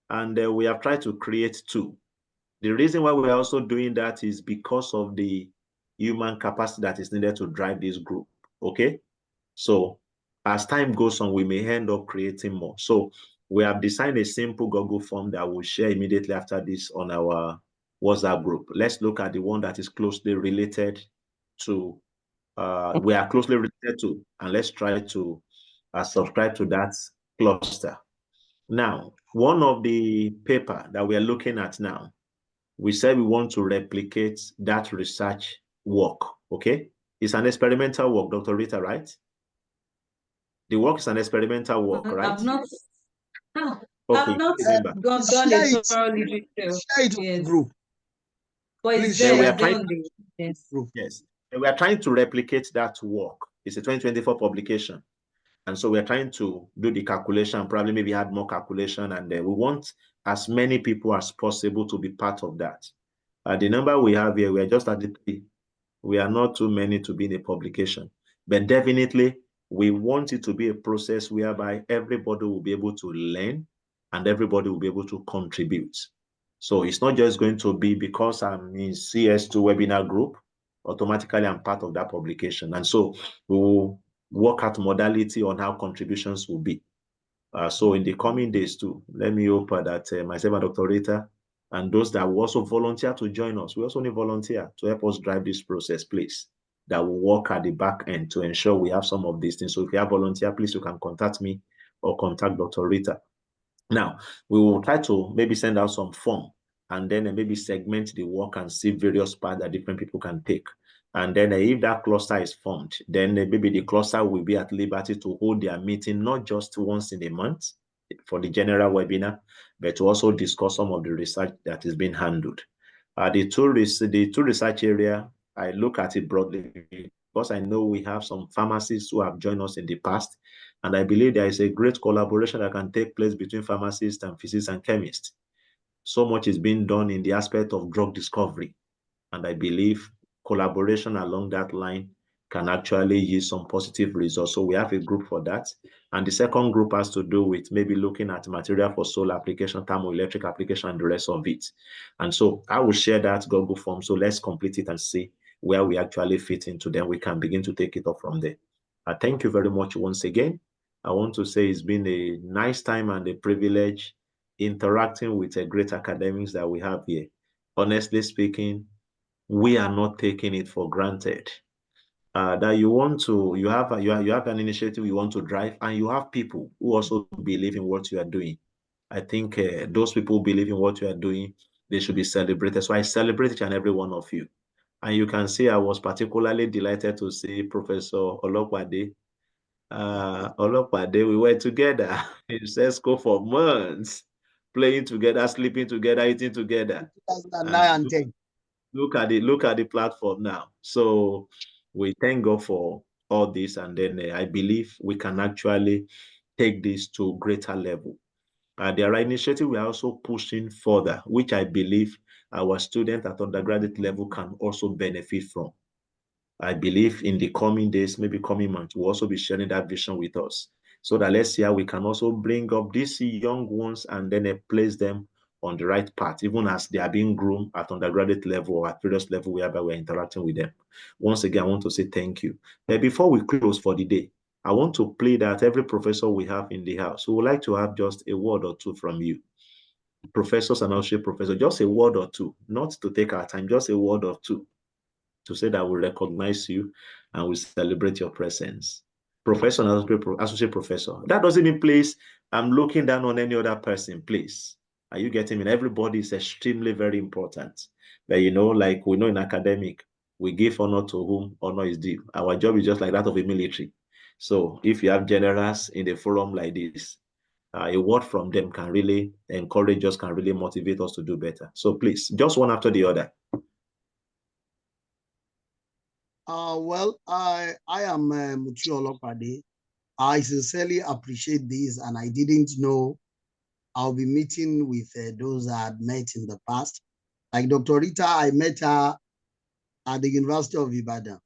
and we have tried to create 2. The reason why we're also doing that is because of the human capacity that is needed to drive this group. Okay, so as time goes on, we may end up creating more. So we have designed a simple Google form that we'll share immediately after this on our WhatsApp group. Let's look at the one that is closely related to, we are closely related to, and let's try to subscribe to that cluster. Now, one of the paper that we are looking at now, we said we want to replicate that research work, okay? It's an experimental work, Dr. Rita, right? The work is an experimental work, right? I've not done a thorough literature. Share it with the group. But it's there. We are trying, yes, we are trying to replicate that work. It's a 2024 publication. And so we're trying to do the calculation, probably maybe add more calculation, and we want as many people as possible to be part of that. The number we have here, we are just at the 3. We are not too many to be in a publication, but definitely we want it to be a process whereby everybody will be able to learn and everybody will be able to contribute. So it's not just going to be because I'm in CS2 webinar group, automatically I'm part of that publication. And so we will work out modality on how contributions will be. So in the coming days too, let me hope that myself and Dr. Rita and those that will also volunteer to join us, we also need volunteer to help us drive this process, please, that will work at the back end to ensure we have some of these things. So if you have volunteer, please, you can contact me or contact Dr. Rita. Now, we will try to maybe send out some form and then maybe segment the work and see various parts that different people can take. And then if that cluster is formed, then maybe the cluster will be at liberty to hold their meeting, not just once in a month for the general webinar, but to also discuss some of the research that is being handled. The two research area, I look at it broadly because I know we have some pharmacists who have joined us in the past, and I believe there is a great collaboration that can take place between pharmacists and physicists and chemists. So much is being done in the aspect of drug discovery, and I believe collaboration along that line can actually yield some positive results. So we have a group for that. And the second group has to do with maybe looking at material for solar application, thermoelectric application, and the rest of it. And so I will share that Google form. So let's complete it and see where we actually fit into. Then we can begin to take it up from there. Thank you very much once again. I want to say it's been a nice time and a privilege interacting with the great academics that we have here. Honestly speaking, we are not taking it for granted. That you have an initiative you want to drive, and you have people who also believe in what you are doing. I think those people who believe in what you are doing, they should be celebrated. So I celebrate each and every one of you. And you can see I was particularly delighted to see Professor Olopade. We were together in SESCO for months, playing together, sleeping together, eating together. 2009 and 10. Look at the platform now. So we thank God for all this, and then I believe we can actually take this to greater level. There are initiatives we are also pushing further, which I believe our students at undergraduate level can also benefit from. I believe in the coming days, maybe coming months, we'll also be sharing that vision with us, so that let's see how we can also bring up these young ones and then place them on the right path, even as they are being groomed at undergraduate level or at previous level whereby we're interacting with them. Once again, I want to say thank you. But before we close for the day, I want to plead that every professor we have in the house, we would like to have just a word or two from you. Professors and associate professors, just a word or two, not to take our time, just a word or two, to say that we recognize you and we celebrate your presence. Professor and associate professor. That doesn't mean, please, I'm looking down on any other person, please. Are you getting me? Everybody is extremely very important. But like we know in academic, we give honor to whom honor is due. Our job is just like that of a military. So if you have generals in a forum like this, a word from them can really encourage us, can really motivate us to do better. So please, just one after the other. Well, I am Muchi Olopade. I sincerely appreciate this, and I didn't know I'll be meeting with those I had met in the past. Like Dr. Rita, I met her at the University of Ibadan.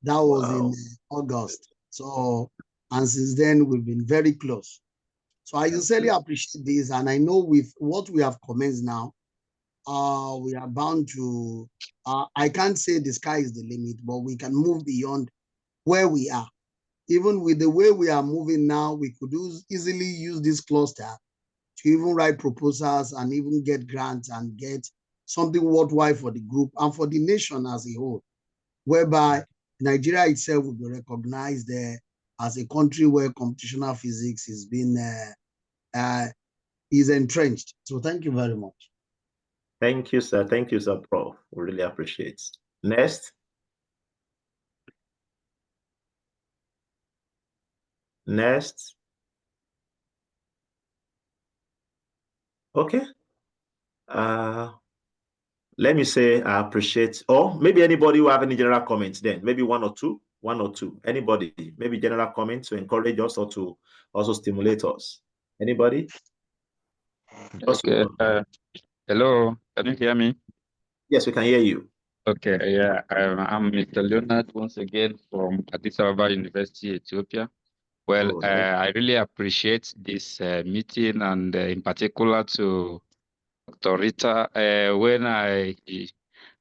That was in August. So, and since then, we've been very close. So I sincerely appreciate this, and I know with what we have commenced now, we are bound to, I can't say the sky is the limit, but we can move beyond where we are. Even with the way we are moving now, we could easily use this cluster to even write proposals and even get grants and get something worthwhile for the group and for the nation as a whole, whereby Nigeria itself will be recognized as a country where computational physics is being is entrenched. So thank you very much. Thank you, sir. Thank you, sir, Prof. We really appreciate it. Next. Next. Okay. Let me say I appreciate, or maybe anybody who have any general comments then, maybe one or two. Anybody, maybe general comments to encourage us or to also stimulate us. Anybody? Okay. Hello, can you hear me? Yes, we can hear you. Okay, yeah, I'm Mr. Leonard once again from Addis Ababa University, Ethiopia. Well, I really appreciate this meeting, and in particular to Dr. Rita. When I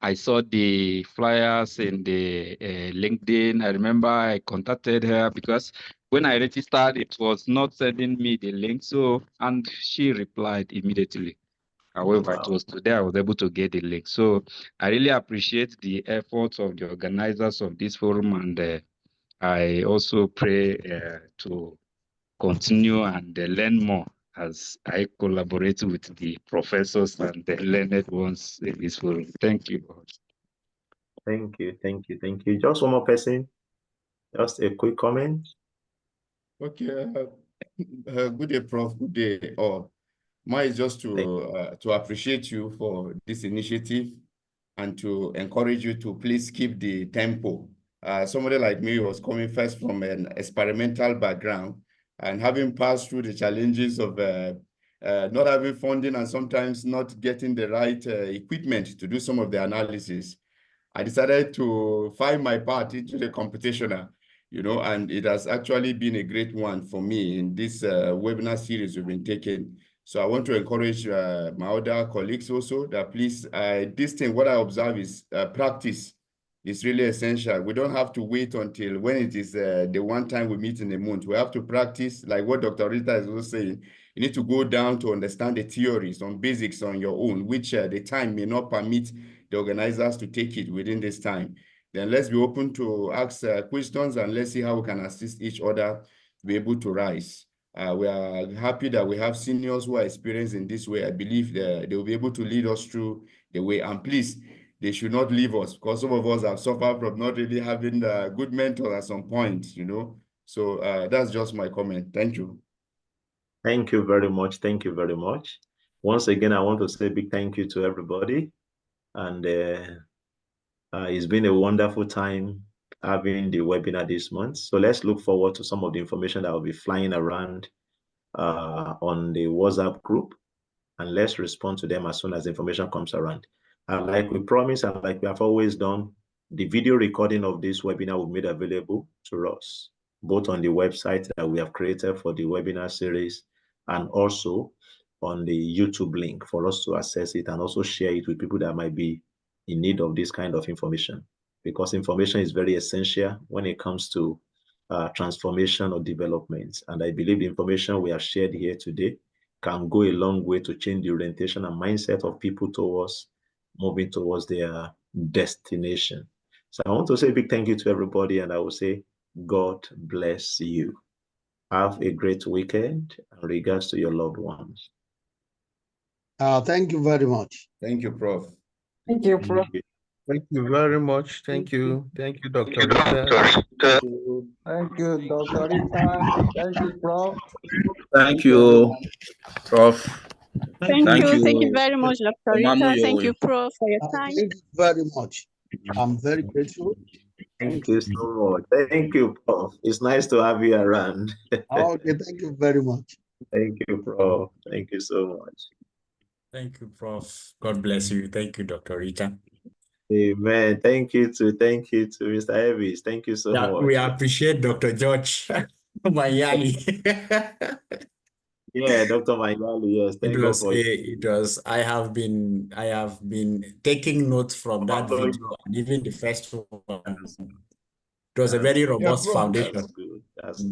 I saw the flyers in the LinkedIn. I remember I contacted her because when I registered, it was not sending me the link. So, and she replied immediately. However, it was today I was able to get the link. So I really appreciate the efforts of the organizers of this forum, and I also pray to continue and learn more as I collaborate with the professors and the learned ones in this forum. Thank you. Thank you, thank you, thank you. Just one more person. Just a quick comment. Okay. Good day, Prof. Good day, all. Mine is just to appreciate you for this initiative and to encourage you to please keep the tempo. Somebody like me was coming first from an experimental background and having passed through the challenges of not having funding and sometimes not getting the right equipment to do some of the analysis. I decided to find my path into the computational, and it has actually been a great one for me in this webinar series we've been taking. So I want to encourage my other colleagues also that please, this thing, what I observe is practice is really essential. We don't have to wait until when it is the one time we meet in a month. We have to practice, like what Dr. Rita is also saying. You need to go down to understand the theories on basics on your own, which the time may not permit the organizers to take it within this time. Then let's be open to ask questions and let's see how we can assist each other to be able to rise. We are happy that we have seniors who are experienced in this way. I believe they will be able to lead us through the way. And please, they should not leave us because some of us have suffered from not really having good mentors at some point, So that's just my comment. Thank you. Thank you very much. Thank you very much. Once again, I want to say a big thank you to everybody. And it's been a wonderful time having the webinar this month. So let's look forward to some of the information that will be flying around on the WhatsApp group. And let's respond to them as soon as the information comes around. And like we promised and like we have always done, the video recording of this webinar will be made available to us, both on the website that we have created for the webinar series and also on the YouTube link for us to access it and also share it with people that might be in need of this kind of information, because information is very essential when it comes to transformation or development. And I believe the information we have shared here today can go a long way to change the orientation and mindset of people towards moving towards their destination. So I want to say a big thank you to everybody, and I will say God bless you. Have a great weekend and regards to your loved ones. Thank you very much. Thank you, Prof. Thank you, Prof. Thank you very much. Thank you. Thank you, Dr. Rita. Thank you, Dr. Rita. Thank you, Prof. Thank you, Prof. Thank you very much, Dr. Rita. Thank you, Prof, for your time. Thank you very much. I'm very grateful. Thank you so much. Thank you, Prof. It's nice to have you around. Okay, thank you very much. Thank you, Prof. Thank you so much. Thank you, Prof. God bless you. Thank you, Dr. Rita. Amen. Thank you to Mr. Evis. Thank you so much. We appreciate Dr. George Mayali. Yeah, Dr. Mayali, yes. Thank God for it. I have been taking notes from that video and even the first one. It was a very robust foundation. That's good. That's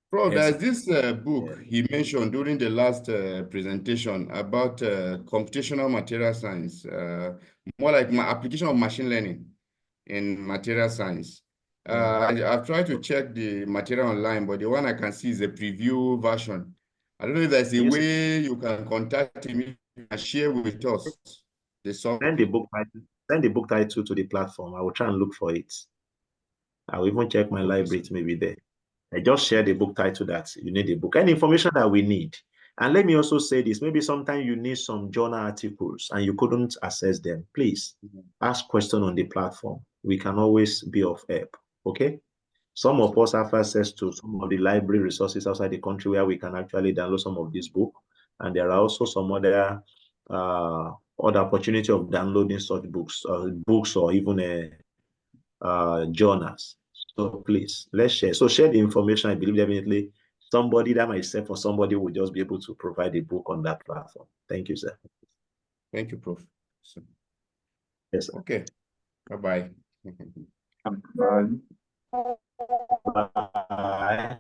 Prof, there's this book he mentioned during the last presentation about computational material science, more like my application of machine learning in material science. I've tried to check the material online, but the one I can see is a preview version. I don't know if there's a way you can contact him and share with us the software. Send the book title to the platform. I will try and look for it. I will even check my library, it may be there. I just share the book title that you need a book and information that we need. And let me also say this, maybe sometimes you need some journal articles and you couldn't access them. Please ask questions on the platform. We can always be of help, okay? Some of us have access to some of the library resources outside the country where we can actually download some of these books. And there are also some other opportunity of downloading such books or even journals. So please, let's share. So share the information. I believe definitely somebody that myself or somebody will just be able to provide a book on that platform. Thank you, sir. Thank you, Prof. Yes, sir. Okay. Bye-bye. Bye.